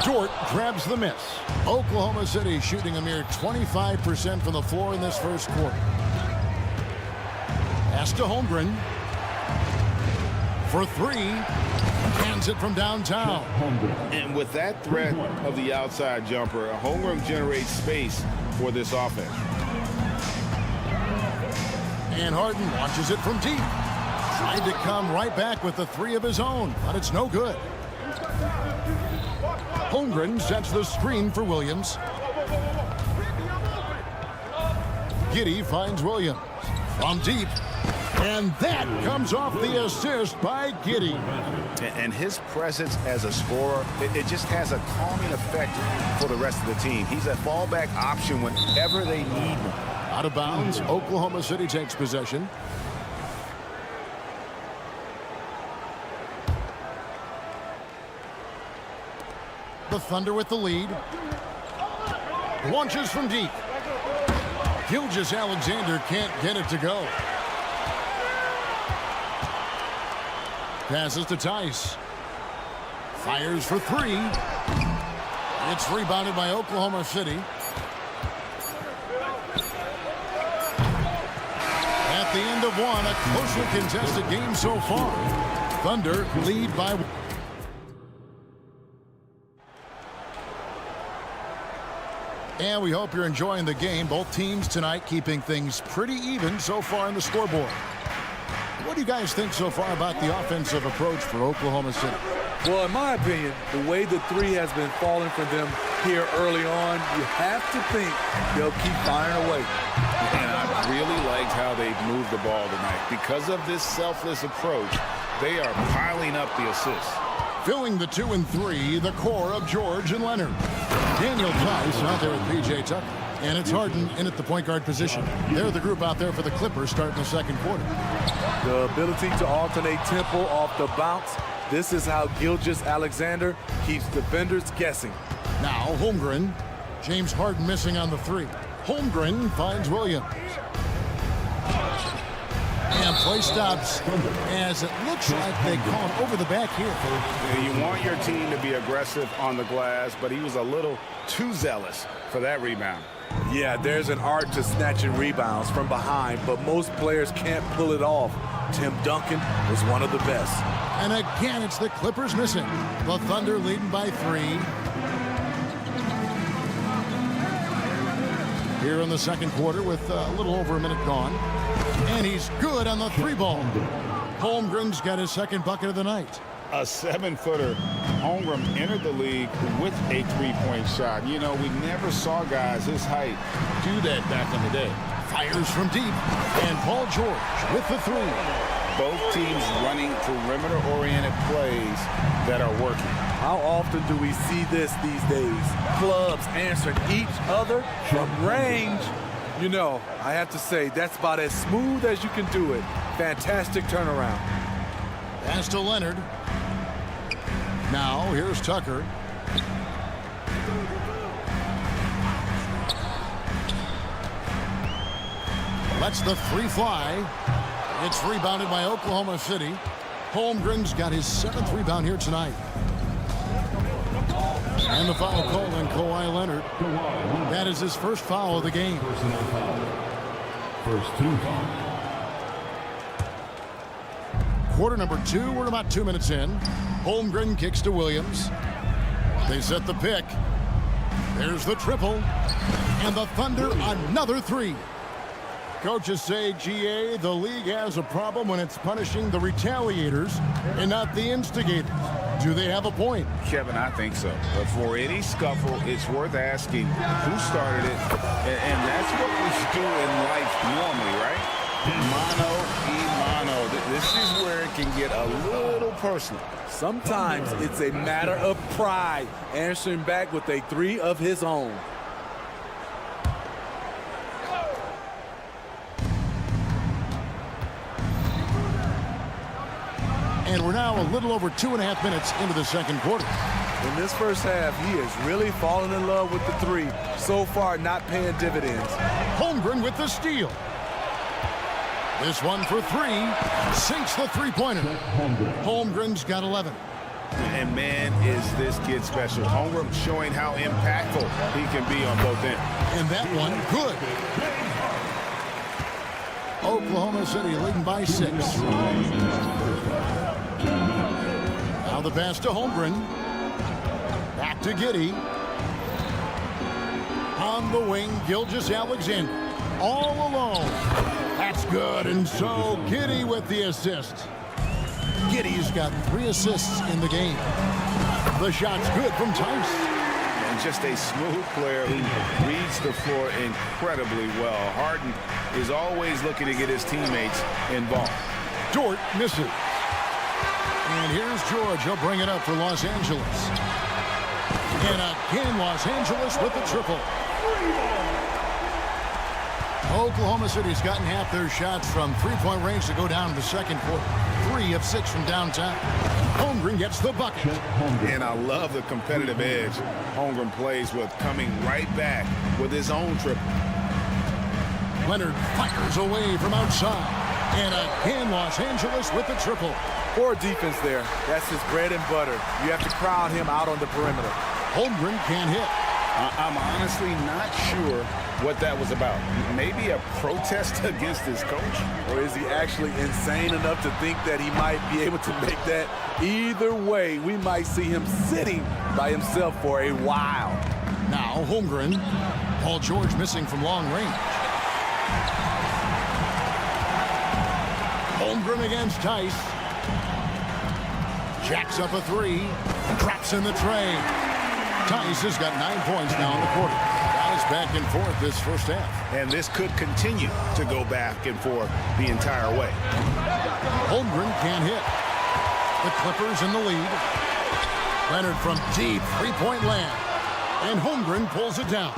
Dort grabs the miss. Oklahoma City shooting a mere 25% from the floor in this first quarter. Pass to Holmgren. For 3. Hands it from downtown. And with that threat of the outside jumper, Holmgren generates space for this offense. And Harden launches it from deep. Tried to come right back with the 3 of his own, but it's no good. Holmgren sets the screen for Williams. Giddey finds Williams from deep. And that comes off the assist by Giddey. And his presence as a scorer, it just has a calming effect for the rest of the team. He's a fallback option whenever they need him. Out of bounds, Oklahoma City takes possession. The Thunder with the lead. Launches from deep. Gilgeous-Alexander can't get it to go. Passes to Tice. Fires for three. It's rebounded by Oklahoma City. At the end of one, a closely contested game so far. Thunder lead by. And we hope you're enjoying the game. Both teams tonight keeping things pretty even so far in the scoreboard. What do you guys think so far about the offensive approach for Oklahoma City? Well, in my opinion, the way the three has been falling for them here early on, you have to think they'll keep firing away. And I really liked how they've moved the ball tonight. Because of this selfless approach, they are piling up the assists. Filling the 2 and 3, the core of George and Leonard. Daniel Tice out there with P.J. Tucker. And it's Harden in at the point guard position. They're the group out there for the Clippers starting the second quarter. The ability to alternate tempo off the bounce. This is how Gilgeous-Alexander keeps defenders guessing. Now Holmgren. James Harden missing on the 3. Holmgren finds Williams. And play stops as it looks like they call him over the back here. You want your team to be aggressive on the glass, but he was a little too zealous for that rebound. Yeah, there's an art to snatching rebounds from behind, but most players can't pull it off. Tim Duncan was one of the best. And again, it's the Clippers missing. The Thunder leading by 3. Here in the second quarter with a little over a minute gone. And he's good on the 3-ball. Holmgren's got his second bucket of the night. A 7-footer. Holmgren entered the league with a 3-point shot. You know, we never saw guys his height do that back in the day. Fires from deep. And Paul George with the 3. Both teams running perimeter-oriented plays that are working. How often do we see this these days? Clubs answering each other from range. You know, I have to say, that's about as smooth as you can do it. Fantastic turnaround. Pass to Leonard. Now, here's Tucker. Lets the 3 fly. It's rebounded by Oklahoma City. Holmgren's got his 7th rebound here tonight. And the foul call on Kawhi Leonard. That is his first foul of the game. First 2 fouls. Quarter number 2, we're about 2 minutes in. Holmgren kicks to Williams. They set the pick. There's the triple. And the Thunder, another 3. Coaches say, GA, the league has a problem when it's punishing the retaliators and not the instigators. Do they have a point? Kevin, I think so. But for any scuffle, it's worth asking who started it. And that's what we do in life normally, right? Mano y mano. This is where it can get a little personal. Sometimes it's a matter of pride, answering back with a 3 of his own. And we're now a little over 2.5 minutes into the second quarter. In this first half, he is really falling in love with the 3. So far, not paying dividends. Holmgren with the steal. This one for 3. Sinks the 3-pointer. Holmgren's got 11. And man, is this kid special. Holmgren showing how impactful he can be on both ends. And that one, good. Oklahoma City leading by 6. Now the pass to Holmgren. Back to Giddey. On the wing, Gilgeous-Alexander. All alone. That's good. And so Giddey with the assist. Giddey's got 3 assists in the game. The shot's good from Tice. And just a smooth player who reads the floor incredibly well. Harden is always looking to get his teammates involved. Dort misses. And here's George. He'll bring it up for Los Angeles. And again, Los Angeles with the triple. Oklahoma City's gotten half their shots from 3-point range to go down to the second quarter. 3 of 6 from downtown. Holmgren gets the bucket. And I love the competitive edge Holmgren plays with, coming right back with his own triple. Leonard fires away from outside. And again, Los Angeles with the triple. Poor defense there. That's his bread and butter. You have to crowd him out on the perimeter. Holmgren can't hit. I'm honestly not sure what that was about. Maybe a protest against his coach? Or is he actually insane enough to think that he might be able to make that? Either way, we might see him sitting by himself for a while. Now Holmgren. Paul George missing from long range. Holmgren against Tice. Jacks up a three. Drops in the tray. Tice has got 9 points now in the quarter. Guys back and forth this first half. And this could continue to go back and forth the entire way. Holmgren can't hit. The Clippers in the lead. Leonard from deep three-point land. And Holmgren pulls it down.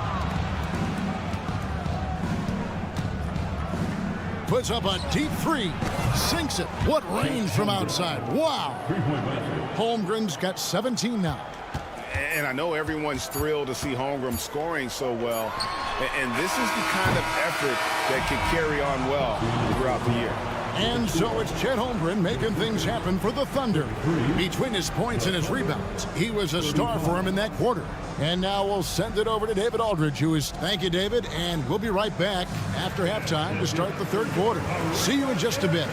Puts up a deep three. Sinks it. What range from outside. Wow. Holmgren's got 17 now. And I know everyone's thrilled to see Holmgren scoring so well. And this is the kind of effort that can carry on well throughout the year. And so it's Chet Holmgren making things happen for the Thunder. Between his points and his rebounds, he was a star for him in that quarter. And now we'll send it over to David Aldridge, who is... Thank you, David. And we'll be right back after halftime to start the third quarter. See you in just a bit.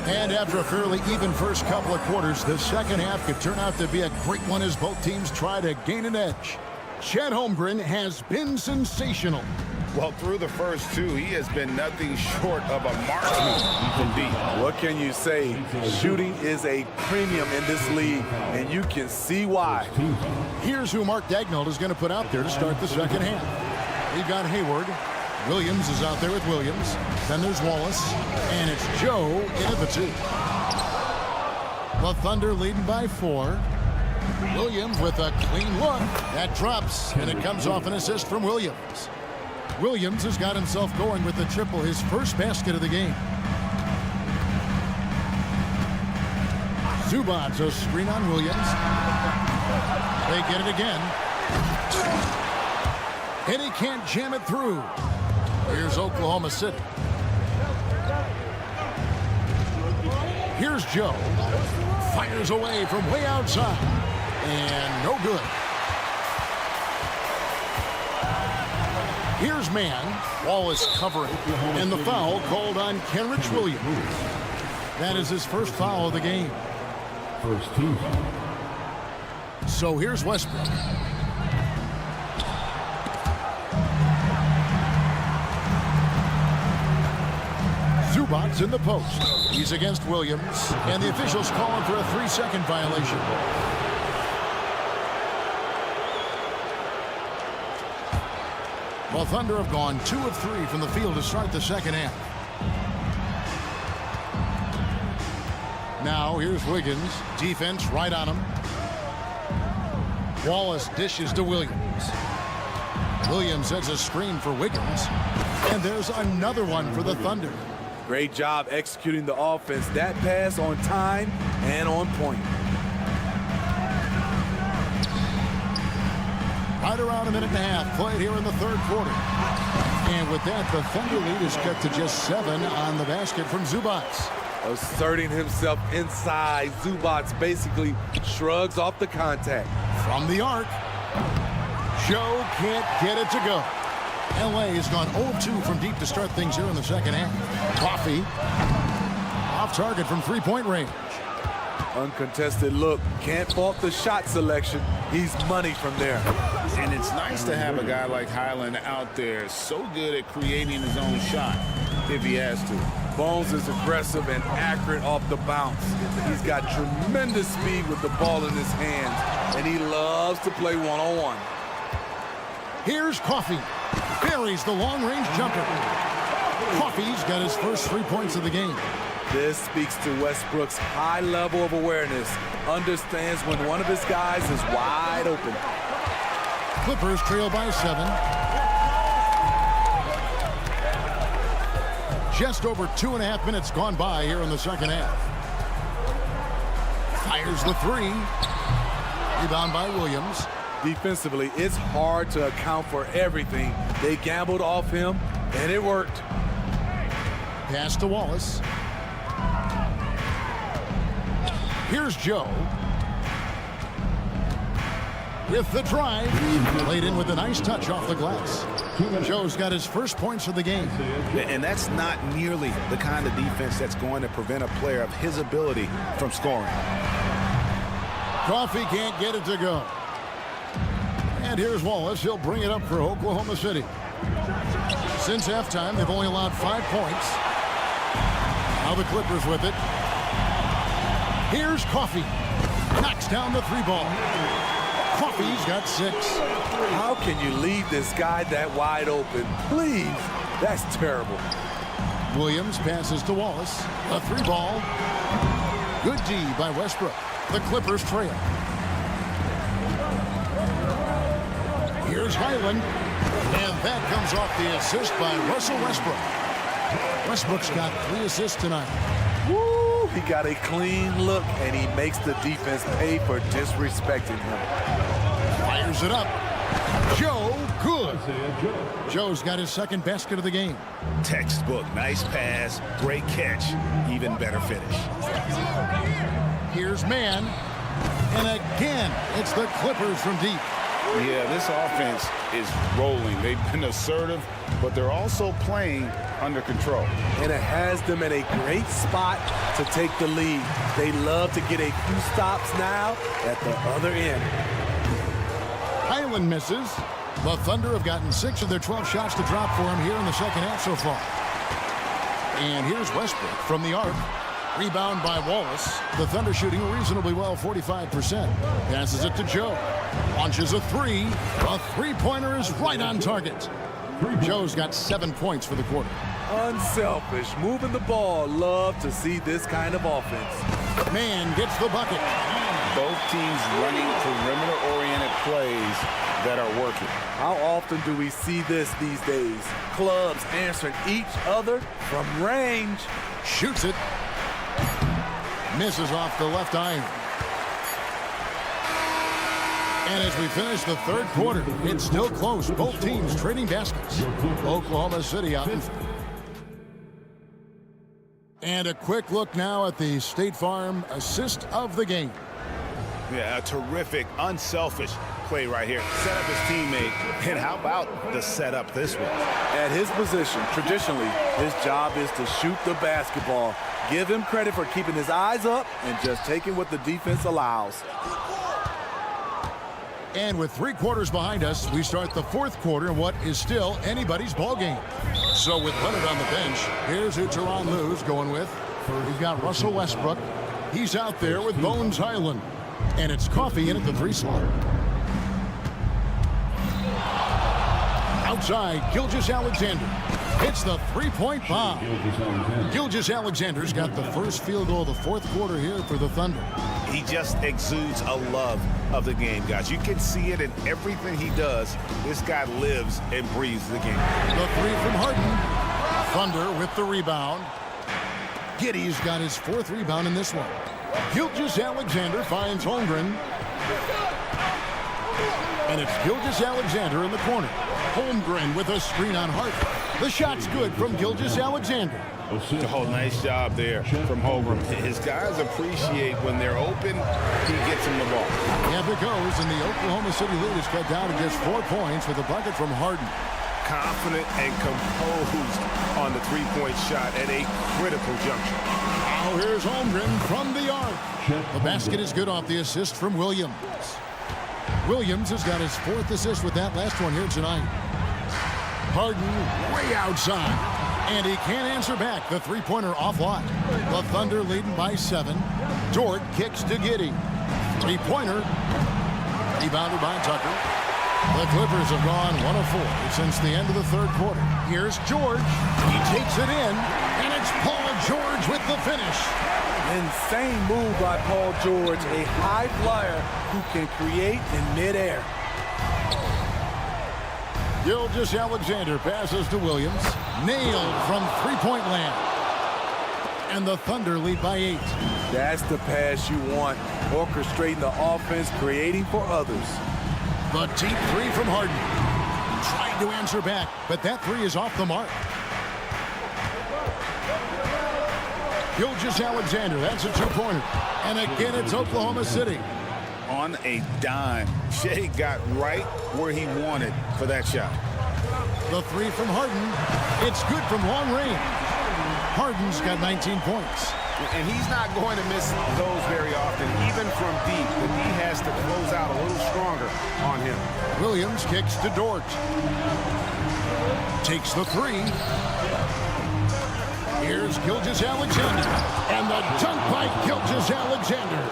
And after a fairly even first couple of quarters, the second half could turn out to be a great one as both teams try to gain an edge. Chet Holmgren has been sensational. Well, through the first two, he has been nothing short of a marksman from deep. What can you say? Shooting is a premium in this league, and you can see why. Here's who Mark Daigneault is going to put out there to start the second half. We've got Hayward. Williams is out there with Williams. Then there's Wallace. And it's Joe in at the two. The Thunder leading by 4. Williams with a clean look. That drops, and it comes off an assist from Williams. Williams has got himself going with the triple, his first basket of the game. Zubac's a screen on Williams. They get it again. And he can't jam it through. Here's Oklahoma City. Here's Joe. Fires away from way outside. And no good. Here's man. Wallace covering. And the foul called on Kenrich Williams. That is his first foul of the game. First team. So here's Westbrook. Zubac's in the post. He's against Williams. And the officials calling for a 3-second violation. Well, Thunder have gone 2 of 3 from the field to start the second half. Now, here's Wiggins. Defense right on him. Wallace dishes to Williams. Williams sets a screen for Wiggins. And there's another one for the Thunder. Great job executing the offense. That pass on time and on point. Right around a minute and a half played here in the third quarter. And with that, the Thunder lead is cut to just 7 on the basket from Zubac. Asserting himself inside, Zubac basically shrugs off the contact. From the arc. Joe can't get it to go. LA has gone 0-2 from deep to start things here in the second half. Coffee. Off target from three-point range. Uncontested look. Can't fault the shot selection. He's money from there. And it's nice to have a guy like Highland out there, so good at creating his own shot if he has to. Bones is aggressive and accurate off the bounce. He's got tremendous speed with the ball in his hands, and he loves to play one-on-one. Here's Coffee. Buries the long-range jumper. Coffey's got his first 3 points of the game. This speaks to Westbrook's high level of awareness. Understands when one of his guys is wide open. Clippers trail by 7. Just over 2.5 minutes gone by here in the second half. Fires the 3. Rebound by Williams. Defensively, it's hard to account for everything. They gambled off him, and it worked. Pass to Wallace. Here's Joe. With the drive. Played in with a nice touch off the glass. Joe's got his first points of the game. And that's not nearly the kind of defense that's going to prevent a player of his ability from scoring. Coffey can't get it to go. And here's Wallace. He'll bring it up for Oklahoma City. Since halftime, they've only allowed 5 points. Now the Clippers with it. Here's Coffey. Knocks down the 3 ball. Coffey's got 6. How can you leave this guy that wide open? Please. That's terrible. Williams passes to Wallace. A 3 ball. Good D by Westbrook. The Clippers trail. Here's Highland. And that comes off the assist by Russell Westbrook. Westbrook's got 3 assists tonight. Woo! He got a clean look, and he makes the defense pay for disrespecting him. Fires it up. Joe, good. Joe's got his second basket of the game. Textbook. Nice pass. Great catch. Even better finish. Here's Mann. And again, it's the Clippers from deep. Yeah, this offense is rolling. They've been assertive, but they're also playing under control. And it has them in a great spot to take the lead. They love to get a few stops now at the other end. Highland misses. The Thunder have gotten 6 of their 12 shots to drop for him here in the second half so far. And here's Westbrook from the arc. Rebound by Wallace. The Thunder shooting reasonably well, 45%. Passes it to Joe. Launches a 3. A 3-pointer is right on target. Joe's got 7 points for the quarter. Unselfish, moving the ball. Love to see this kind of offense. Mann gets the bucket. Both teams running perimeter-oriented plays that are working. How often do we see this these days? Clubs answering each other from range. Shoots it. Misses off the left iron. And as we finish the third quarter, it's still close. Both teams trading baskets. Oklahoma City out in front. And a quick look now at the State Farm assist of the game. Yeah, a terrific, unselfish play right here. Set up his teammate. And how about the setup this one? At his position, traditionally, his job is to shoot the basketball. Give him credit for keeping his eyes up and just taking what the defense allows. And with 3 quarters behind us, we start the fourth quarter in what is still anybody's ball game. So with Leonard on the bench, here's who Tyronn Lue's going with. We've got Russell Westbrook. He's out there with Bones Highland. And it's Coffey in at the 3 slot. Outside, Gilgeous-Alexander hits the 3-point bomb. Gilgeous-Alexander's got the first field goal of the fourth quarter here for the Thunder. He just exudes a love of the game, guys. You can see it in everything he does. This guy lives and breathes the game. The 3 from Harden. Thunder with the rebound. Giddey's got his 4th rebound in this one. Gilgeous-Alexander finds Holmgren. And it's Gilgeous-Alexander in the corner. Holmgren with a screen on Hart. The shot's good from Gilgeous-Alexander. Oh, nice job there from Holmgren. His guys appreciate when they're open, he gets them the ball. And it goes, and the Oklahoma City lead is cut down to just 4 points with a bucket from Harden. Confident and composed on the 3-point shot at a critical juncture. Now here's Holmgren from the arc. The basket is good off the assist from Williams. Williams has got his 4th assist with that last one here tonight. Harden way outside, and he can't answer back. The 3-pointer offline. The Thunder leading by 7. Dort kicks to Giddey. 3-pointer. Rebounded by Tucker. The Clippers have gone 1 of 4 since the end of the third quarter. Here's George. He takes it in, and it's Paul George with the finish. Insane move by Paul George, a high flyer who can create in midair. Gilgeous-Alexander passes to Williams. Nailed from three-point land. And the Thunder lead by 8. That's the pass you want. Orchestrating the offense, creating for others. The deep three from Harden. Trying to answer back, but that three is off the mark. Gilgeous-Alexander, that's a two-pointer. And again, it's Oklahoma City. On a dime, Shea got right where he wanted for that shot. The three from Harden. It's good from long range. Harden's got 19 points. And he's not going to miss those very often, even from deep. The D has to close out a little stronger on him. Williams kicks to Dort. Takes the three. Here's Gilgeous-Alexander. And the dunk by Gilgeous-Alexander.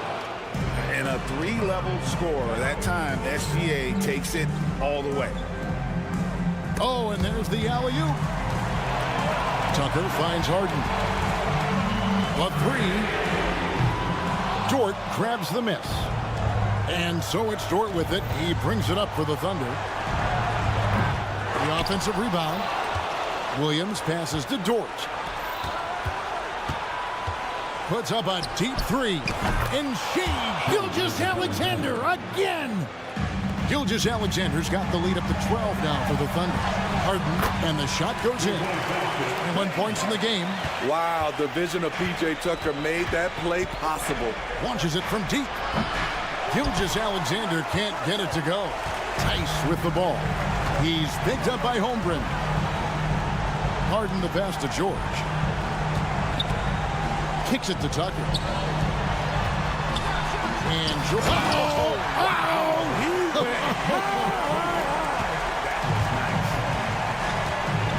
And a three-level scorer. That time, SGA takes it all the way. Oh, and there's the alley-oop. Tucker finds Harden. The three. Dort grabs the miss. And so it's Dort with it. He brings it up for the Thunder. The offensive rebound. Williams passes to Dort. Puts up a deep three. And Gilgeous-Alexander again. Gilgeous-Alexander's got the lead up to 12 now for the Thunder. Harden, and the shot goes in. 1 point in the game. Wow, the vision of P.J. Tucker made that play possible. Launches it from deep. Gilgeous-Alexander can't get it to go. Tice with the ball. He's picked up by Holmgren. Harden the pass to George. Kicks it to Tucker. And George.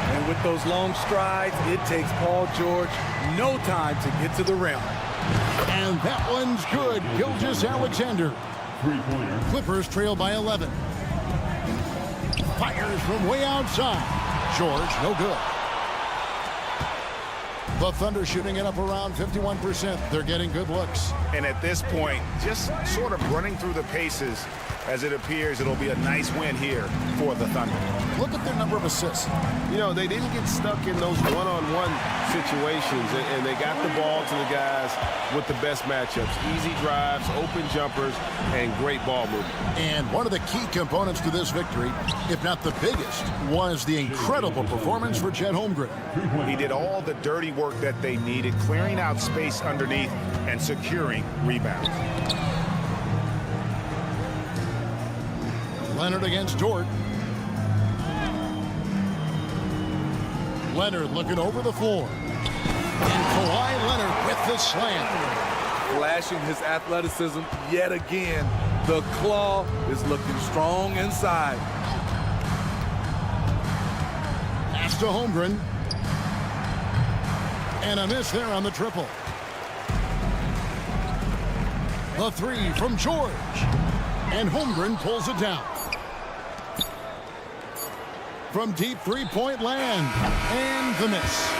And with those long strides, it takes Paul George no time to get to the rim. And that one's good. Gilgeous-Alexander. Clippers trail by 11. Fires from way outside. George, no good. The Thunder shooting it up around 51%. They're getting good looks. And at this point, just sort of running through the paces, as it appears it'll be a nice win here for the Thunder. Look at their number of assists. You know, they didn't get stuck in those one-on-one situations, and they got the ball to the guys with the best matchups. Easy drives, open jumpers, and great ball movement. And one of the key components to this victory, if not the biggest, was the incredible performance for Chet Holmgren. He did all the dirty work that they needed, clearing out space underneath and securing rebounds. Leonard against Dort. Leonard looking over the floor. And Kawhi Leonard with the slam. Flashing his athleticism yet again. The claw is looking strong inside. Pass to Holmgren. And a miss there on the triple. The three from George. And Holmgren pulls it down. From deep three-point land. And the miss.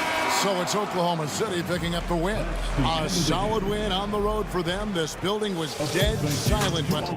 So it's Oklahoma City picking up the win. A solid win on the road for them. This building was dead silent. But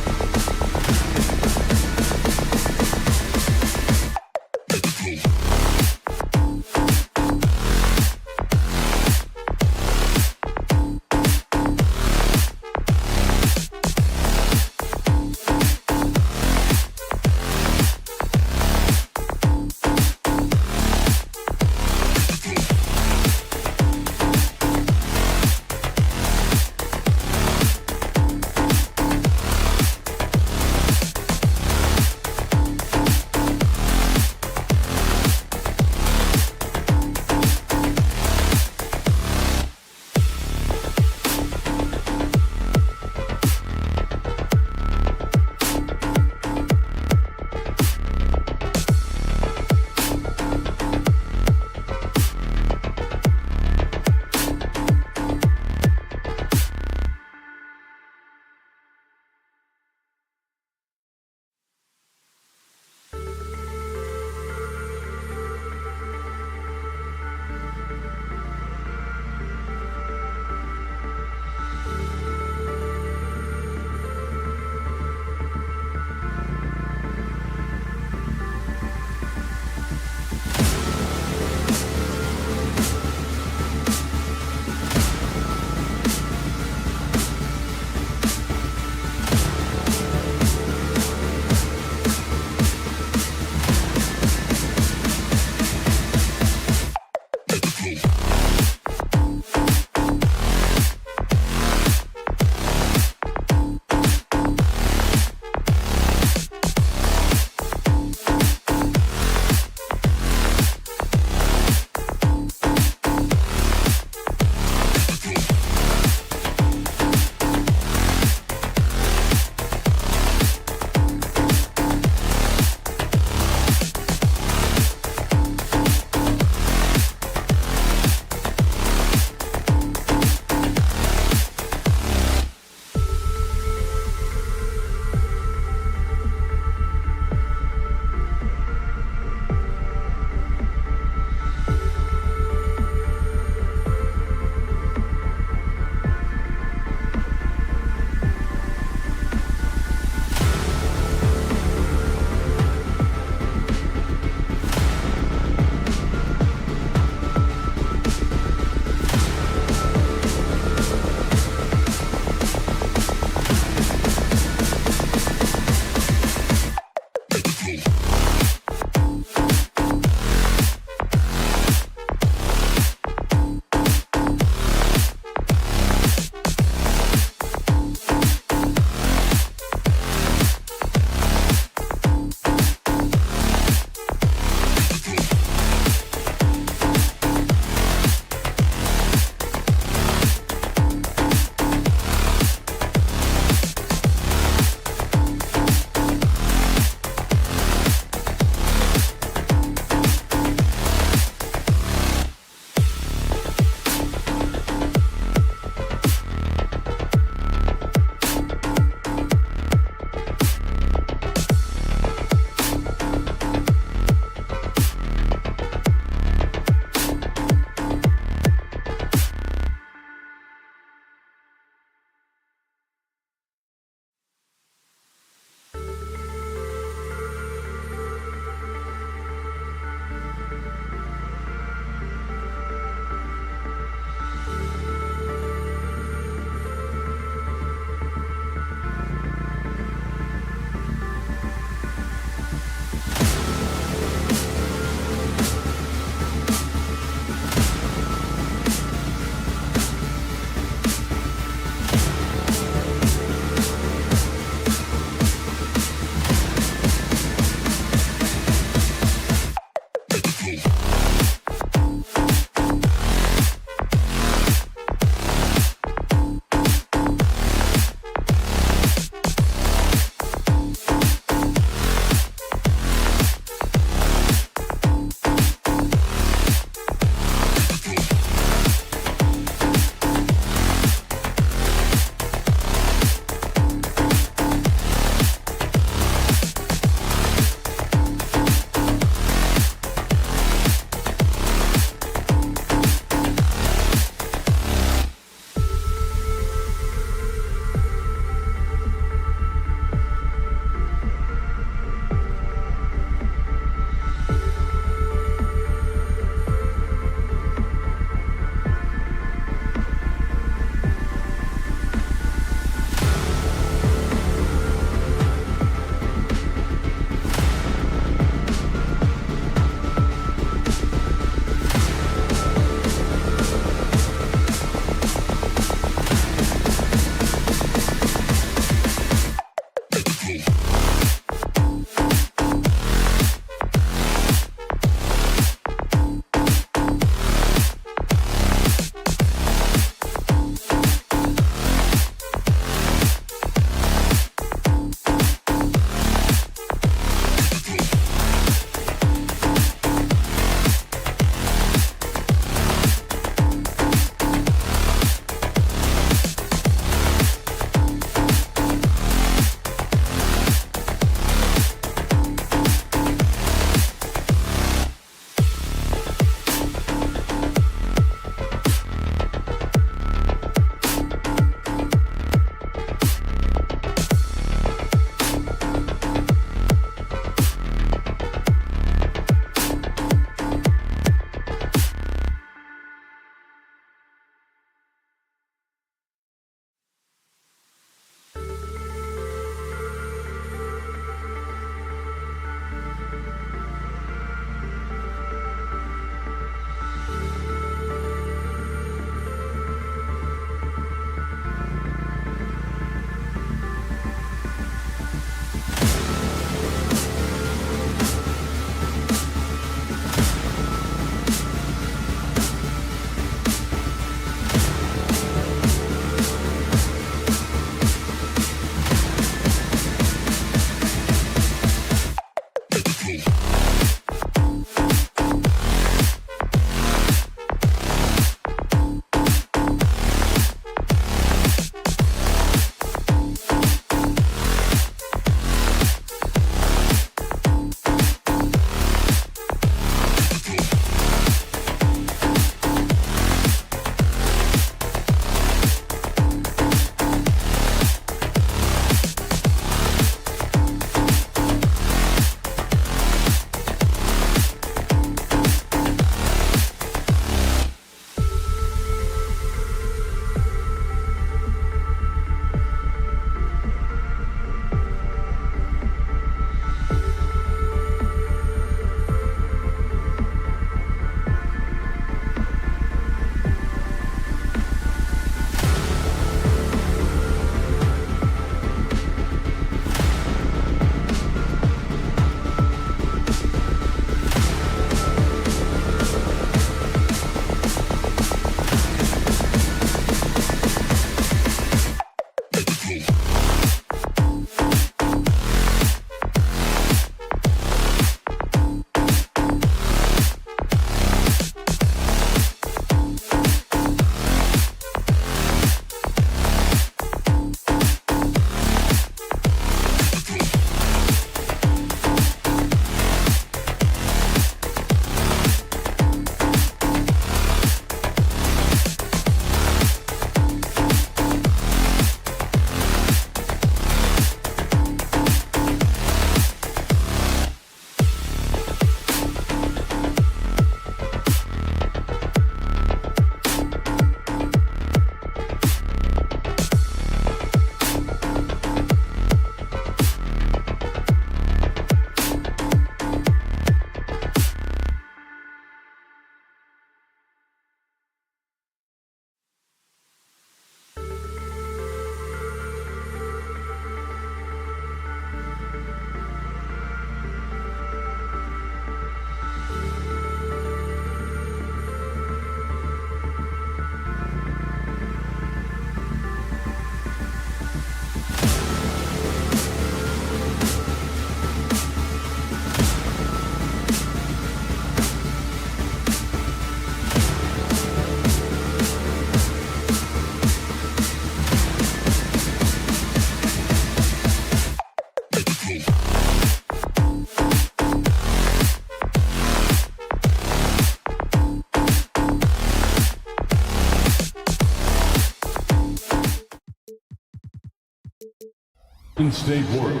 State Warriors.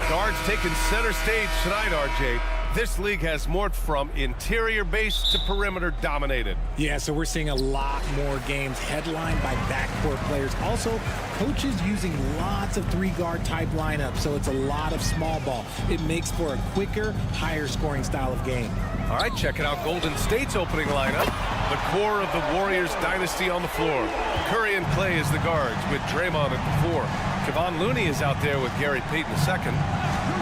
Guards taking center stage tonight, RJ. This league has morphed from interior base to perimeter dominated. Yeah, so we're seeing a lot more games headlined by backcourt players. Also, coaches using lots of three-guard type lineups, so it's a lot of small ball. It makes for a quicker, higher scoring style of game. All right, checking out Golden State's opening lineup. The core of the Warriors dynasty on the floor. Curry and Clay as the guards with Draymond at the 4. Kevon Looney is out there with Gary Payton II.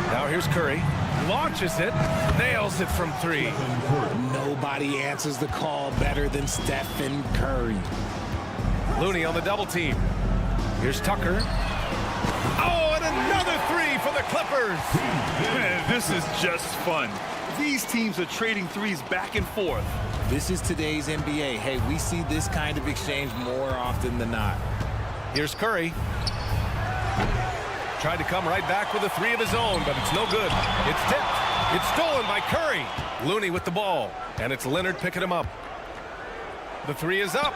Now here's Curry. Launches it, nails it from 3. Nobody answers the call better than Stephen Curry. Looney on the double team. Here's Tucker. Oh, and another 3 for the Clippers. Man, this is just fun. These teams are trading threes back and forth. This is today's NBA. Hey, we see this kind of exchange more often than not. Here's Curry. Tried to come right back with a 3 of his own, but it's no good. It's tipped. It's stolen by Curry. Looney with the ball, and it's Leonard picking him up. The 3 is up.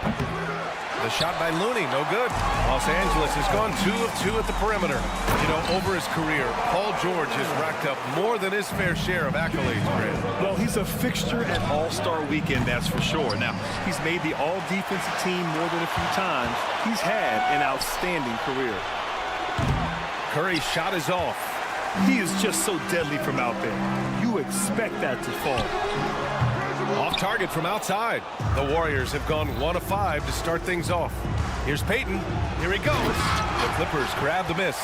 The shot by Looney, no good. Los Angeles has gone 2 of 2 at the perimeter. You know, over his career, Paul George has racked up more than his fair share of accolades, Grant. Well, he's a fixture at All-Star Weekend, that's for sure. Now, he's made the All-Defensive Team more than a few times. He's had an outstanding career. Curry's shot is off. He is just so deadly from out there. You expect that to fall. Off target from outside. The Warriors have gone 1 of 5 to start things off. Here's Payton. Here he goes. The Clippers grab the miss.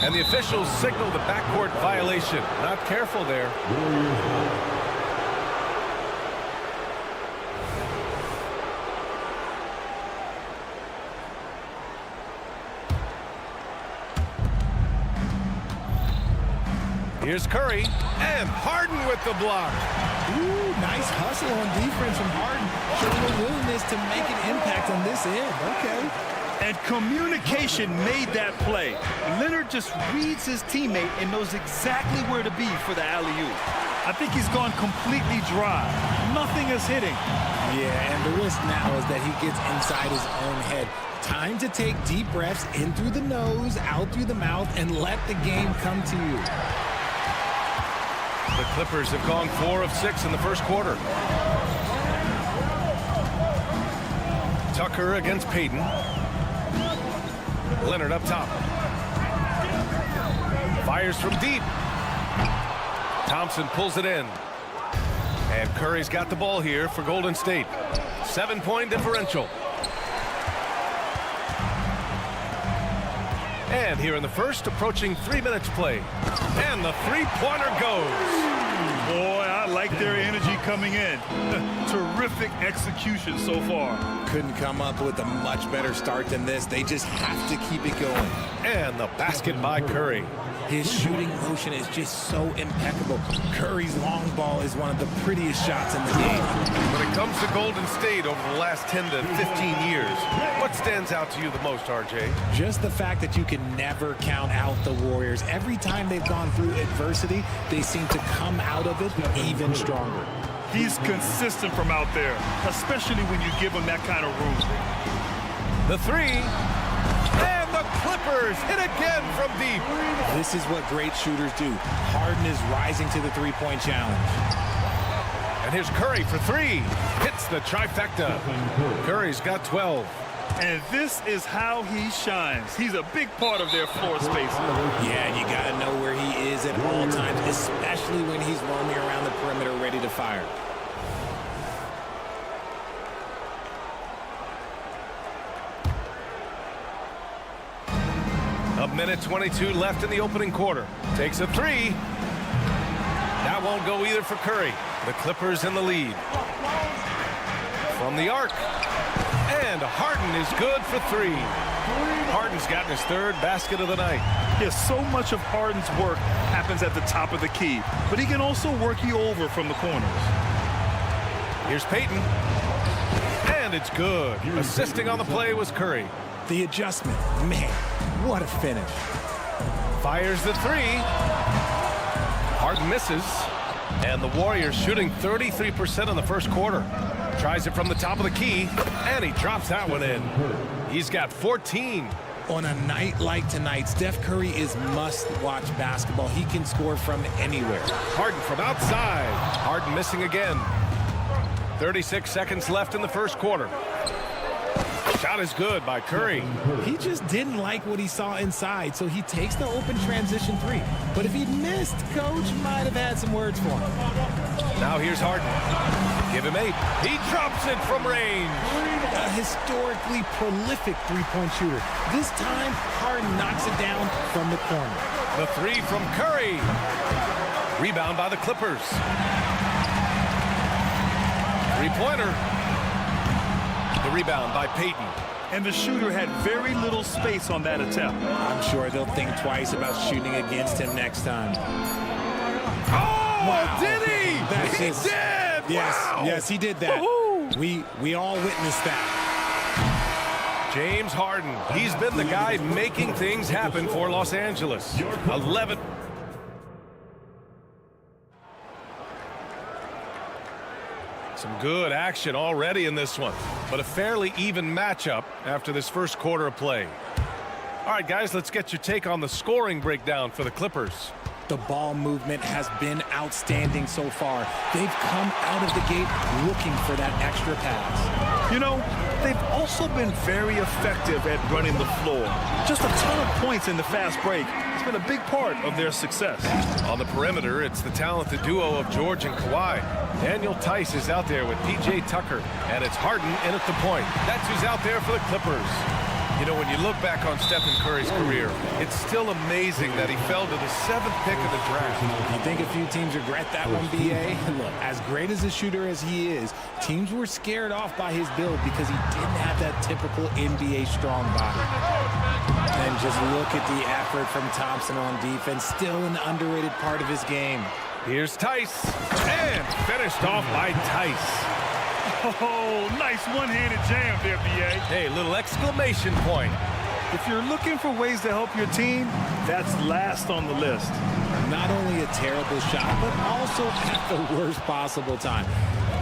And the officials signal the backcourt violation. Not careful there. Here's Curry, and Harden with the block. Ooh, nice hustle on defense from Harden. Showing a willingness to make an impact on this end. Okay. And communication made that play. Leonard just reads his teammate and knows exactly where to be for the alley-oop. I think he's gone completely dry. Nothing is hitting. Yeah, and the risk now is that he gets inside his own head. Time to take deep breaths in through the nose, out through the mouth, and let the game come to you. The Clippers have gone 4 of 6 in the first quarter. Tucker against Payton. Leonard up top. Fires from deep. Thompson pulls it in. And Curry's got the ball here for Golden State. 7-point differential. And here in the first, approaching 3 minutes play. And the three-pointer goes. Boy, I like their energy coming in. Terrific execution so far. Couldn't come up with a much better start than this. They just have to keep it going. And the basket by Curry. His shooting motion is just so impeccable. Curry's long ball is one of the prettiest shots in the game. When it comes to Golden State over the last 10 to 15 years, what stands out to you the most, RJ? Just the fact that you can never count out the Warriors. Every time they've gone through adversity, they seem to come out of it even stronger. He's consistent from out there, especially when you give him that kind of room. The 3. And the Clippers hit again from deep. This is what great shooters do. Harden is rising to the three-point challenge. And here's Curry for 3. Hits the trifecta. Curry's got 12. And this is how he shines. He's a big part of their floor space. Yeah, and you got to know where he is at all times, especially when he's roaming around the perimeter ready to fire. A minute 22 left in the opening quarter. Takes a 3. That won't go either for Curry. The Clippers in the lead. From the arc. And Harden is good for 3. Harden's gotten his 3rd basket of the night. Yes, so much of Harden's work happens at the top of the key, but he can also work you over from the corners. Here's Payton. And it's good. Assisting on the play was Curry. The adjustment, man, what a finish. Fires the 3. Harden misses. And the Warriors shooting 33% in the first quarter. Tries it from the top of the key, and he drops that one in. He's got 14. On a night like tonight, Steph Curry is must-watch basketball. He can score from anywhere. Harden from outside. Harden missing again. 36 seconds left in the first quarter. Shot is good by Curry. He just didn't like what he saw inside, so he takes the open transition three. But if he'd missed, Coach might have had some words for him. Now here's Harden. Give him 8. He drops it from range. A historically prolific three-point shooter. This time, Harden knocks it down from the corner. The 3 from Curry. Rebound by the Clippers. Three-pointer. The rebound by Payton. And the shooter had very little space on that attempt. I'm sure they'll think twice about shooting against him next time. Oh, wow. Did he? He did! Yes, Wow. yes, he did that. We all witnessed that. James Harden. He's been the guy making things happen for Los Angeles. 11. Some good action already in this one, but a fairly even matchup after this first quarter of play. All right, guys, let's get your take on the scoring breakdown for the Clippers. The ball movement has been outstanding so far. They've come out of the gate looking for that extra pass. You know, they've also been very effective at running the floor. Just a ton of points in the fast break. It's been a big part of their success. On the perimeter, it's the talented duo of George and Kawhi. Daniel Tice is out there with P.J. Tucker, and it's Harden in at the point. That's who's out there for the Clippers. You know, when you look back on Stephen Curry's career, it's still amazing that he fell to the 7th pick of the draft. You think a few teams regret that one, B.A.? Look, as great as a shooter as he is, teams were scared off by his build because he didn't have that typical NBA strong body. And just look at the effort from Thompson on defense, still an underrated part of his game. Here's Tice, and finished off by Tice. Oh, nice one-handed jam there, B.A. Hey, little exclamation point. If you're looking for ways to help your team, that's last on the list. Not only a terrible shot, but also at the worst possible time.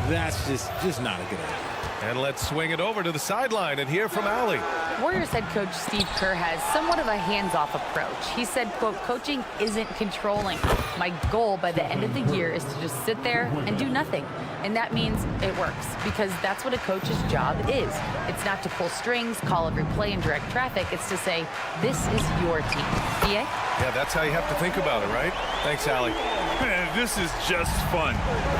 That's just not a good idea. And let's swing it over to the sideline and hear from Allie. Warriors head coach Steve Kerr has somewhat of a hands-off approach. He said, quote, coaching isn't controlling. My goal by the end of the year is to just sit there and do nothing. And that means it works because that's what a coach's job is. It's not to pull strings, call every play, and direct traffic. It's to say, this is your team. BA? Yeah, that's how you have to think about it, right? Thanks, Allie. Man, this is just fun.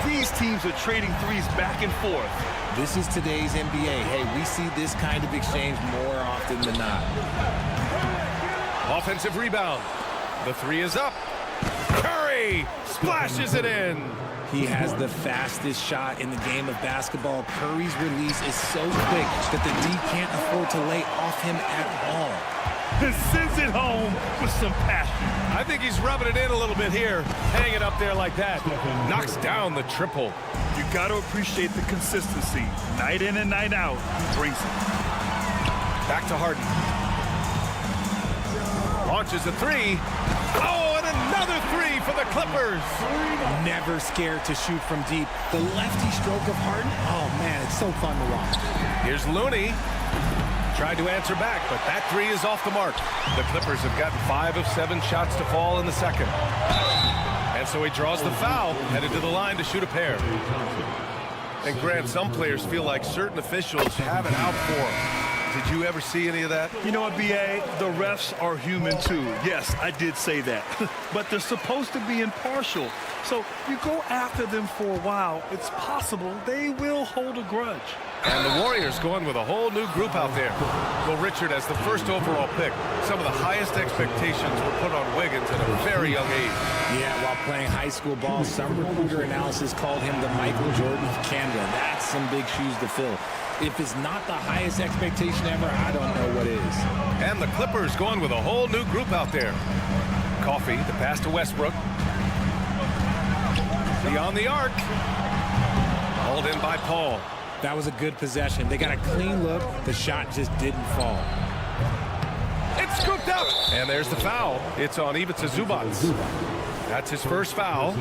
These teams are trading threes back and forth. This is today's NBA. Hey, we see this kind of exchange more often than not. Offensive rebound. The 3 is up. Curry splashes it in. He has the fastest shot in the game of basketball. Curry's release is so quick that the D can't afford to lay off him at all. Sends it home with some passion. I think he's rubbing it in a little bit here. Hang it up there like that. Knocks down the triple. You got to appreciate the consistency. Night in and night out, he brings it. Back to Harden. Launches a 3. Oh, and another 3 for the Clippers. Never scared to shoot from deep. The lefty stroke of Harden, oh man, it's so fun to watch. Here's Looney. Tried to answer back, but that 3 is off the mark. The Clippers have gotten 5 of 7 shots to fall in the second. And so he draws the foul, headed to the line to shoot a pair. And Grant, some players feel like certain officials have it out for them. Did you ever see any of that? You know what, B.A.? The refs are human too. Yes, I did say that. But they're supposed to be impartial. So you go after them for a while, it's possible they will hold a grudge. And the Warriors going with a whole new group out there. Well, Richard, as the first overall pick, some of the highest expectations were put on Wiggins at a very young age. Yeah, while playing high school ball, some recruiter analysis called him the Michael Jordan of Canada. That's some big shoes to fill. If it's not the highest expectation ever, I don't know what is. And the Clippers going with a whole new group out there. Coffee, the pass to Westbrook. Beyond the arc. Hauled in by Paul. That was a good possession. They got a clean look. The shot just didn't fall. It's scooped up. And there's the foul. It's on Ivica Zubac. That's his first foul.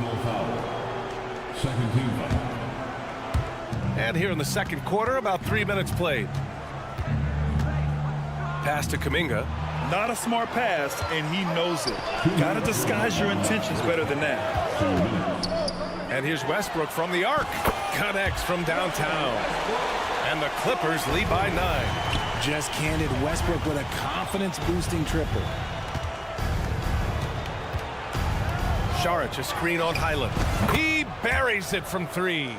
Second team foul. And here in the second quarter, about 3 minutes played. Pass to Kuminga. Not a smart pass, and he knows it. Got to disguise your intentions better than that. And here's Westbrook from the arc. Connects from downtown. And the Clippers lead by 9. Just handed Westbrook with a confidence-boosting triple. Saric, a screen on Highland. He buries it from 3.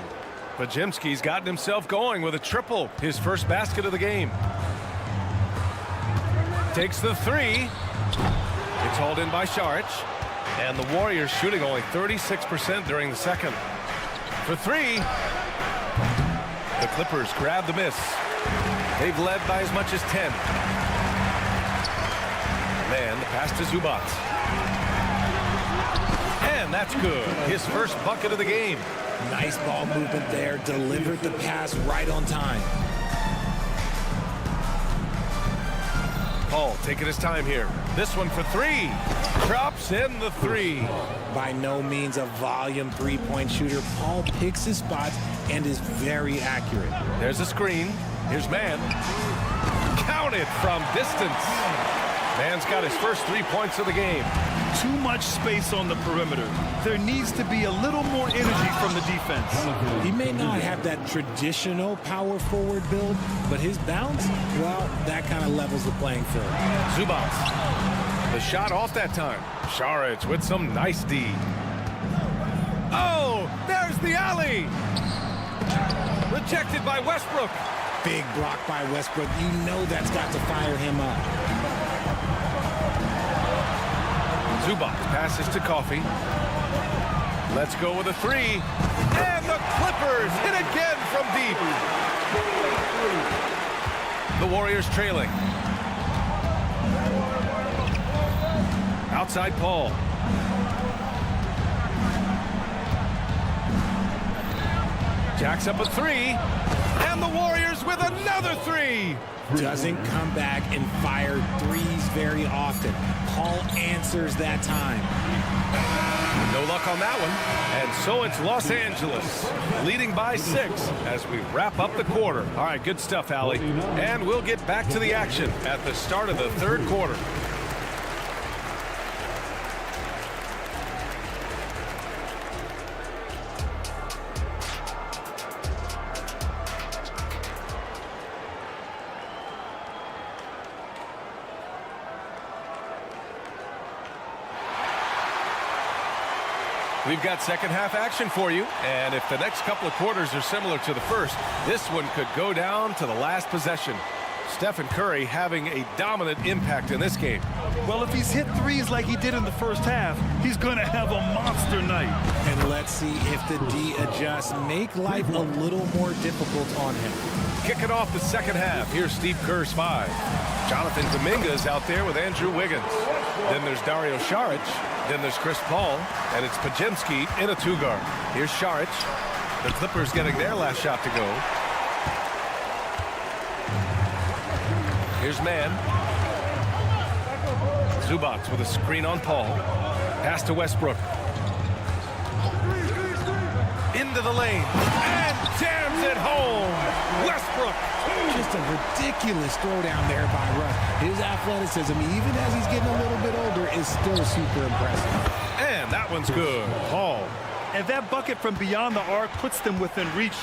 Pajemski's gotten himself going with a triple, his first basket of the game. Takes the 3. It's hauled in by Saric. And the Warriors shooting only 36% during the second. For 3. The Clippers grab the miss. They've led by as much as 10. Man, the pass to Zubac. And that's good. His first bucket of the game. Nice ball movement there. Delivered the pass right on time. Paul taking his time here. This one for 3. Drops in the 3. By no means a volume three-point shooter, Paul picks his spots and is very accurate. There's a screen. Here's Mann. Counted from distance. Mann's got his first 3 points of the game. Too much space on the perimeter. There needs to be a little more energy from the defense. He may not have that traditional power forward build, but his bounce, well, that kind of levels the playing field. Zubac. The shot off that time. Saric with some nice D. Oh, there's the alley. Rejected by Westbrook. Big block by Westbrook. You know that's got to fire him up. Zubac passes to Coffey. Let's go with a 3. And the Clippers hit again from deep. The Warriors trailing. Outside Paul. Jacks up a 3. And the Warriors with another 3. Doesn't come back and fire threes very often. Paul answers that time. No luck on that one. And so it's Los Angeles leading by 6 as we wrap up the quarter. All right, good stuff, Allie. And we'll get back to the action at the start of the third quarter. We've got second half action for you, and if the next couple of quarters are similar to the first, this one could go down to the last possession. Stephen Curry having a dominant impact in this game. Well, if he's hit threes like he did in the first half, he's going to have a monster night. And let's see if the D adjusts, make life a little more difficult on him. Kicking off the second half, here's Steve Kerr's 5. Jonathan Kuminga is out there with Andrew Wiggins. Then there's Dario Saric. Then there's Chris Paul, and it's Pajemski in a 2-guard. Here's Saric. The Clippers getting their last shot to go. Here's Mann. Zubac with a screen on Paul. Pass to Westbrook. Into the lane. And jams it home. Westbrook. Just a ridiculous throwdown there by Russ. His athleticism, even as he's getting a little bit older, is still super impressive. And that one's good. Paul. And that bucket from beyond the arc puts them within reach.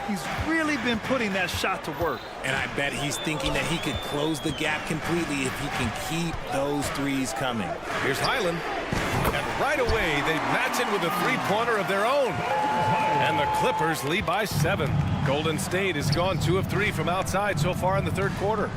He's really been putting that shot to work. And I bet he's thinking that he could close the gap completely if he can keep those threes coming. Here's Highland. And right away, they match it with a three-pointer of their own. And the Clippers lead by 7. Golden State has gone 2 of 3 from outside so far in the third quarter.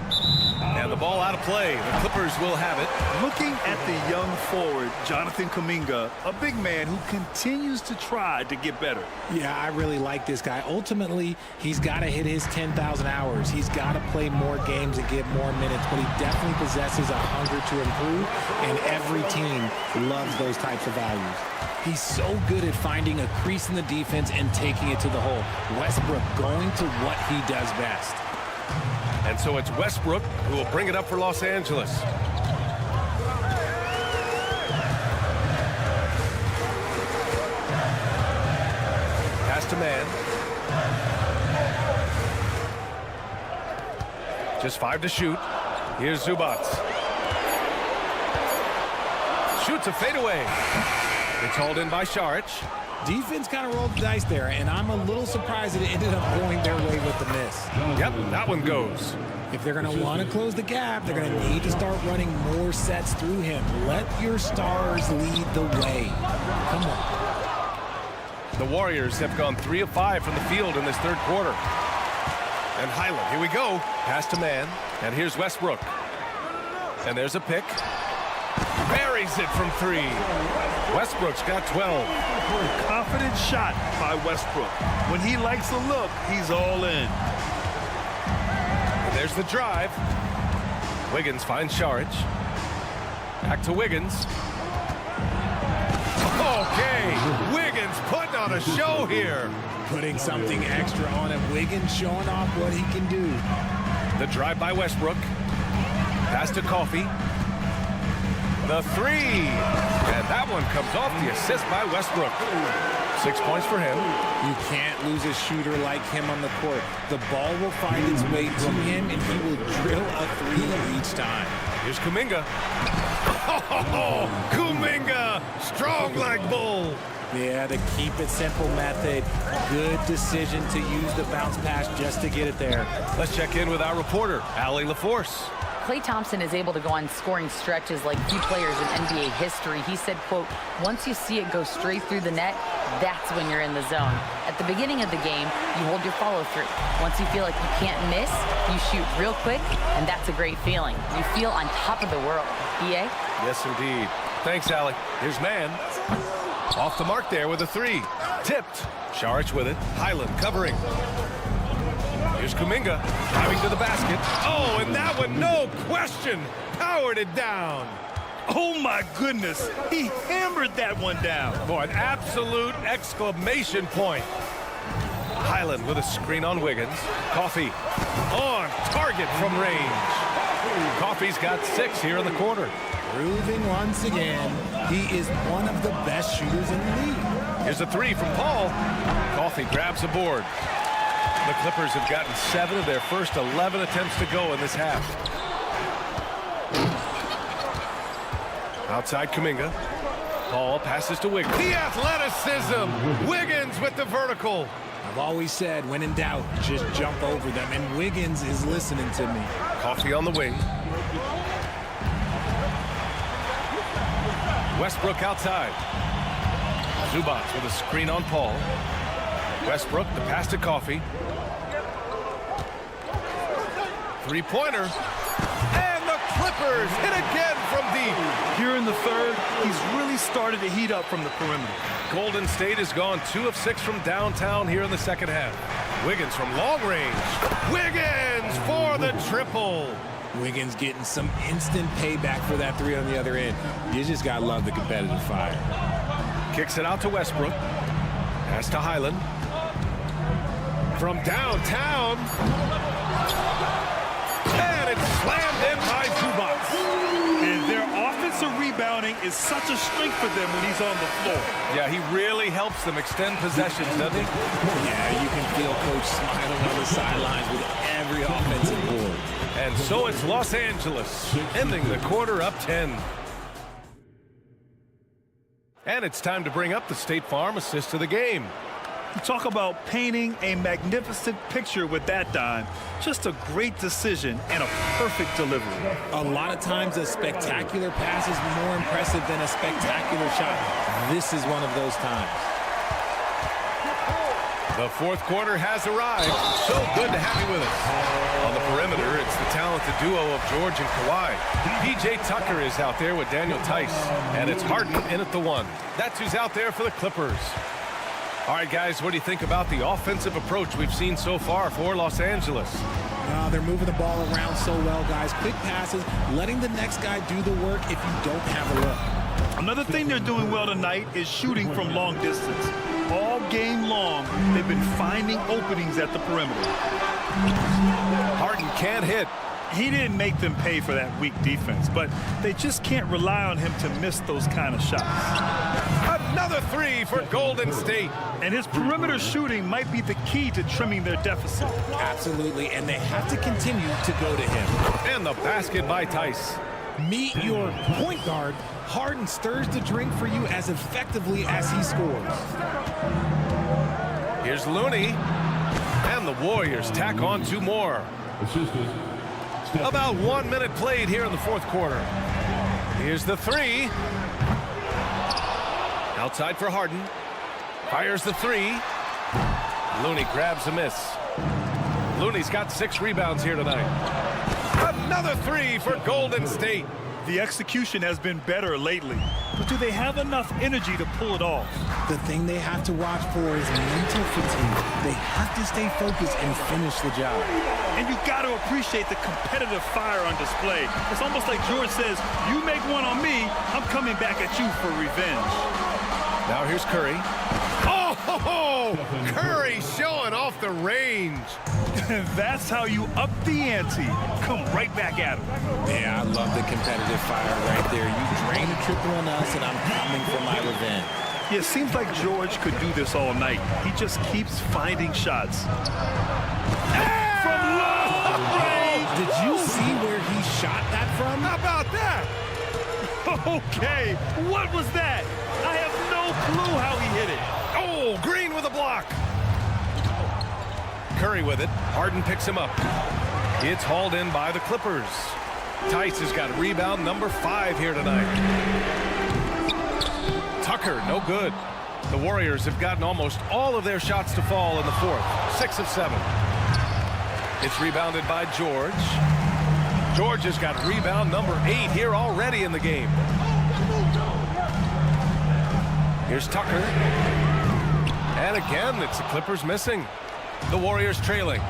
And the ball out of play. The Clippers will have it. Looking at the young forward, Jonathan Kuminga, a big man who continues to try to get better. Yeah, I really like this guy. Ultimately, he's got to hit his 10,000 hours. He's got to play more games and get more minutes, but he definitely possesses a hunger to improve, and every team loves those types of values. He's so good at finding a crease in the defense and taking it to the hole. Westbrook going to what he does best. And so it's Westbrook who will bring it up for Los Angeles. Pass to Mann. Just 5 to shoot. Here's Zubac. Shoots a fadeaway. It's hauled in by Saric. Defense kind of rolled the dice there, and I'm a little surprised that it ended up going their way with the miss. Yep, that one goes. If they're going to want to close the gap, they're going to need to start running more sets through him. Let your stars lead the way. Come on. The Warriors have gone 3 of 5 from the field in this third quarter. And Highland, here we go. Pass to man, and here's Westbrook. And there's a pick. Buries it from 3. Westbrook's got 12. Confident shot by Westbrook. When he likes a look, he's all in. There's the drive. Wiggins finds Saric. Back to Wiggins. Okay, Wiggins putting on a show here. Putting something extra on it. Wiggins showing off what he can do. The drive by Westbrook. Pass to Coffey. The 3. And that one comes off the assist by Westbrook. 6 points for him. You can't lose a shooter like him on the court. The ball will find its way to him, and he will drill a 3 each time. Here's Kuminga. Oh, Kuminga, strong like bull. Yeah, the keep it simple method. Good decision to use the bounce pass just to get it there. Let's check in with our reporter, Allie LaForce. Klay Thompson is able to go on scoring stretches like few players in NBA history. He said, quote, once you see it go straight through the net, that's when you're in the zone. At the beginning of the game, you hold your follow through. Once you feel like you can't miss, you shoot real quick, and that's a great feeling. You feel on top of the world. EA? Yes, indeed. Thanks, Allie. Here's man. Off the mark there with a 3. Tipped. Saric with it. Highland covering. Here's Kuminga driving to the basket. Oh, and that one, no question, powered it down. Oh, my goodness. He hammered that one down. Boy, an absolute exclamation point. Highland with a screen on Wiggins. Coffey on target from range. Coffey's got 6 here in the quarter. Proving once again, he is one of the best shooters in the league. Here's a 3 from Paul. Coffey grabs a board. The Clippers have gotten 7 of their first 11 attempts to go in this half. Outside Kuminga. Paul passes to Wiggins. The athleticism! Wiggins with the vertical. I've always said, when in doubt, just jump over them, and Wiggins is listening to me. Coffey on the wing. Westbrook outside. Zubac with a screen on Paul. Westbrook, the pass to Coffey. 3-pointer. And the Clippers hit again from deep. Here in the third, he's really started to heat up from the perimeter. Golden State has gone 2 of 6 from downtown here in the second half. Wiggins from long range. Wiggins for the triple. Wiggins getting some instant payback for that 3 on the other end. You just got to love the competitive fire. Kicks it out to Westbrook. Pass to Highland. From downtown. And it's slammed in by Zubac. And their offensive rebounding is such a strength for them when he's on the floor. Yeah, he really helps them extend possessions, doesn't he? Yeah, you can feel Coach smiling on the sidelines with every offensive board. And so it's Los Angeles, ending the quarter up 10. And it's time to bring up the State Farm assist of the game. Talk about painting a magnificent picture with that dime. Just a great decision and a perfect delivery. A lot of times a spectacular pass is more impressive than a spectacular shot. This is one of those times. The fourth quarter has arrived. So good to have you with us. On the perimeter, it's the talented duo of George and Kawhi. P.J. Tucker is out there with Daniel Tice. And it's Harden in at the 1. That's who's out there for the Clippers. All right, guys, what do you think about the offensive approach we've seen so far for Los Angeles? They're moving the ball around so well, guys. Quick passes, letting the next guy do the work if you don't have a look. Another thing they're doing well tonight is shooting from long distance. All game long, they've been finding openings at the perimeter. Harden can't hit. He didn't make them pay for that weak defense, but they just can't rely on him to miss those kind of shots. Another 3 for Golden State. And his perimeter shooting might be the key to trimming their deficit. Absolutely, and they have to continue to go to him. And the basket by Tice. Meet your point guard. Harden stirs the drink for you as effectively as he scores. Here's Looney. And the Warriors tack on 2 more. About 1 minute played here in the fourth quarter. Here's the 3. Outside for Harden. Fires the 3. Looney grabs a miss. Looney's got 6 rebounds here tonight. Another 3 for Golden State. The execution has been better lately, but do they have enough energy to pull it off? The thing they have to watch for is mental fatigue. They have to stay focused and finish the job. And you got to appreciate the competitive fire on display. It's almost like George says, you make one on me, I'm coming back at you for revenge. Now here's Curry. Oh, Curry showing off the range. That's how you up the ante. Come right back at him. Yeah, I love the competitive fire right there. You drain a triple on us, and I'm coming for my revenge. Yeah, it seems like George could do this all night. He just keeps finding shots. From long range! Did you see where he shot that from? How about that? Okay, what was that? I have no clue how he hit it. Oh, Green with a block. Curry with it. Harden picks him up. It's hauled in by the Clippers. Tice has got rebound number 5 here tonight. Tucker, no good. The Warriors have gotten almost all of their shots to fall in the fourth. 6 of 7. It's rebounded by George. George has got rebound number 8 here already in the game. Here's Tucker. And again, it's the Clippers missing. The Warriors trailing.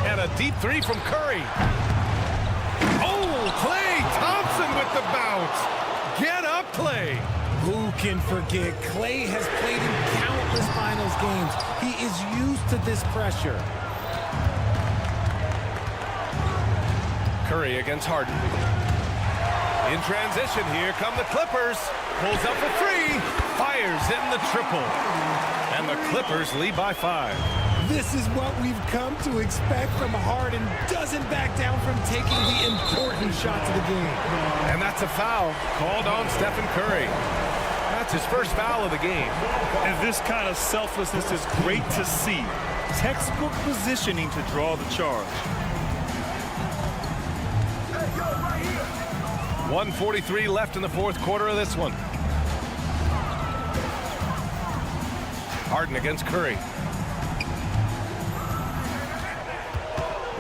And a deep 3 from Curry. Oh, Klay Thompson with the bounce. Get up, Klay. Who can forget? Klay has played in countless finals games. He is used to this pressure. Curry against Harden. In transition, here come the Clippers. Pulls up for 3. Fires in the triple. And the Clippers lead by 5. This is what we've come to expect from Harden. Doesn't back down from taking the important shots of the game. And that's a foul called on Stephen Curry. That's his first foul of the game. And this kind of selflessness is great to see. Textbook positioning to draw the charge. 1:43 left in the fourth quarter of this one. Harden against Curry.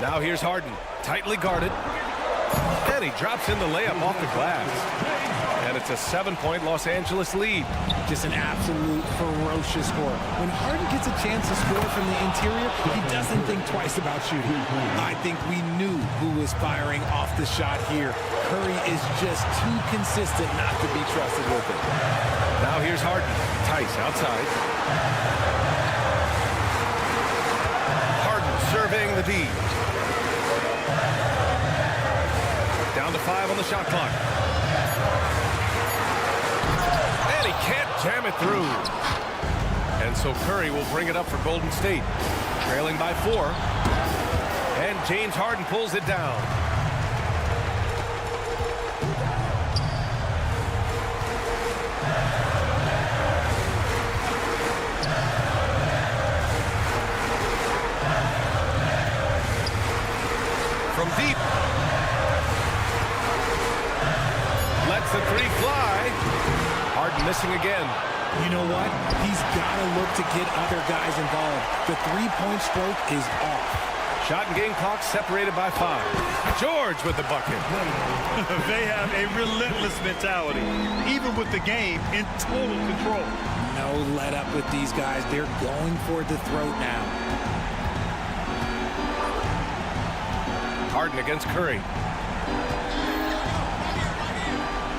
Now here's Harden, tightly guarded. And he drops in the layup off the glass. And it's a 7-point Los Angeles lead. Just an absolute ferocious score. When Harden gets a chance to score from the interior, he doesn't think twice about shooting. I think we knew who was firing off the shot here. Curry is just too consistent not to be trusted with it. Now here's Harden. Tice outside. Harden serving the D. Down to 5 on the shot clock. And he can't jam it through. And so Curry will bring it up for Golden State. Trailing by 4. And James Harden pulls it down. From deep. Lets the 3 fly. Harden missing again. You know what? He's got to look to get other guys involved. The 3-point stroke is off. Shot and game clock separated by 5. George with the bucket. They have a relentless mentality, even with the game in total control. No let up with these guys. They're going for the throat now. Harden against Curry.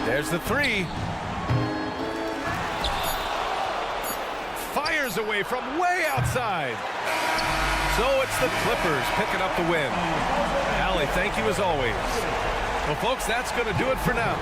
There's the 3. Fires away from way outside. So it's the Clippers picking up the win. Allie, thank you as always. Well, folks, that's going to do it for now.